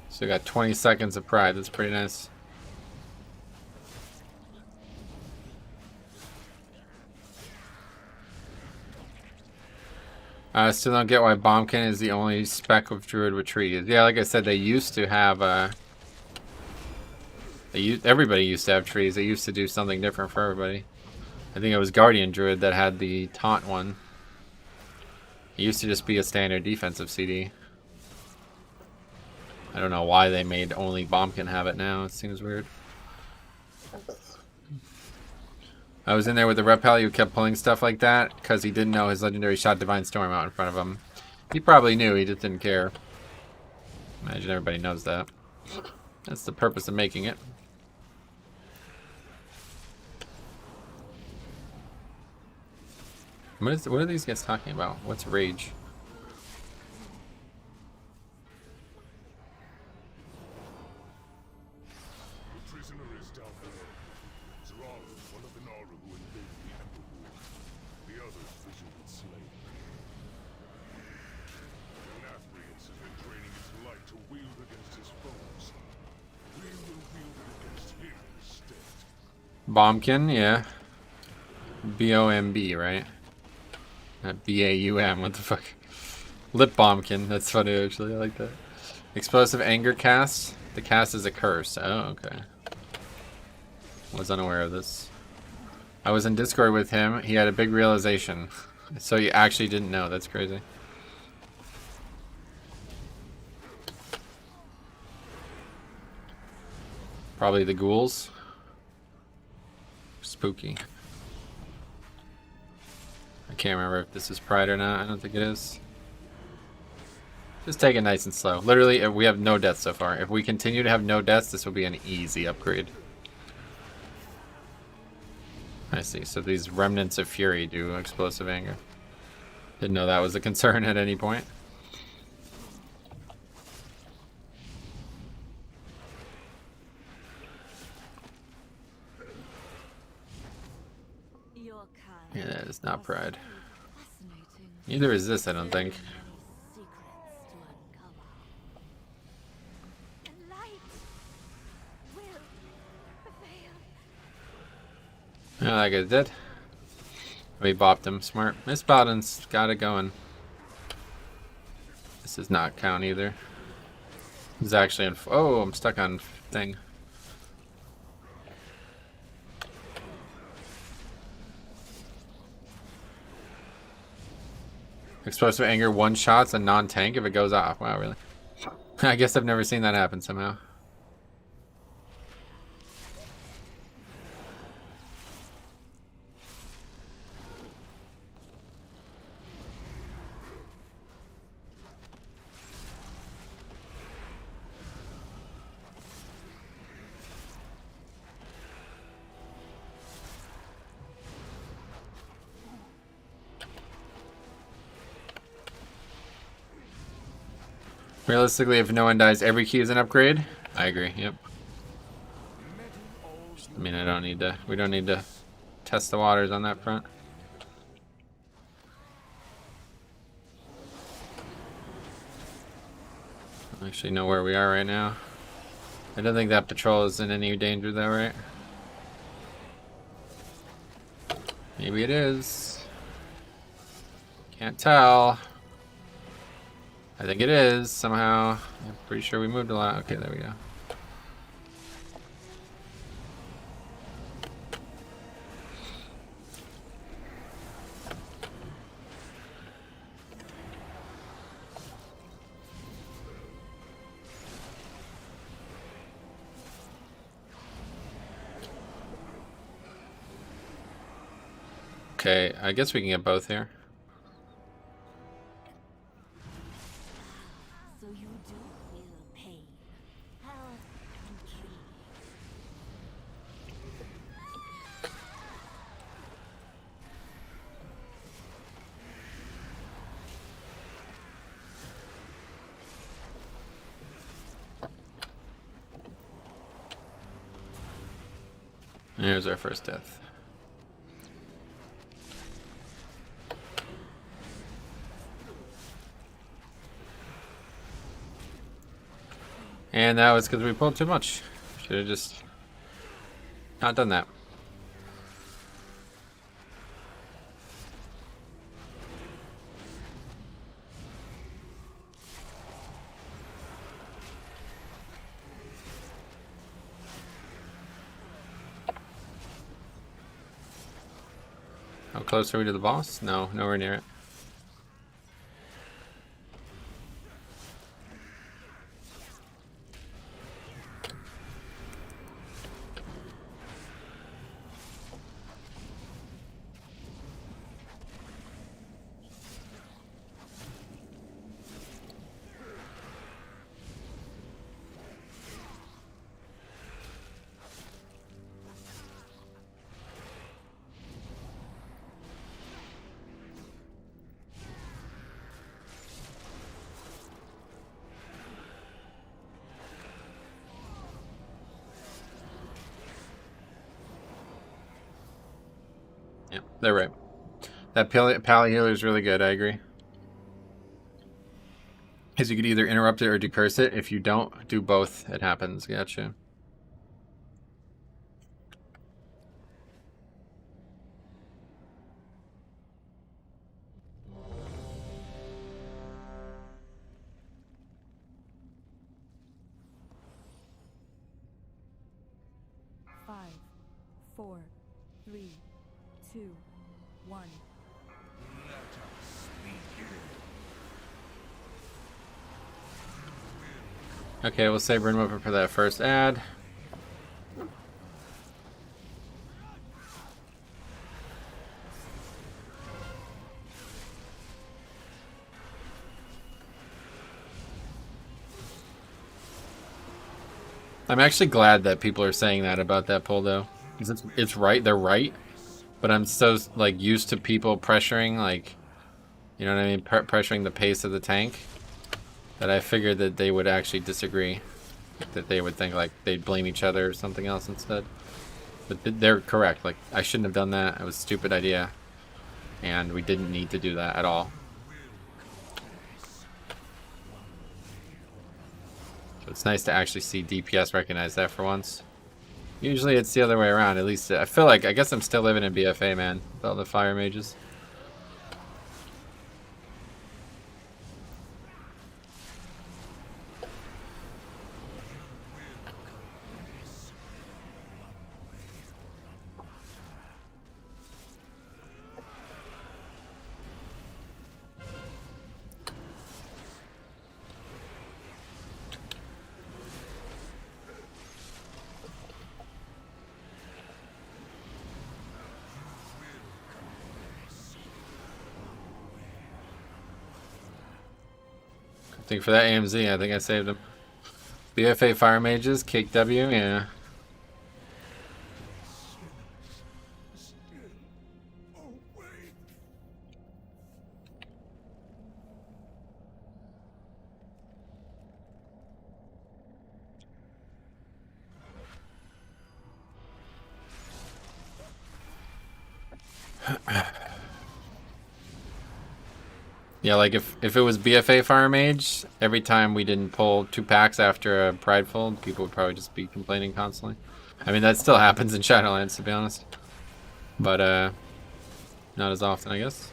So we got 20 seconds of pride. That's pretty nice. I still don't get why Bombkin is the only spec of Druid with trees. Yeah, like I said, they used to have everybody used to have trees. They used to do something different for everybody. I think it was Guardian Druid that had the taunt one. It used to just be a standard defensive CD. I don't know why they made only Bombkin have it now. It seems weird. I was in there with the Repel who kept pulling stuff like that because he didn't know his legendary shot Divine Storm out in front of him. He probably knew, he just didn't care. Imagine everybody knows that. That's the purpose of making it. What are these guys talking about? What's rage? The prisoner is down below. Zeraru, one of the Naru who invaded the Ember War. The others visually slain. Nathrius has been training its light to wield against his foes. We will wield it against him instead. Bombkin, yeah. B-O-M-B, right? Not B-A-U-M, what the fuck? Lip Bombkin, that's funny actually, I like that. Explosive Anger cast. The cast is a curse. Oh, okay. Was unaware of this. I was in Discord with him, he had a big realization. So you actually didn't know, that's crazy. Probably the ghouls. Spooky. I can't remember if this is pride or not. I don't think it is. Just take it nice and slow. Literally, we have no deaths so far. If we continue to have no deaths, this will be an easy upgrade. I see. So these remnants of fury do explosive anger. Didn't know that was a concern at any point. Yeah, that is not pride. Neither is this, I don't think. Yeah, that guy's dead. We bopped him. Smart. Miss Bowden's got it going. This does not count either. He's actually in. Oh, I'm stuck on thing. Explosive anger one shots a non-tank if it goes off. Wow, really? I guess I've never seen that happen somehow. Realistically, if no one dies, every key is an upgrade. I agree. Yep. I mean, I don't need to. We don't need to test the waters on that front. I actually know where we are right now. I don't think that patrol is in any danger though, right? Maybe it is. Can't tell. I think it is somehow. I'm pretty sure we moved a lot. Okay, there we go. Okay, I guess we can get both here. So you do feel pain. How uncanny. There's our first death. And that was because we pulled too much. Should have just not done that. How close are we to the boss? No, nowhere near it. Yeah, they're right. That pally healer is really good, I agree. Because you could either interrupt it or decurse it. If you don't do both, it happens. Gotcha. Five, 4, 3, 2, 1. Okay, we'll save remover for that first ad. I'm actually glad that people are saying that about that pull, though. 'Cause it's right, they're right. But I'm so, like, used to people pressuring, like, you know what I mean? Pressuring the pace of the tank. That I figured that they would actually disagree. That they would think, like, they'd blame each other or something else instead. But they're correct. Like, I shouldn't have done that. It was a stupid idea. And we didn't need to do that at all. So it's nice to actually see DPS recognize that for once. Usually it's the other way around. At least I feel like, I guess I'm still living in BFA, man. With all the fire mages. I think for that AMZ, I think I saved him. BFA fire mages, cake W, yeah. Yeah, like if it was BFA Fire Mage, every time we didn't pull 2 packs after a Prideful, people would probably just be complaining constantly. I mean, that still happens in Shadowlands, to be honest. But, not as often, I guess.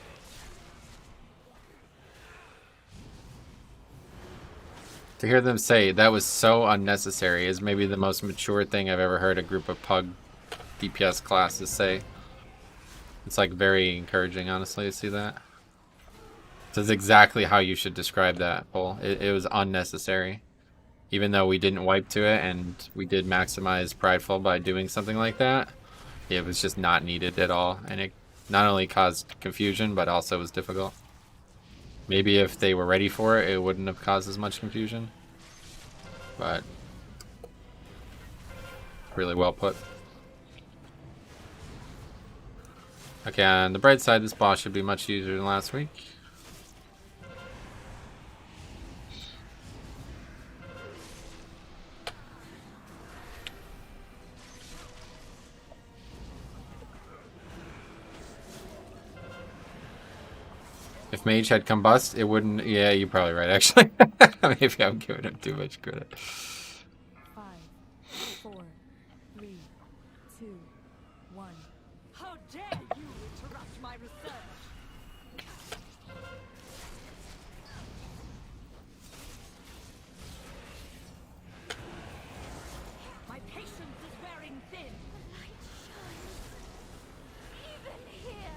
To hear them say that was so unnecessary is maybe the most mature thing I've ever heard a group of Pug DPS classes say. It's like very encouraging, honestly, to see that. This is exactly how you should describe that, Paul. It was unnecessary. Even though we didn't wipe to it and we did maximize Prideful by doing something like that, it was just not needed at all. And it not only caused confusion, but also was difficult. Maybe if they were ready for it, it wouldn't have caused as much confusion. But really well put. Okay, on the bright side, this boss should be much easier than last week. If Mage had Combust, it wouldn't... Yeah, you're probably right, actually. Maybe I'm giving him too much credit. 5, 4, 3, 2, 1. How dare you interrupt my research? My patience is wearing thin. The light shines. Even here.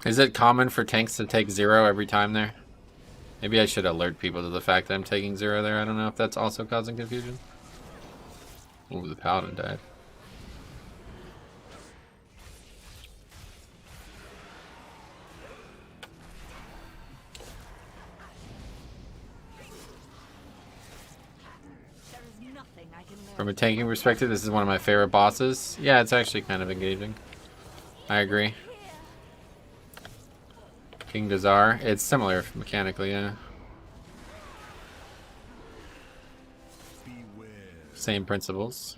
Is it common for tanks to take 0 every time there? Maybe I should alert people to the fact that I'm taking 0 there. I don't know if that's also causing confusion. Ooh, the paladin died. There is nothing I can learn. From a tanking perspective, this is one of my favorite bosses. Yeah, it's actually kind of engaging. I agree. King Dazar. It's similar mechanically, yeah. Same principles.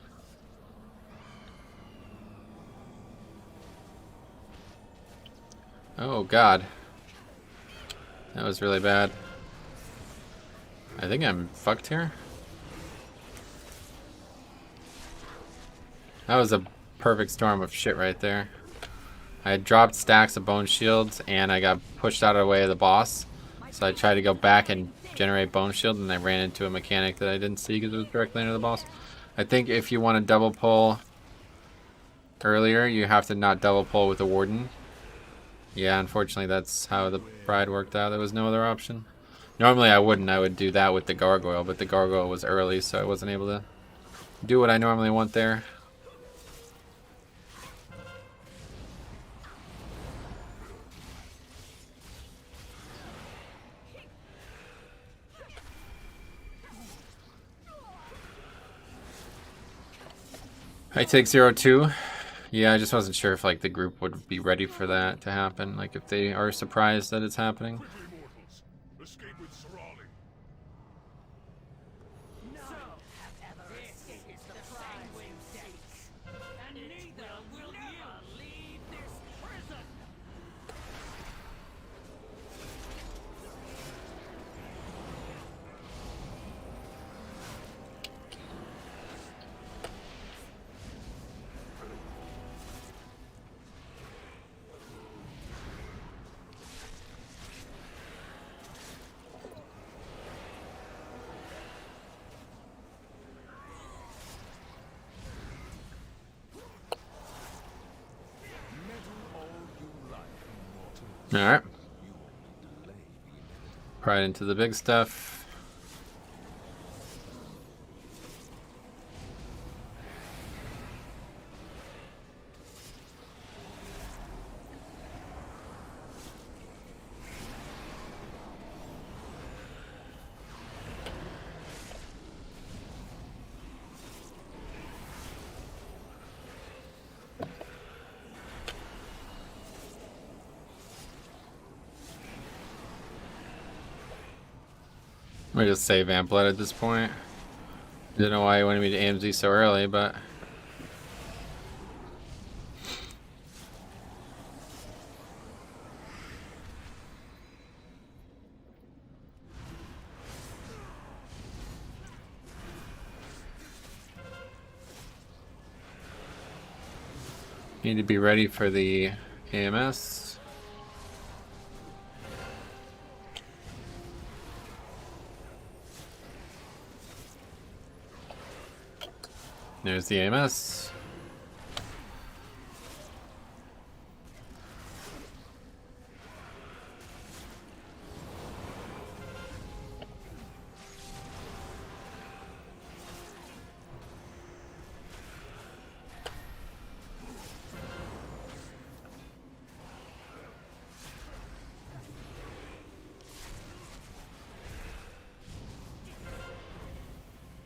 Oh god. That was really bad. I think I'm fucked here. That was a perfect storm of shit right there. I had dropped stacks of bone shields and I got pushed out of the way of the boss. So I tried to go back and generate bone shield and I ran into a mechanic that I didn't see because it was directly under the boss. I think if you want to double pull earlier, you have to not double pull with the warden. Yeah, unfortunately that's how the bride worked out. There was no other option. Normally I wouldn't. I would do that with the gargoyle, but the gargoyle was early, so I wasn't able to do what I normally want there. I take 0-2. Yeah, I just wasn't sure if like the group would be ready for that to happen. Like if they are surprised that it's happening. Quickly, mortals. Escape with Sorali. This is the Sanguine Depths, and neither will you leave this prison. Alright. Right into the big stuff. Let me just save Amplet at this point. Don't know why he wanted me to AMZ so early, but need to be ready for the AMS. There's the AMS.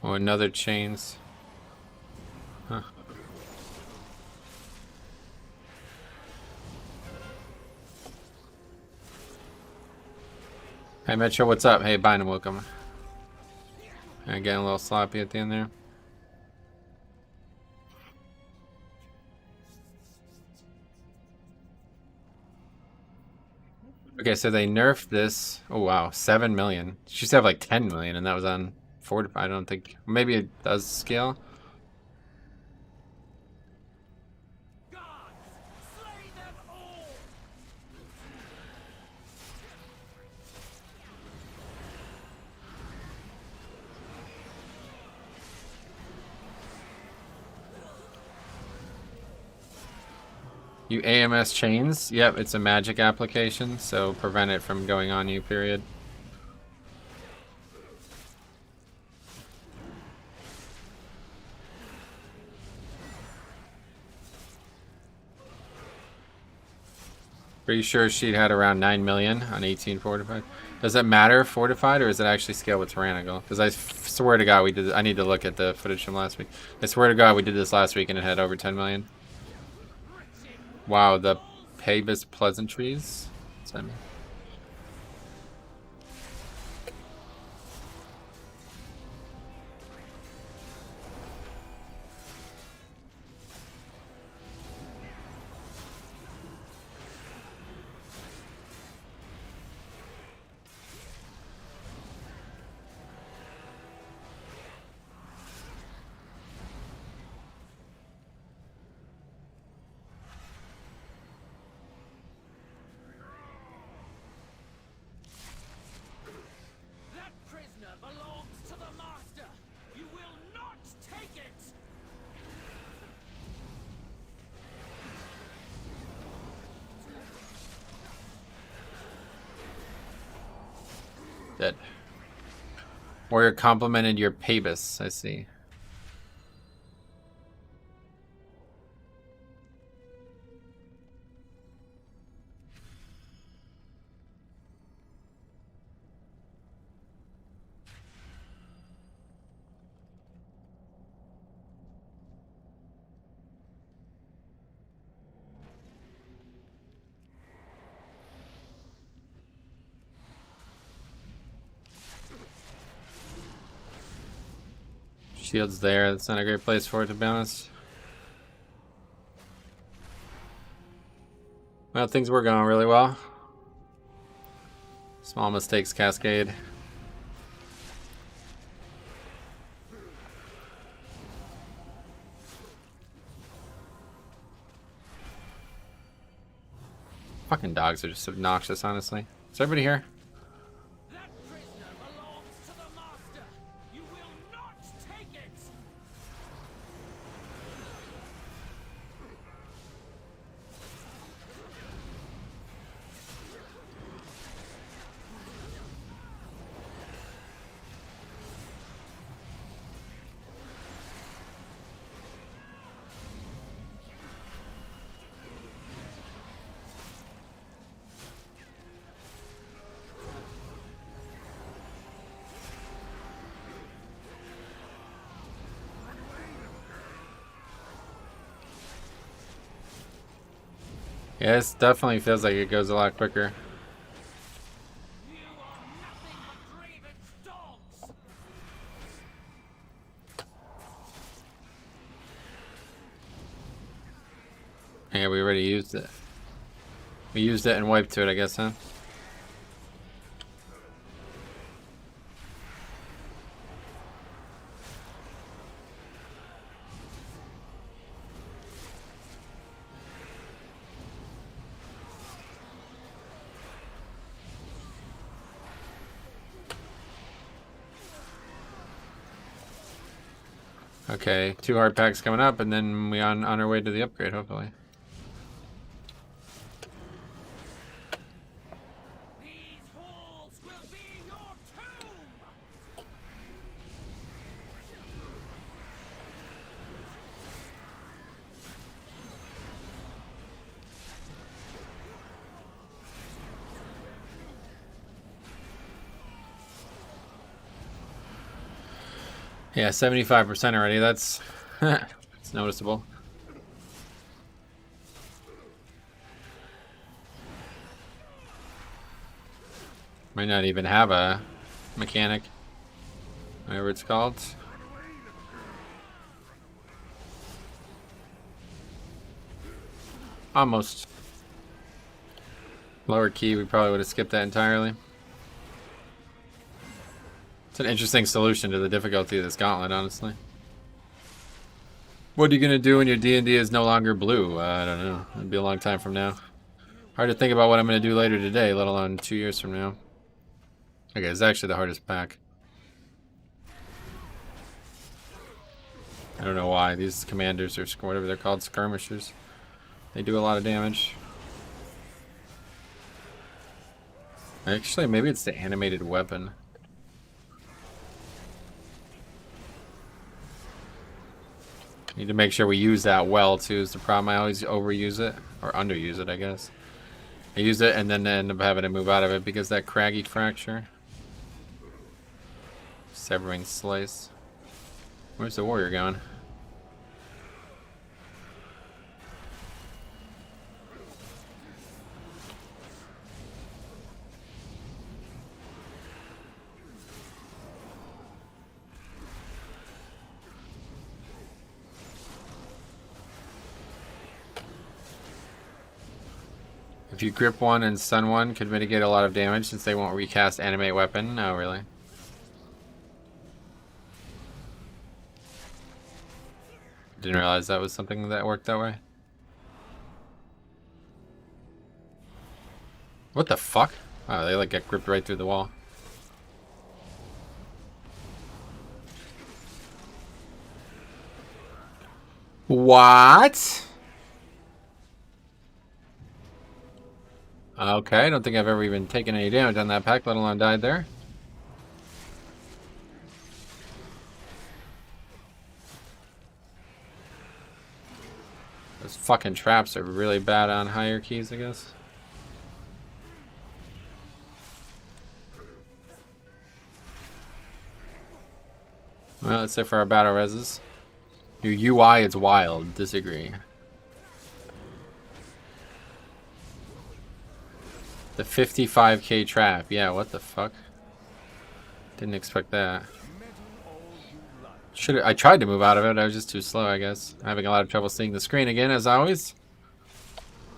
Oh, another chains. Huh. Hey Metro, what's up? Hey Bynum, welcome. I getting a little sloppy at the end there. Okay, so they nerfed this. Oh wow, 7 million. She used to have like 10 million, and that was on Fortify. I don't think. Maybe it does scale. You AMS chains? Yep, it's a magic application, so prevent it from going on you, period. Pretty sure she'd had around 9 million on 18 fortified. Does it matter fortified, or does it actually scale with Tyrannical? Because I swear to God we did. I need to look at the footage from last week. I swear to God we did this last week and it had over 10 million. Wow, the Pabus pleasantries. What's that mean? Dead. Warrior complimented your Pabus, I see. Shield's there. That's not a great place for it, to be honest. Well, things were going really well. Small mistakes cascade. Fucking dogs are just obnoxious, honestly. Is everybody here? Yeah, this definitely feels like it goes a lot quicker. Yeah, we already used it. We used it and wiped to it, I guess, huh? Okay, 2 hard packs coming up, and then we on our way to the upgrade, hopefully. Yeah, 75% already. That's it's noticeable. Might not even have a mechanic, whatever it's called. Almost. Lower key, we probably would have skipped that entirely. It's an interesting solution to the difficulty of this gauntlet, honestly. What are you gonna do when your D&D is no longer blue? I don't know. It'll be a long time from now. Hard to think about what I'm gonna do later today, let alone 2 years from now. Okay, it's actually the hardest pack. I don't know why. These commanders, or whatever they're called, skirmishers, they do a lot of damage. Actually, maybe it's the animated weapon. Need to make sure we use that well, too, is the problem. I always overuse it, or underuse it, I guess. I use it and then end up having to move out of it because that craggy fracture. Severing slice. Where's the warrior going? If you grip one and stun one, could mitigate a lot of damage since they won't recast animate weapon. No, really. Didn't realize that was something that worked that way. What the fuck? Oh, they like get gripped right through the wall. What? Okay, I don't think I've ever even taken any damage on that pack, let alone died there. Those fucking traps are really bad on higher keys, I guess. Well, that's it for our battle reses. Your UI is wild. Disagree. The 55k trap. Yeah, what the fuck? Didn't expect that. I tried to move out of it. I was just too slow, I guess. I'm having a lot of trouble seeing the screen again, as always.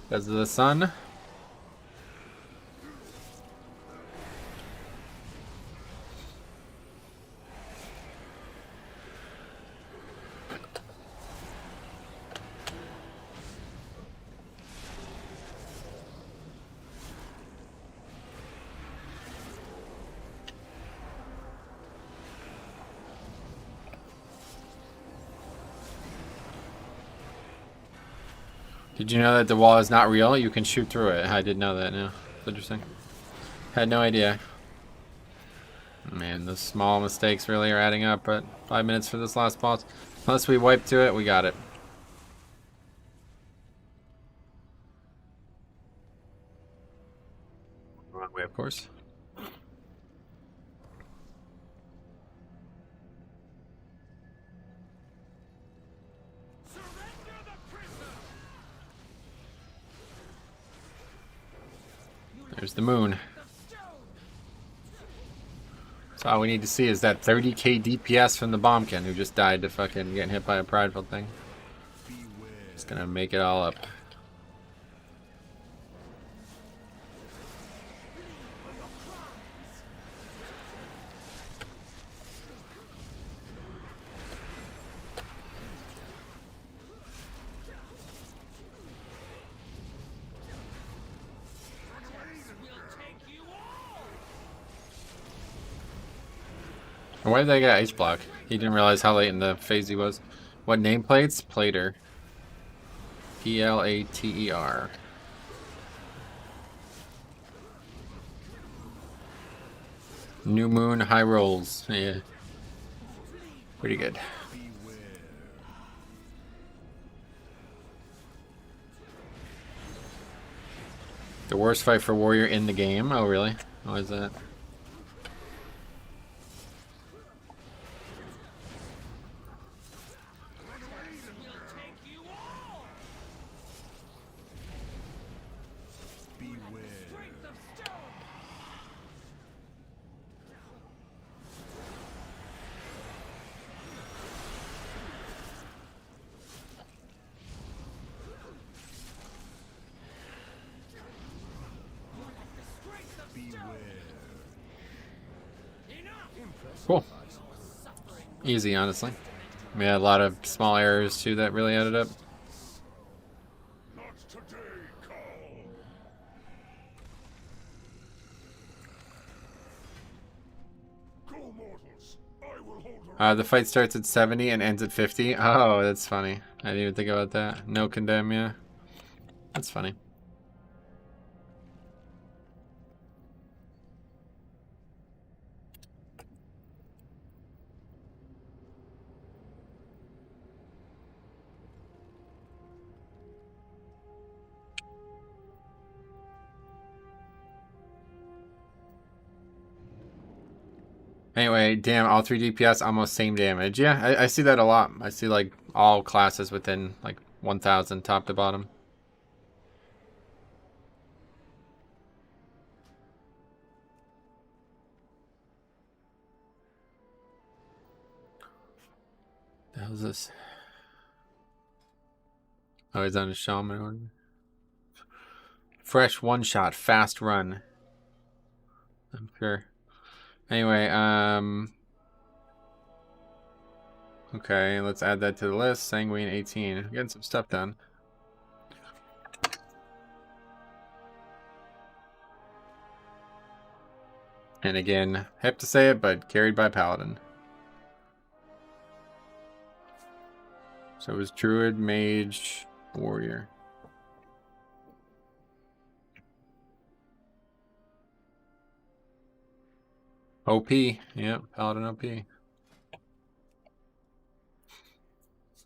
Because of the sun. Did you know that the wall is not real? You can shoot through it. I did know that now. It's interesting. Had no idea. Man, those small mistakes really are adding up, but 5 minutes for this last boss. Unless we wipe to it, we got it. Wrong way, of course. There's the moon. So all we need to see is that 30k DPS from the bombkin who just died to fucking getting hit by a prideful thing. Just gonna make it all up. Why did they get ice block? He didn't realize how late in the phase he was. What nameplates? Plater. Plater. New Moon high rolls. Yeah. Pretty good. The worst fight for warrior in the game? Oh, really? Why is that? Cool. Easy, honestly. We had a lot of small errors too that really added up. Not today, Carl. Go, mortals. I will hold her. The fight starts at 70 and ends at 50. Oh, that's funny. I didn't even think about that. No condemn, yeah. That's funny. Anyway, damn, all 3 DPS, almost same damage. Yeah, I see that a lot. I see, like, all classes within, like, 1,000 top to bottom. The hell is this? Oh, he's on a shaman order. Fresh one-shot, fast run. I'm sure. Anyway, okay, let's add that to the list. Sanguine 18. Getting some stuff done. And again, I have to say it, but carried by Paladin. So it was Druid, Mage, Warrior. OP. Yep, Paladin OP.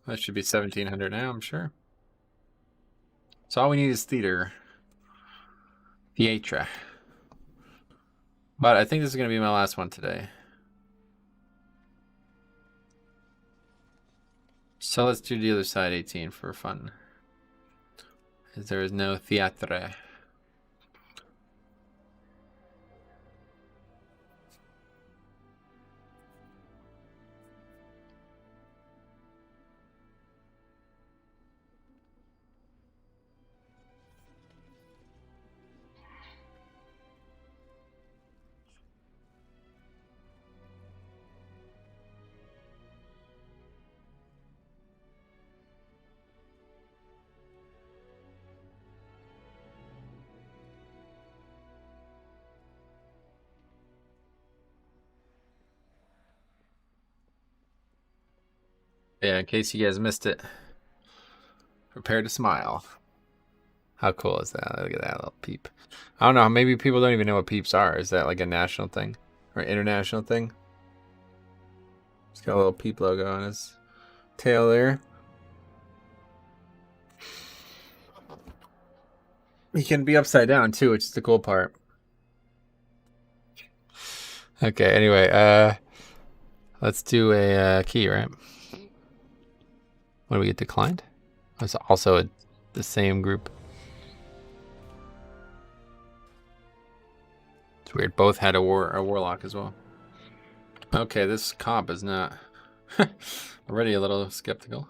That should be 1,700 now, I'm sure. So all we need is Theater. Theatra. But I think this is going to be my last one today. So let's do the other side 18 for fun. As there is no Theatre. Yeah, in case you guys missed it, prepare to smile. How cool is that? Look at that little peep. I don't know, maybe people don't even know what peeps are. Is that like a national thing? Or international thing? He's got a little peep logo on his tail there. He can be upside down too, which is the cool part. Okay, anyway, let's do a key, right? What do we get declined? It's also the same group. It's weird. Both had a warlock as well. Okay, this comp is not already a little skeptical.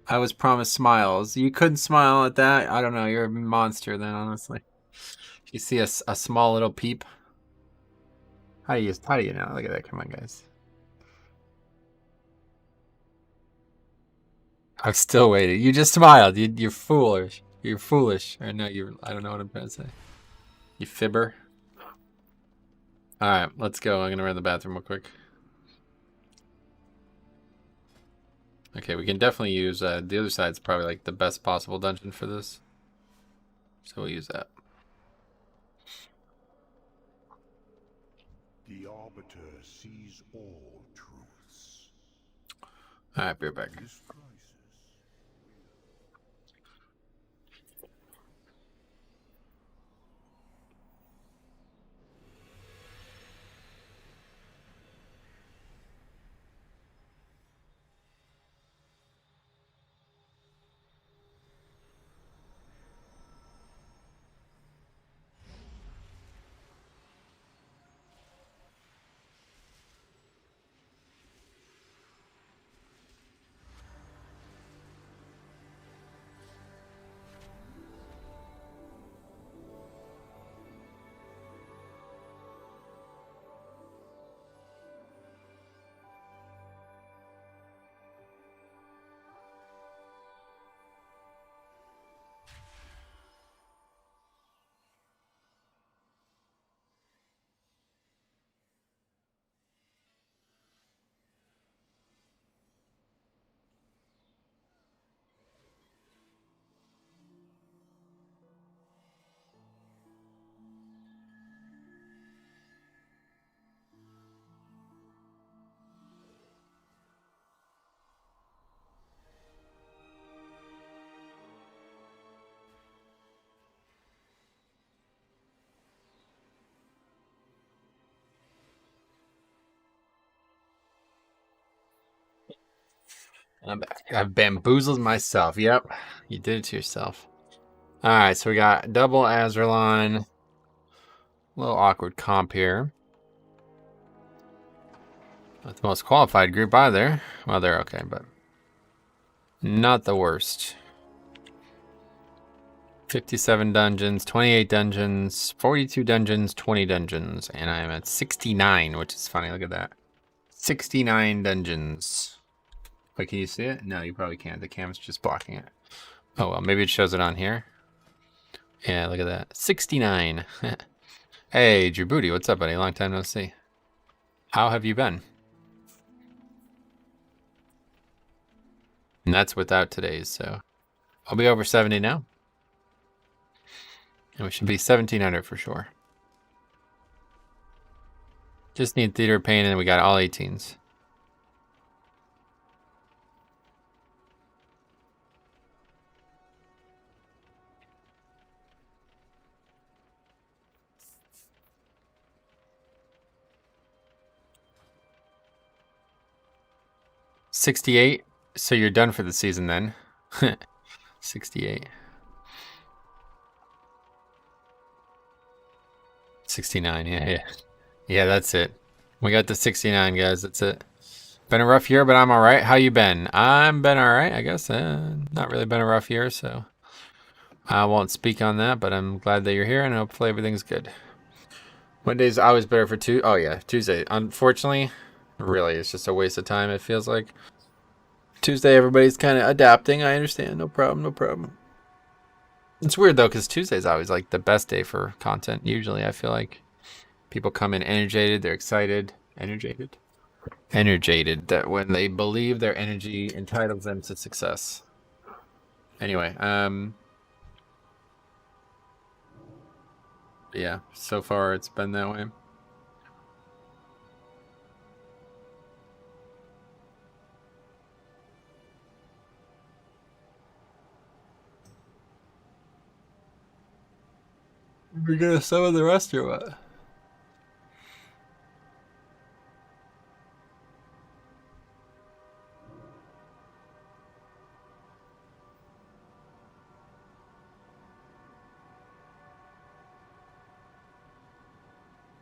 I was promised smiles. You couldn't smile at that? I don't know. You're a monster then, honestly. You see a small little peep. How do you know? Look at that. Come on, guys. I've still waited. You just smiled. You're foolish. You're foolish. Or no, I don't know what I'm trying to say. You fibber. Alright, let's go. I'm gonna run to the bathroom real quick. Okay, we can definitely use the other side's probably like the best possible dungeon for this. So we'll use that. The Arbiter sees all truths. Alright, be right back. This crisis. I'm back. I've bamboozled myself. Yep, you did it to yourself. Alright, so we got double Azerlon. A little awkward comp here. Not the most qualified group either. Well, they're okay, but not the worst. 57 dungeons, 28 dungeons, 42 dungeons, 20 dungeons, and I'm at 69, which is funny. Look at that. 69 dungeons. Wait, can you see it? No, you probably can't. The camera's just blocking it. Oh, well, maybe it shows it on here. Yeah, look at that. 69. Hey, Djibouti, what's up, buddy? Long time no see. How have you been? And that's without today's, so I'll be over 70 now. And we should be 1700 for sure. Just need Theater of Pain, and we got all 18s. $68. So you're done for the season then. 68. 69, yeah. Yeah, that's it. We got the 69, guys. That's it. Been a rough year, but I'm all right. How you been? I'm been all right, I guess. Not really been a rough year, so I won't speak on that, but I'm glad that you're here, and hopefully everything's good. Monday's always better for Tuesday. Oh, yeah, Tuesday. Unfortunately, really, it's just a waste of time, it feels like. Tuesday, everybody's kind of adapting. I understand. No problem, no problem. It's weird, though, because Tuesday's always, like, the best day for content. Usually, I feel like people come in energated. They're excited. Energated? Energated. That when they believe their energy entitles them to success. Anyway, yeah, so far it's been that way. We're gonna summon the rest or what?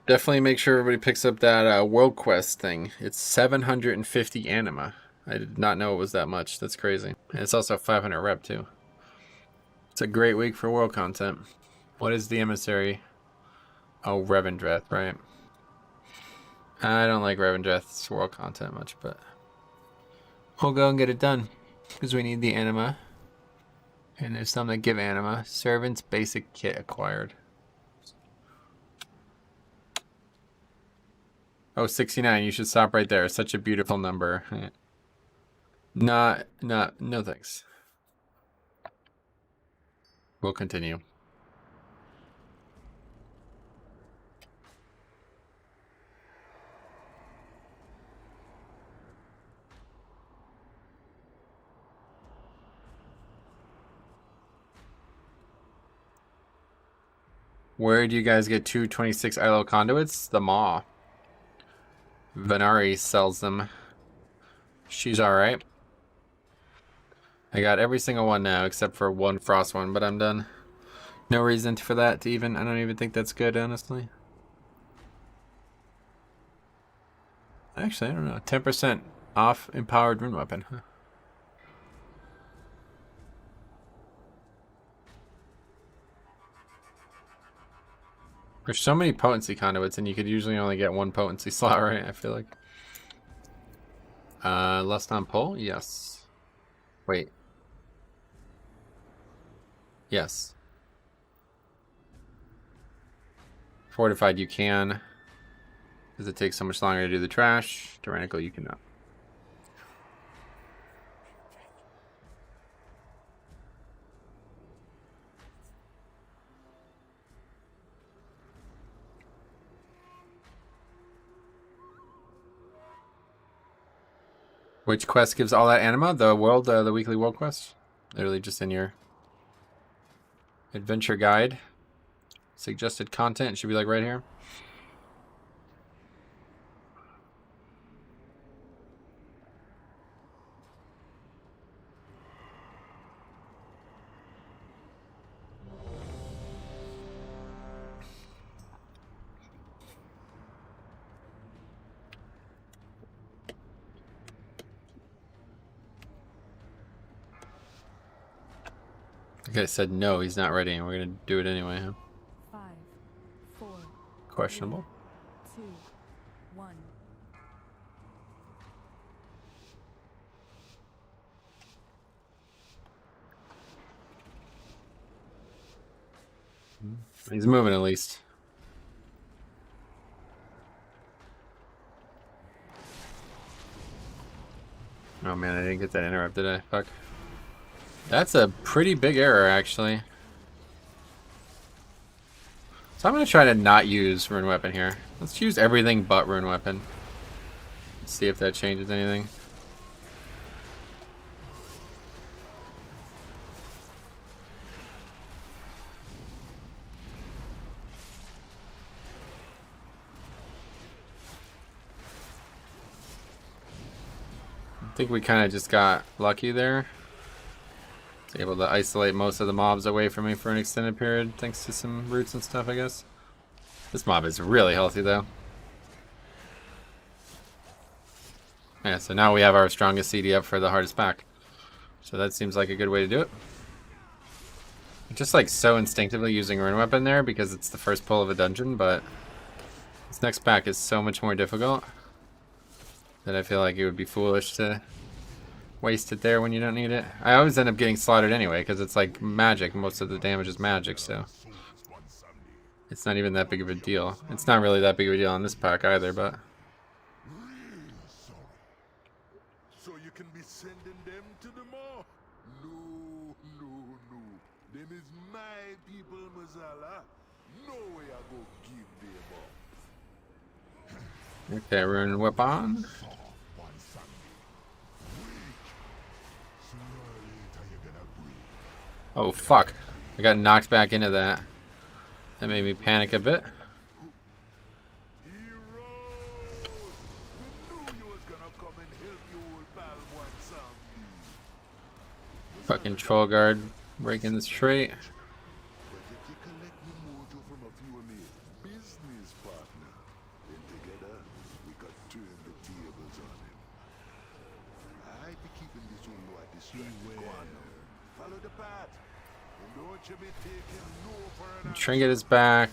Definitely make sure everybody picks up that World Quest thing. It's 750 anima. I did not know it was that much. That's crazy. And it's also 500 rep too. It's a great week for world content. What is the emissary? Oh, Revendreth, right. I don't like Revendreth's world content much, but we'll go and get it done. Because we need the anima. And there's some that give anima. Servant's basic kit acquired. Oh, 69. You should stop right there. Such a beautiful number. No thanks. We'll continue. Where do you guys get 226 ILO conduits? The Maw. Venari sells them. She's alright. I got every single one now except for one frost one, but I'm done. No reason for that to even... I don't even think that's good, honestly. Actually, I don't know. 10% off empowered rune weapon. Huh. There's so many potency conduits, and you could usually only get one potency slot, right? I feel like. Lust on pull? Yes. Wait. Yes. Fortified you can. Because it takes so much longer to do the trash. Tyrannical you cannot. Which quest gives all that anima? The world, the weekly world quest? Literally just in your adventure guide. Suggested content. It should be like right here. The guy said no, he's not ready, and we're gonna do it anyway, huh? 5, 4, Questionable. 2, 1. He's moving at least. Oh man, I didn't get that interrupt, did I? Fuck. That's a pretty big error, actually. So I'm gonna try to not use rune weapon here. Let's use everything but rune weapon. Let's see if that changes anything. I think we kind of just got lucky there. Was able to isolate most of the mobs away from me for an extended period thanks to some roots and stuff, I guess. This mob is really healthy though. Yeah, so now we have our strongest CD up for the hardest pack. So that seems like a good way to do it. I'm just like so instinctively using rune weapon there because it's the first pull of a dungeon, but this next pack is so much more difficult that I feel like it would be foolish to waste it there when you don't need it. I always end up getting slaughtered anyway because it's like magic. Most of the damage is magic, so it's not even that big of a deal. It's not really that big of a deal on this pack either, but So you can be sending them to the mall? No, no, no. Them is my people, Mazala. No way I go give them up. okay, rune weapon. Oh fuck! I got knocked back into that. That made me panic a bit. Fucking troll guard breaking this trait. Trinket is back.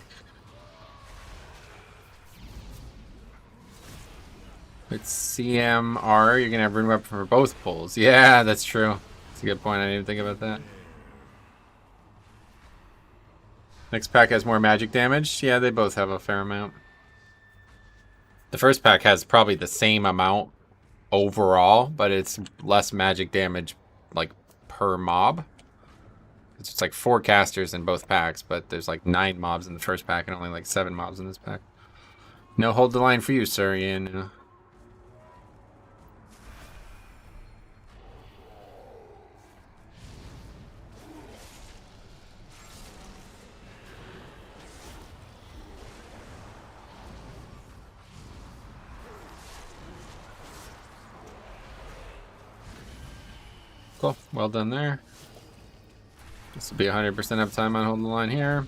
It's CMR. You're gonna have rune weapon for both pulls. Yeah, that's true. That's a good point. I didn't even think about that. Next pack has more magic damage. Yeah, they both have a fair amount. The first pack has probably the same amount overall, but it's less magic damage like per mob. It's just like 4 casters in both packs, but there's like 9 mobs in the first pack and only like 7 mobs in this pack. No hold the line for you, sir. Ian. Cool. Well done there. This will be 100% uptime on holding the line here.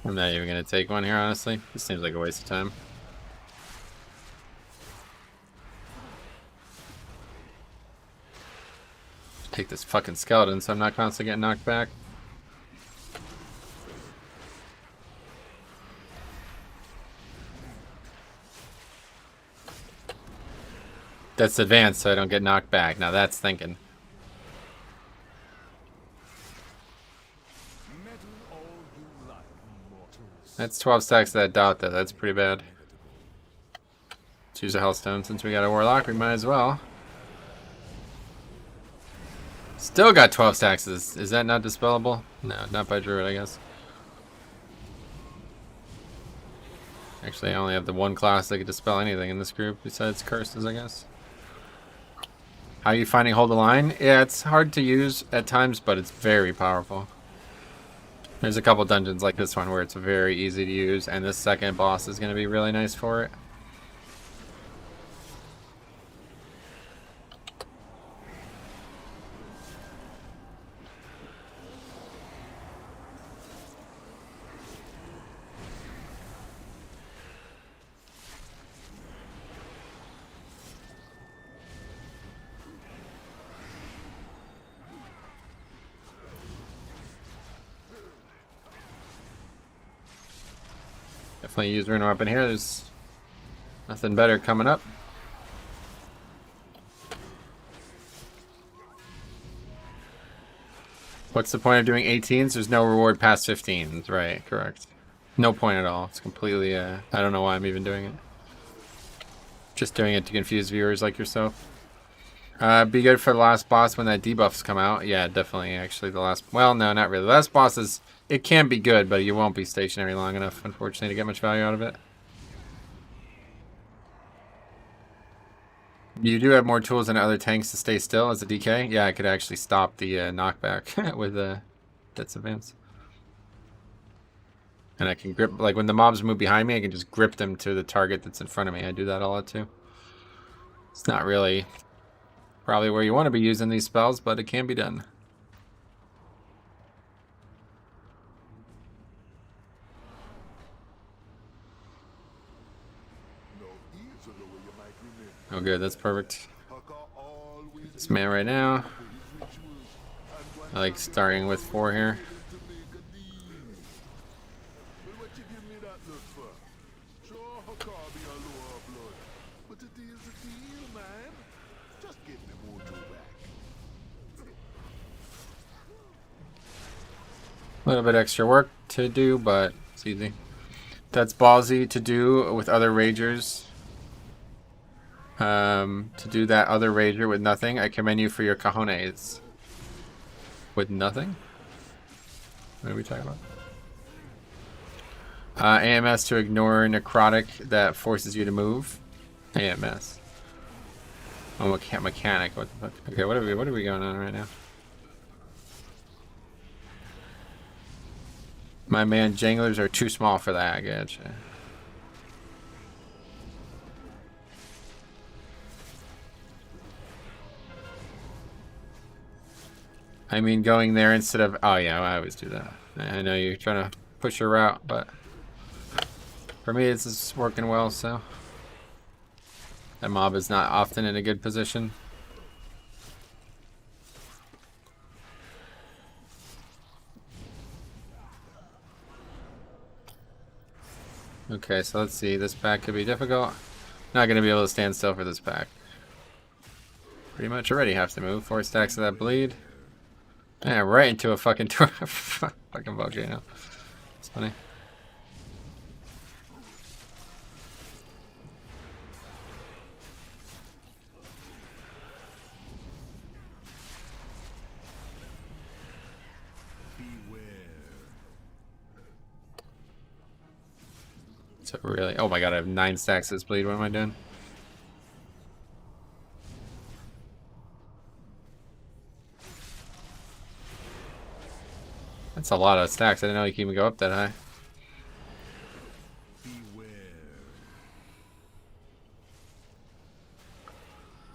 I'm not even going to take one here, honestly. This seems like a waste of time. Take this fucking skeleton so I'm not constantly getting knocked back. That's advanced so I don't get knocked back. Now that's thinking. That's 12 stacks of that dot though. That's pretty bad. Let's use a Hellstone since we got a Warlock. We might as well. Still got 12 stacks. Is that not dispellable? No, not by Druid, I guess. Actually, I only have the one class that can dispel anything in this group besides curses, I guess. How are you finding Hold the Line? Yeah, it's hard to use at times, but it's very powerful. There's a couple dungeons like this one where it's very easy to use, and this second boss is going to be really nice for it. Definitely use rune weapon here. There's nothing better coming up. What's the point of doing 18s? There's no reward past 15s. Right, correct. No point at all. It's completely, I don't know why I'm even doing it. Just doing it to confuse viewers like yourself. Be good for the last boss when that debuffs come out. Yeah, definitely, actually, the last... Well, no, not really. The last boss is... It can be good, but you won't be stationary long enough, unfortunately, to get much value out of it. You do have more tools than other tanks to stay still as a DK. Yeah, I could actually stop the knockback with Death's Advance. And I can grip, like when the mobs move behind me, I can just grip them to the target that's in front of me. I do that a lot too. It's not really probably where you want to be using these spells, but it can be done. Oh good, that's perfect. This man right now. I like starting with 4 here. A little bit extra work to do, but it's easy. That's ballsy to do with other ragers. To do that other rager with nothing, I commend you for your cojones. With nothing? What are we talking about? AMS to ignore necrotic that forces you to move. AMS. Oh, mechanic. What the fuck? Okay, what are we going on right now? My man, janglers are too small for that. I gotcha. I mean, going there instead of... Oh, yeah, I always do that. I know you're trying to push your route, but... For me, this is working well, so... That mob is not often in a good position. Okay, so let's see. This pack could be difficult. Not going to be able to stand still for this pack. Pretty much already have to move. 4 stacks of that bleed. Yeah, right into a fucking fucking volcano. It's funny. So really, oh my god, I have 9 stacks of this bleed. What am I doing? That's a lot of stacks. I didn't know you can even go up that high.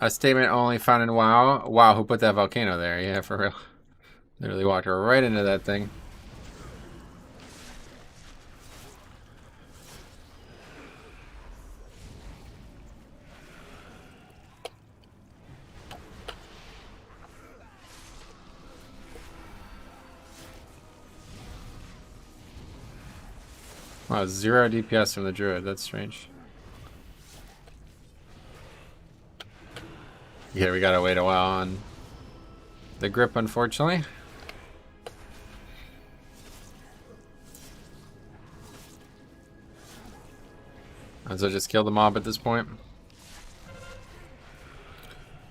A statement only found in WoW. Wow, who put that volcano there? Yeah, for real. Literally walked right into that thing. Wow, 0 DPS from the druid. That's strange. Yeah, we gotta wait a while on the grip, unfortunately. Might as well just kill the mob at this point.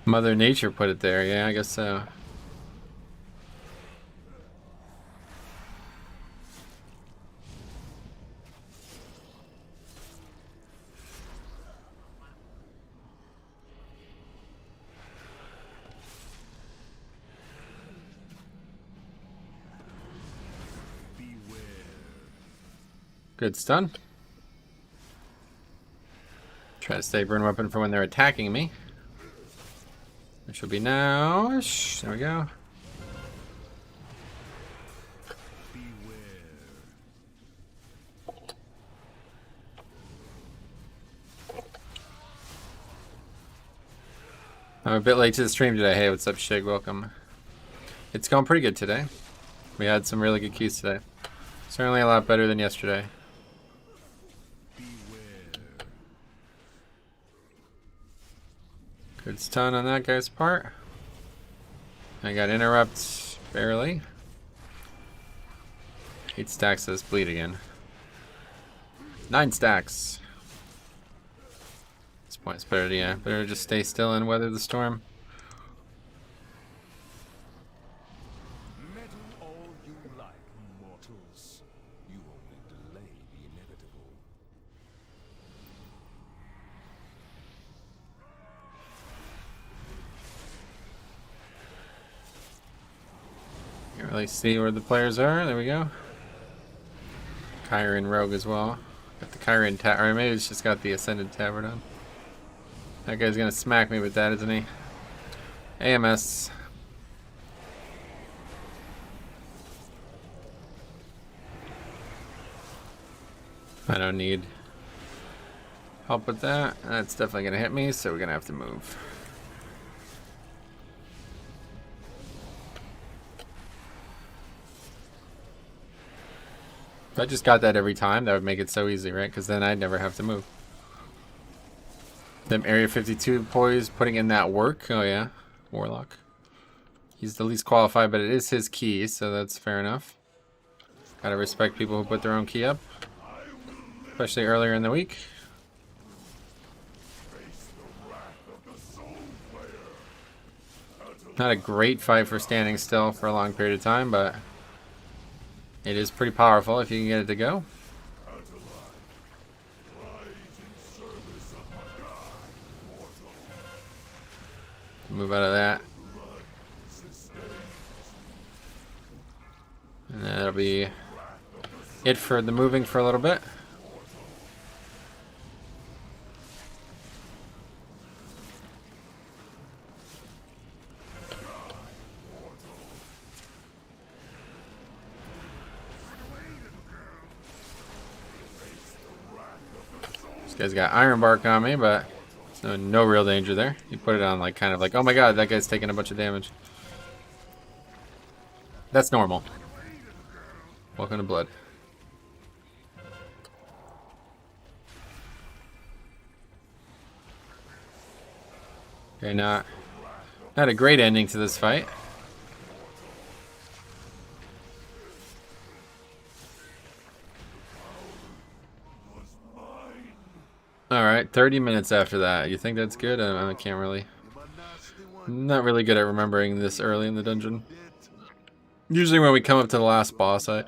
Mother Nature put it there. Yeah, I guess so. Good stun. Try to save burn weapon for when they're attacking me. Which will be now. There we go. I'm a bit late to the stream today. Hey, what's up, Shig? Welcome. It's going pretty good today. We had some really good keys today. Certainly a lot better than yesterday. Good stun on that guy's part. I got interrupt barely. 8 stacks of this bleed again. 9 stacks. At this point, it's better to, yeah, better to just stay still and weather the storm. Meddle all you like, mortals. You only delay the inevitable. Can't really see where the players are. There we go. Kyron Rogue as well. Got the Kyron tab, or maybe it's just got the Ascended Tavern on. That guy's gonna smack me with that, isn't he? AMS. I don't need help with that. That's definitely gonna hit me, so we're gonna have to move. If I just got that every time, that would make it so easy, right? Because then I'd never have to move. Them Area 52 boys putting in that work. Oh yeah, Warlock. He's the least qualified, but it is his key, so that's fair enough. Gotta respect people who put their own key up. Especially earlier in the week. Not a great fight for standing still for a long period of time, but it is pretty powerful if you can get it to go. Move out of that. And that'll be it for the moving for a little bit. This guy's got Iron Bark on me, but there's no real danger there. You put it on like kind of like, oh my god, that guy's taking a bunch of damage. That's normal. Welcome to Blood. Okay, not a great ending to this fight. Alright, 30 minutes after that. You think that's good? I can't really. I'm not really good at remembering this early in the dungeon. Usually when we come up to the last boss, I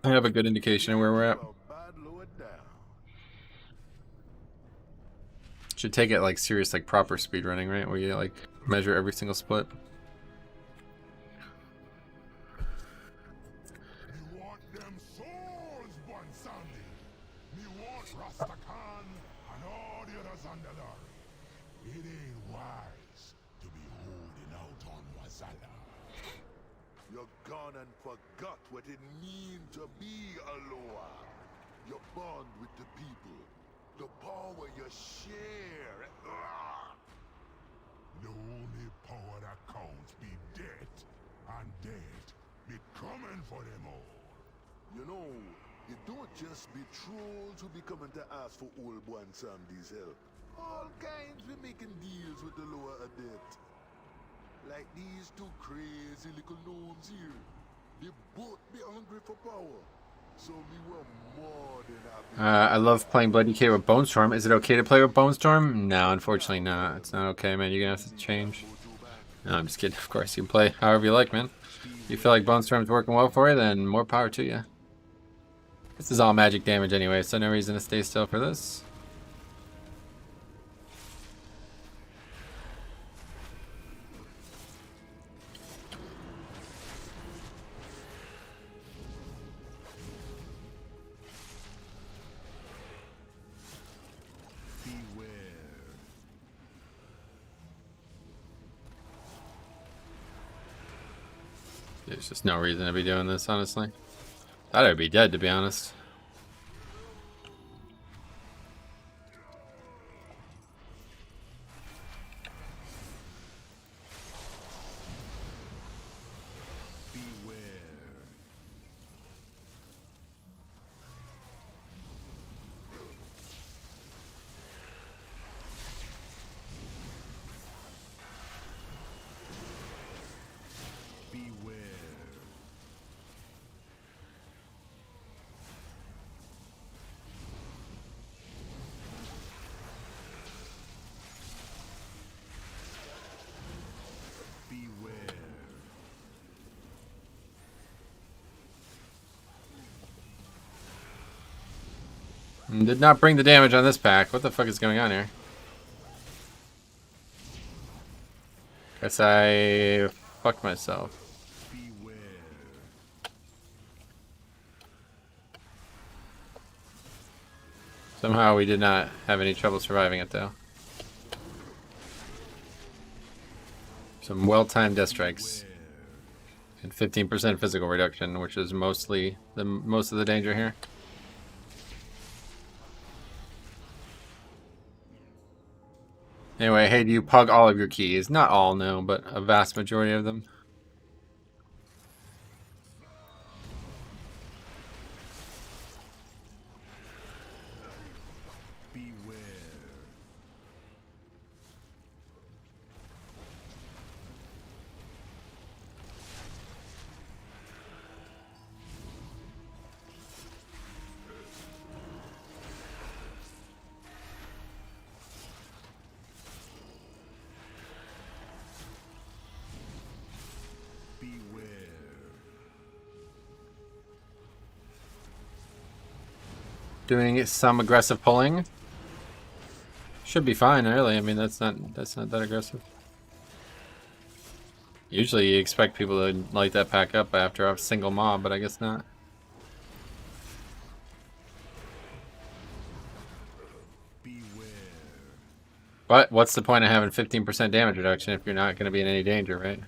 have a good indication of where we're at. Should take it like serious, like proper speedrunning, right? Where you like measure every single split. And forgot what it means to be a Loa. You bond with the people. The power you share. The only power that counts be death. And death be coming for them all. You know, it don't just be trolls who be coming to ask for old boy and Sandy's help. All kinds be making deals with the Loa Adept. Like these two crazy little gnomes here. They both be hungry for power. So we were more than happy. I love playing Bloody K with Bone Storm. Is it okay to play with Bone Storm? No, unfortunately not. It's not okay, man. You're gonna have to change. No, I'm just kidding. Of course, you can play however you like, man. If you feel like Bone Storm's working well for you, then more power to you. This is all magic damage anyway, so no reason to stay still for this. There's just no reason to be doing this, honestly. Thought I'd be dead, to be honest. Did not bring the damage on this pack. What the fuck is going on here? Guess I fucked myself. Somehow we did not have any trouble surviving it though. Some well-timed death strikes. And 15% physical reduction, which is mostly most of the danger here. Anyway, hey, do you pug all of your keys? Not all, no, but a vast majority of them. Doing some aggressive pulling. Should be fine, really. I mean, that's not that aggressive. Usually you expect people to light that pack up after a single mob, but I guess not. But what's the point of having 15% damage reduction if you're not going to be in any danger, right?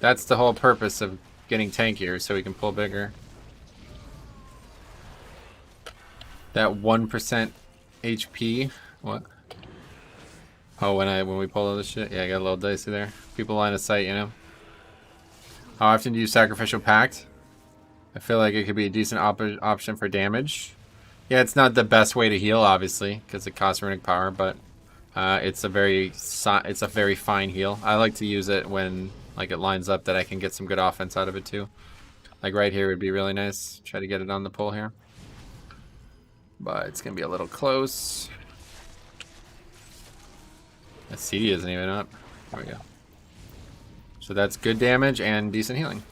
That's the whole purpose of getting tankier, so we can pull bigger. That 1% HP. What? Oh, when we pull all this shit? Yeah, I got a little dicey there. People line of sight, you know? How often do you Sacrificial Pact? I feel like it could be a decent option for damage. Yeah, it's not the best way to heal, obviously, because it costs runic power, but It's a very fine heal. I like to use it when like it lines up that I can get some good offense out of it too. Like right here would be really nice. Try to get it on the pull here. But it's gonna be a little close. The CD isn't even up. There we go. So that's good damage and decent healing.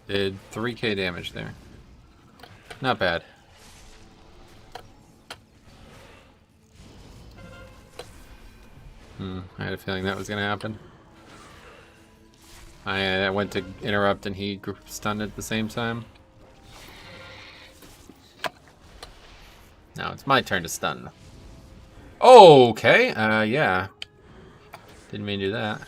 Did 3k damage there. Not bad. I had a feeling that was going to happen. I went to interrupt and he stunned at the same time. Now it's my turn to stun. Okay, yeah. Didn't mean to do that.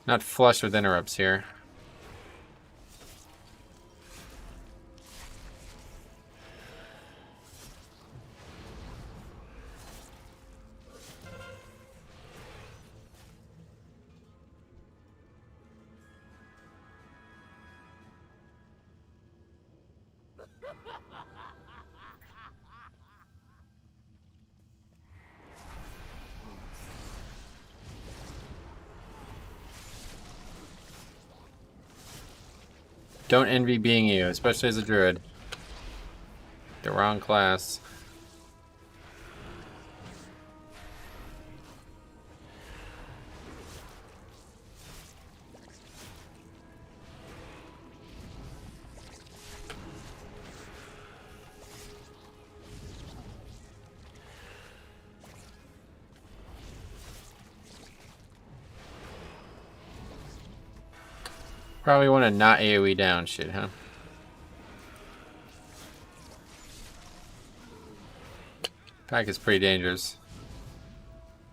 Not flush with interrupts here. Don't envy being you, especially as a druid. The wrong class. Probably want to not AoE down shit, huh? Pack is pretty dangerous.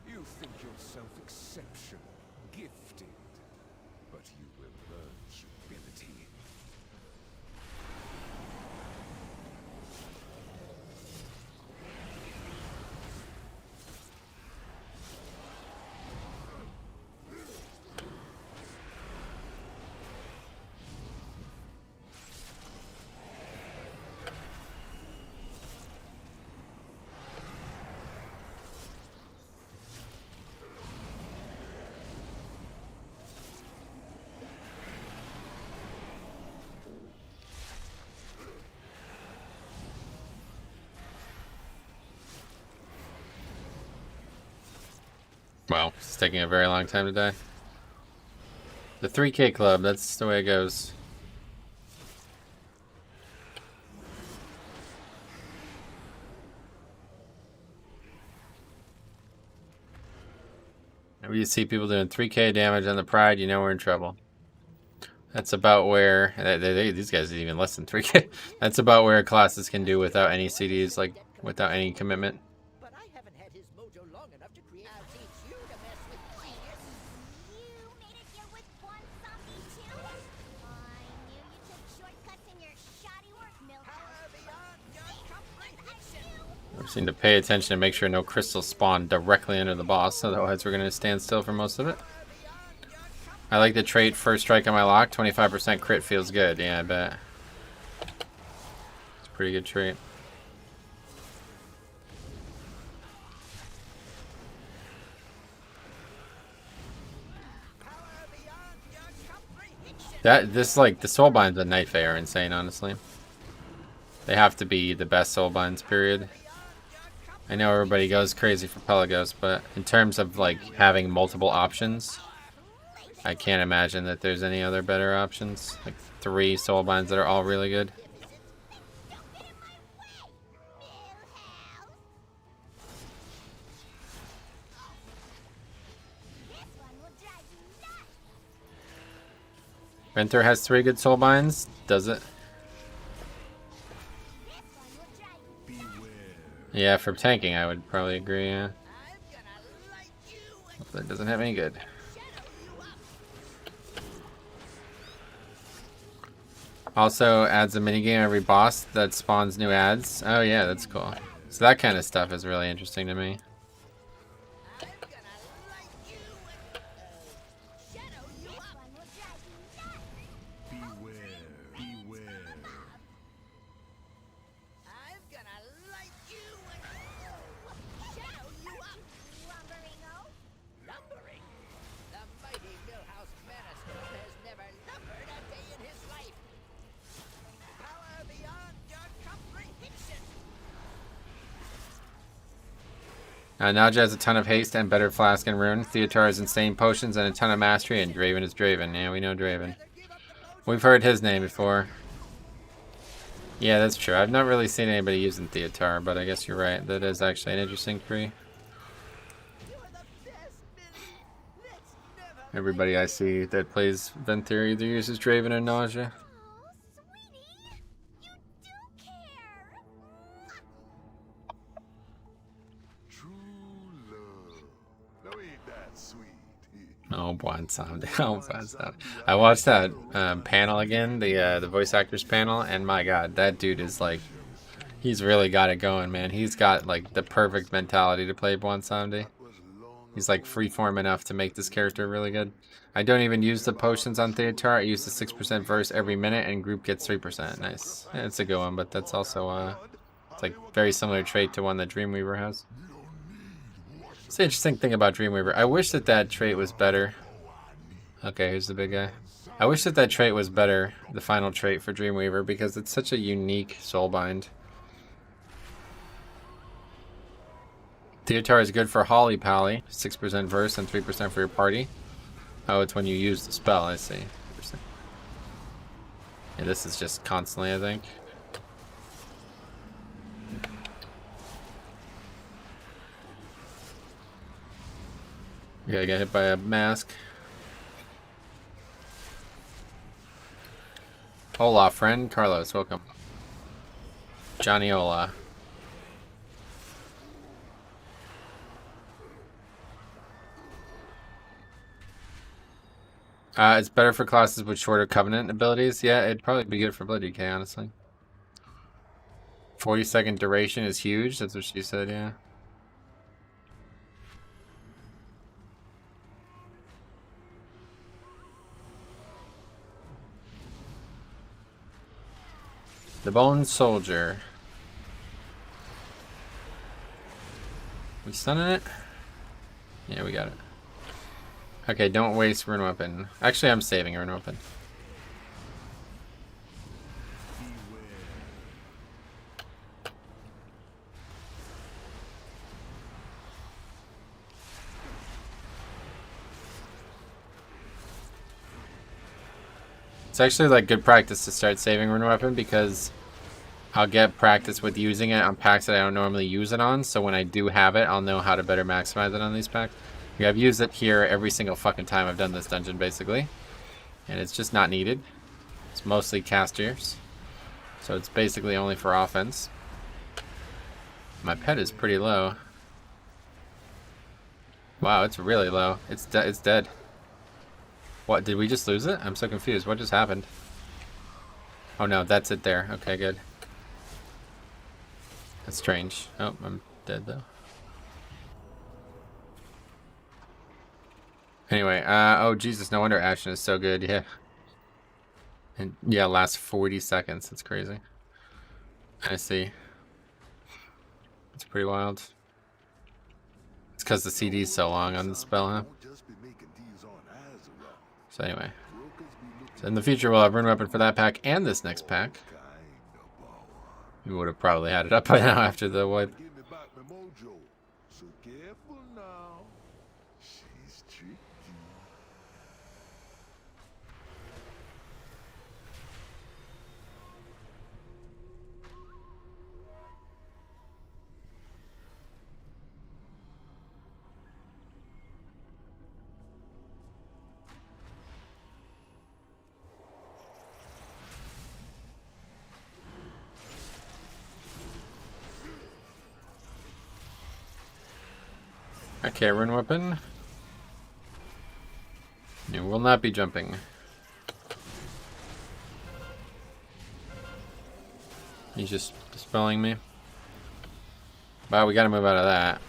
You think yourself exceptional, gifted, but you will learn humility. Wow, it's taking a very long time to die. The 3k club, that's the way it goes. Whenever you see people doing 3k damage on the Pride, you know we're in trouble. That's about where these guys are even less than 3k. That's about where classes can do without any CDs, like without any commitment. But I haven't had his mojo long enough to create. I'll teach you to mess with genius. You made it here with one zombie too? I knew you took shortcuts in your shoddy work, Power beyond your comprehension. We just need to pay attention to make sure no crystals spawn directly under the boss, otherwise we're going to stand still for most of it. I like the trait first strike on my lock, 25% crit feels good. Yeah, I bet. It's a pretty good trait. This like the soulbinds and Night Fae are insane, honestly. They have to be the best soulbinds, period. I know everybody goes crazy for Pelagos, but in terms of like having multiple options, I can't imagine that there's any other better options. Like 3 soulbinds that are all really good. Venter has 3 good soulbinds, does it? Yeah, for tanking I would probably agree, yeah. That doesn't have any good. Also adds a minigame every boss that spawns new ads. Oh yeah, that's cool. So that kind of stuff is really interesting to me. I'm gonna light you and shadow you up. One will drive you nuts. Beware. I'm gonna light you and shadow you up. Lumbering-o. Lumbering. The mighty Millhouse Manistone has never lumbered a day in his life. Power beyond your comprehension. Naja has a ton of haste and better flask and rune. Theotar has insane potions and a ton of mastery, and Draven is Draven. Yeah, we know Draven. We've heard his name before. Yeah, that's true. I've not really seen anybody using Theotar, but I guess you're right. That is actually an interesting tree. You are the best, Millie. Let's never Everybody I see that plays Venthyr either uses Draven or Naja. Oh, sweetie, you do care. True love. Now ain't that sweet? Oh, Bon Sound. Oh, Bon Sound. I watched that panel again, the voice actors panel, and my god, that dude is like, he's really got it going, man. He's got like the perfect mentality to play Bon Sound. He's like freeform enough to make this character really good. I don't even use the potions on Theotar. I use the 6% verse every minute, and group gets 3%. Nice. Yeah, it's a good one, but that's also it's like very similar trait to one that Dreamweaver has. It's the interesting thing about Dreamweaver. I wish that that trait was better. Okay, here's the big guy. I wish that that trait was better, the final trait for Dreamweaver, because it's such a unique soulbind. Theotar is good for Holly Pally, 6% verse and 3% for your party. Oh, it's when you use the spell, I see. Yeah, this is just constantly, I think. Yeah, I got hit by a mask. Hola, friend. Carlos, welcome. Johnny Ola. It's better for classes with shorter covenant abilities. Yeah, it'd probably be good for Blood DK, honestly. 40-second duration is huge. That's what she said, yeah. The Bone Soldier. We stunning it? Yeah, we got it. Okay, don't waste Rune Weapon. Actually, I'm saving Rune Weapon. It's actually like good practice to start saving Rune Weapon because I'll get practice with using it on packs that I don't normally use it on, so when I do have it, I'll know how to better maximize it on these packs. Yeah, I've used it here every single fucking time I've done this dungeon, basically. And it's just not needed. It's mostly casters. So it's basically only for offense. My pet is pretty low. Wow, it's really low. It's dead. What, did we just lose it? I'm so confused. What just happened? Oh no, that's it there. Okay, good. That's strange. Oh, I'm dead though. Anyway, oh Jesus, no wonder Ashen is so good, yeah. And yeah, lasts 40 seconds. That's crazy. I see. It's pretty wild. It's because the CD is so long on the spell, huh? So anyway. So in the future, we'll have Rune Weapon for that pack and this next pack. We would have probably had it up by now after the wipe. Okay, Rune Weapon. You will not be jumping. He's just dispelling me. But we gotta move out of that.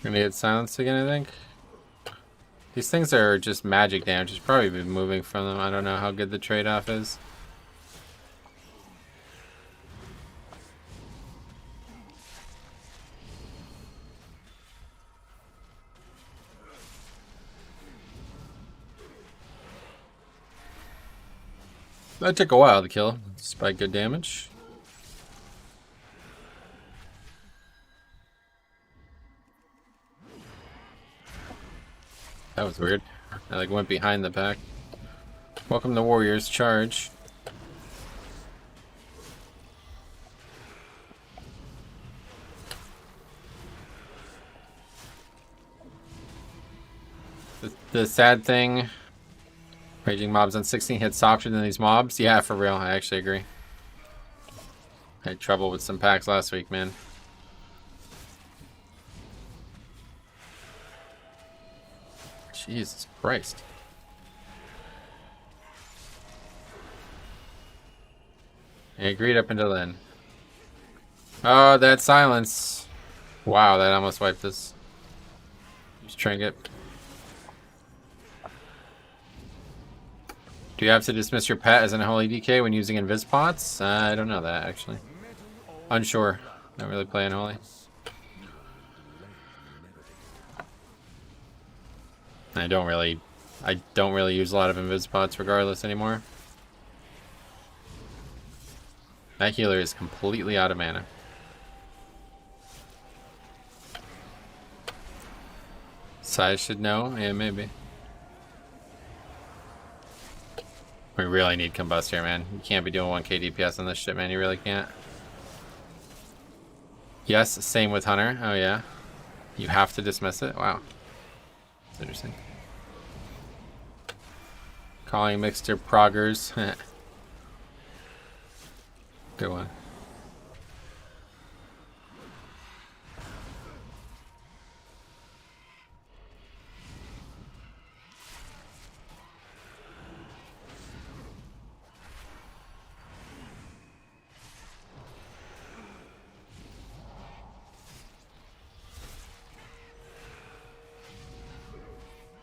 Gonna get silenced again, I think. These things are just magic damage. It's probably been moving from them. I don't know how good the trade-off is. That took a while to kill, despite good damage. That was weird. I like went behind the pack. Welcome to Warriors Charge. The sad thing, raging mobs on 16 hits softer than these mobs. Yeah, for real, I actually agree. I had trouble with some packs last week, man. Jesus Christ. I agreed up until then. Oh, that silence. Wow, that almost wiped us. Use trinket. Do you have to dismiss your pet as an unholy DK when using invis pots? I don't know that, actually. Unsure. Don't really play unholy. I don't really use a lot of invis pots regardless anymore. That healer is completely out of mana. Sai should know? Yeah, maybe. We really need combust here, man. You can't be doing 1k DPS on this shit, man. You really can't. Yes, same with Hunter. Oh, yeah. You have to dismiss it? Wow. That's interesting. Calling mixture proggers. Good one.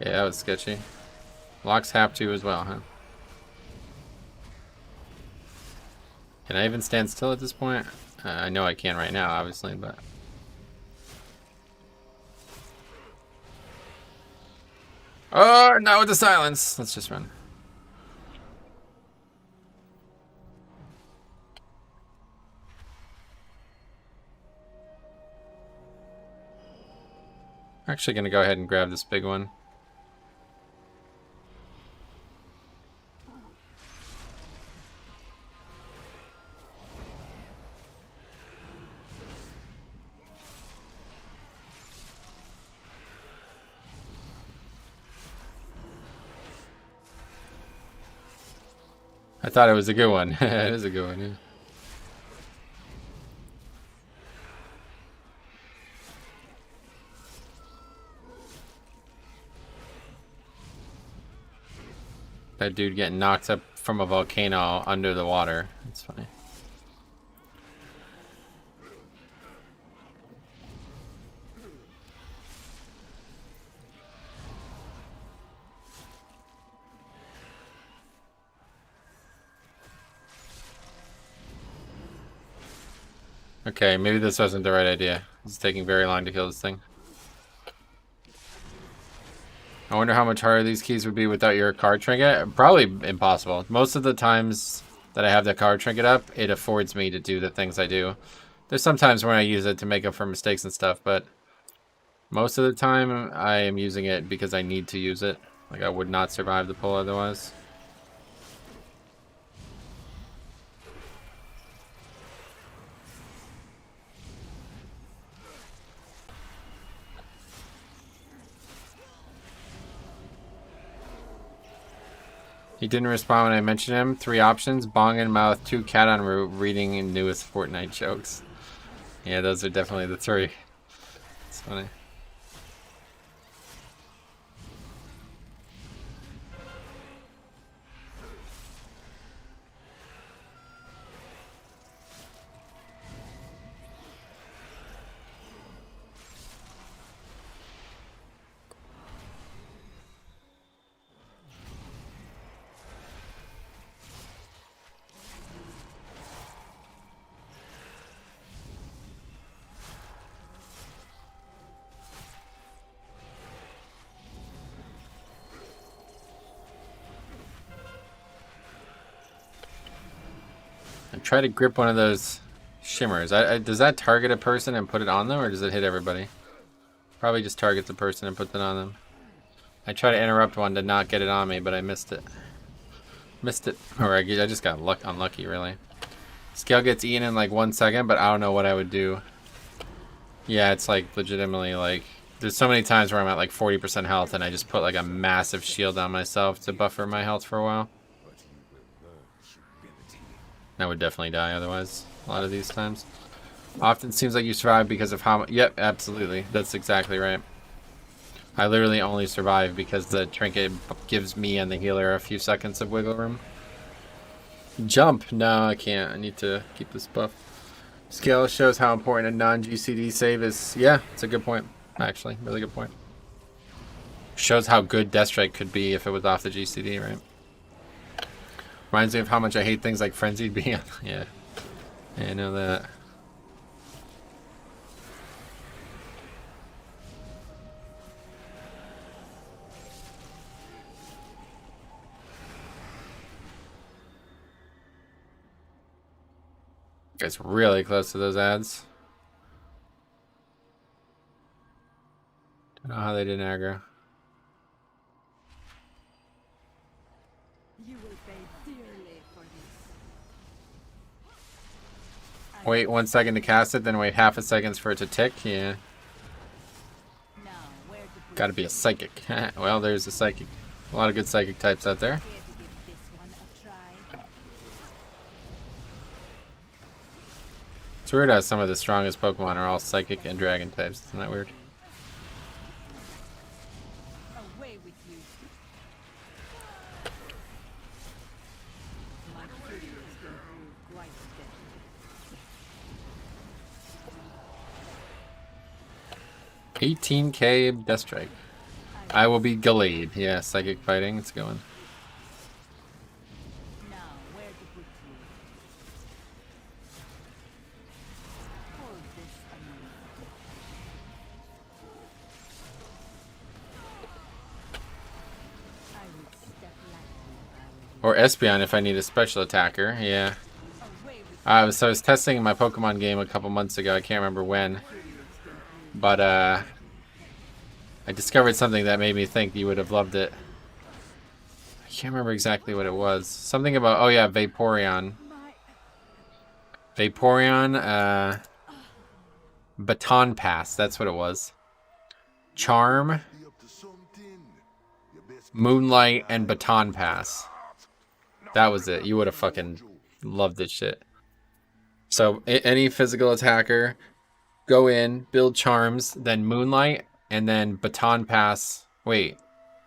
Yeah, that was sketchy. Locks have to as well, huh? Can I even stand still at this point? I know I can right now, obviously, but... Oh, not with the silence! Let's just run. I'm actually gonna go ahead and grab this big one. I thought it was a good one. It is a good one, yeah. That dude getting knocked up from a volcano under the water. That's funny. Okay, maybe this wasn't the right idea. It's taking very long to kill this thing. I wonder how much harder these keys would be without your card trinket. Probably impossible. Most of the times that I have the card trinket up, it affords me to do the things I do. There's some times when I use it to make up for mistakes and stuff, but most of the time I am using it because I need to use it. Like I would not survive the pull otherwise. He didn't respond when I mentioned him. 3 options: bong in mouth, 2 cat on root, reading and newest Fortnite jokes. Yeah, those are definitely the 3. It's funny. Try to grip one of those shimmers. Does that target a person and put it on them, or does it hit everybody? Probably just targets a person and puts it on them. I tried to interrupt one to not get it on me, but I missed it. Or I just got unlucky, really. Scale gets eaten in like 1 second, but I don't know what I would do. Yeah, it's like legitimately like... There's so many times where I'm at like 40% health and I just put like a massive shield on myself to buffer my health for a while. I would definitely die otherwise, a lot of these times. Often seems like you survive because of how much... Yep, absolutely. That's exactly right. I literally only survive because the trinket gives me and the healer a few seconds of wiggle room. Jump! No, I can't. I need to keep this buff. Scale shows how important a non-GCD save is. Yeah, it's a good point, actually. Really good point. Shows how good Deathstrike could be if it was off the GCD, right? Reminds me of how much I hate things like Frenzied being on. Yeah. Yeah, I know that. It's really close to those ads. Don't know how they didn't aggro. You will pay dearly for this. Wait 1 second to cast it, then wait half a second for it to tick. Yeah. Now, where to put Gotta be a psychic. Well, there's a psychic. A lot of good psychic types out there. here to give this one a try? It's weird how some of the strongest Pokemon are all psychic and dragon types. Isn't that weird? Away with you. My fury has been proved quite deadly. 18k Deathstrike. I will be Gallade. Yeah, psychic fighting. It's going. Now, where to put you? Hold this a moment. I would step lightly if I were you. Or Espeon if I need a special attacker. Yeah. Away with So I was testing my Pokemon game a couple months ago. I can't remember when. But, I discovered something that made me think you would have loved it. I can't remember exactly what it was. Something about... Oh, yeah, Vaporeon. Vaporeon, Baton Pass. That's what it was. Charm, Be up to something. You best Moonlight, and Baton Pass. That was it. You would have fucking loved this shit. So, any physical attacker, go in, build Charms, then Moonlight, and then Baton Pass. Wait.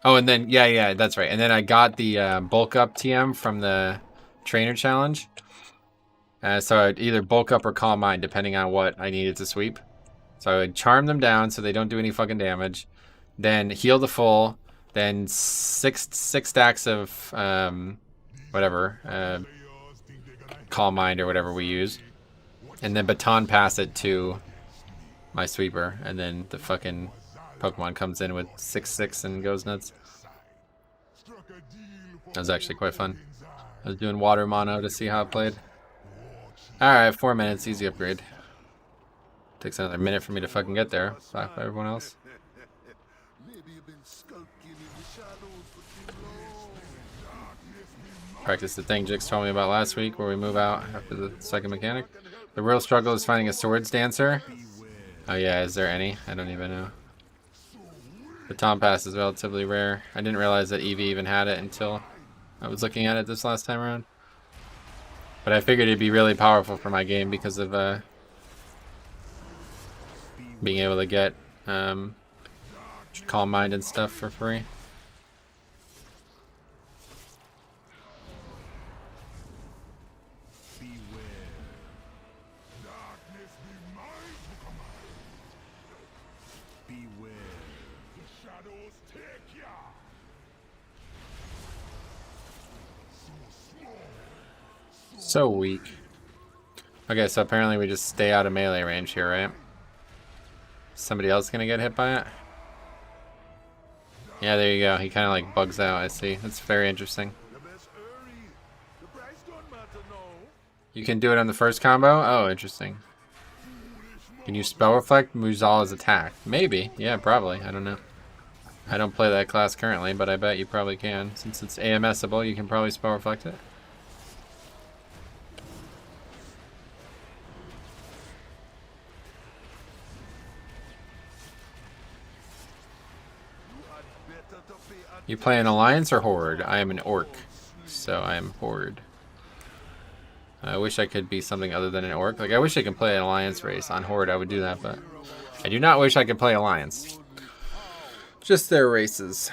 Oh, and then, yeah, that's right. And then I got the bulk up TM from the trainer challenge. So I'd either bulk up or Calm Mind, depending on what I needed to sweep. So I would charm them down so they don't do any fucking damage. Then heal the full. Then six stacks of whatever, Calm Mind or whatever we use. And then Baton Pass it to my sweeper. And then the fucking Pokemon comes in with 6/6 and goes nuts. That was actually quite fun. I was doing water mono to see how it played. Alright, 4 minutes, easy upgrade. Takes another minute for me to fucking get there. Back by everyone else. maybe you've been skulking in the shadows for too long. Practice the thing Jix told me about last week where we move out after the second mechanic. The real struggle is finding a swords dancer. Oh yeah, is there any? I don't even know. The Tom Pass is relatively rare. I didn't realize that Eevee even had it until I was looking at it this last time around. But I figured it'd be really powerful for my game because of being able to get Calm Mind and stuff for free. So weak. Okay, so apparently we just stay out of melee range here, right? Somebody else gonna get hit by it? Yeah, there you go. He kind of like bugs out, I see. That's very interesting. You can do it on the first combo? Oh, interesting. Can you spell reflect Muzal's attack? Maybe. Yeah, probably. I don't know. I don't play that class currently, but I bet you probably can. Since it's AMSable, you can probably spell reflect it. You play an alliance or horde? I am an orc, so I am horde. I wish I could be something other than an orc. Like, I wish I could play an alliance race. On horde, I would do that, but I do not wish I could play alliance. Just their races.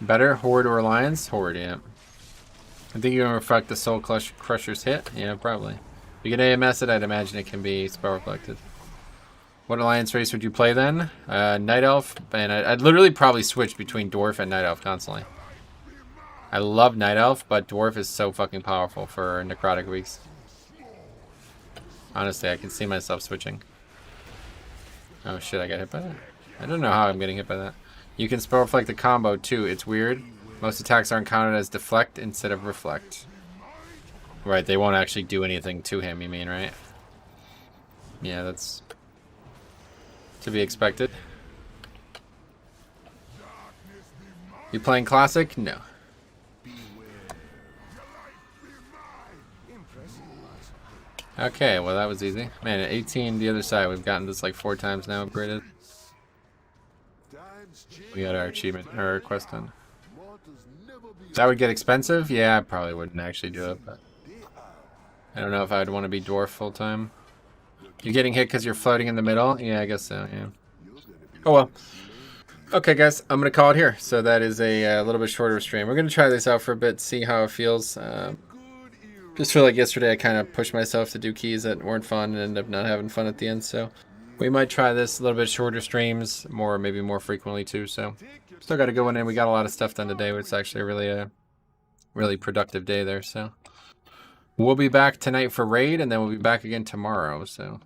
Better horde or alliance? Horde, yeah. I think you can reflect the Soul Crusher's hit. Yeah, probably. If you can AMS it, I'd imagine it can be spell reflected. What alliance race would you play then? Night Elf, and I'd literally probably switch between Dwarf and Night Elf constantly. I love Night Elf, but Dwarf is so fucking powerful for necrotic weeks. Honestly, I can see myself switching. Oh shit, I got hit by that. I don't know how I'm getting hit by that. You can spell reflect the combo too. It's weird. Most attacks aren't counted as deflect instead of reflect. Right, they won't actually do anything to him, you mean, right? Yeah, that's to be expected. You playing classic? No. Okay, well that was easy. Man, at 18 the other side, we've gotten this like 4 times now upgraded. We got our achievement, our quest done. That would get expensive? Yeah, I probably wouldn't actually do it, but I don't know if I'd want to be dwarf full time. You're getting hit because you're floating in the middle? Yeah, I guess so, yeah. Oh well. Okay guys, I'm going to call it here. So that is a little bit shorter stream. We're going to try this out for a bit, see how it feels. Just feel like yesterday I kind of pushed myself to do keys that weren't fun and ended up not having fun at the end, so we might try this a little bit shorter streams, maybe more frequently too. So still got a good one in. We got a lot of stuff done today, which is actually a really productive day there. So we'll be back tonight for raid, and then we'll be back again tomorrow. So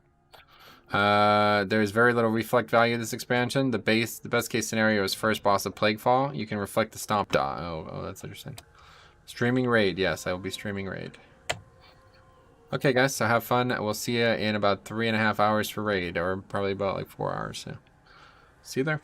there's very little reflect value of this expansion. The best case scenario is first boss of Plaguefall. You can reflect the stomp dot. Oh, that's interesting. Streaming raid. Yes, I will be streaming raid. Okay, guys, so have fun. We'll see you in about 3.5 hours for raid, or probably about like 4 hours. So, see you there.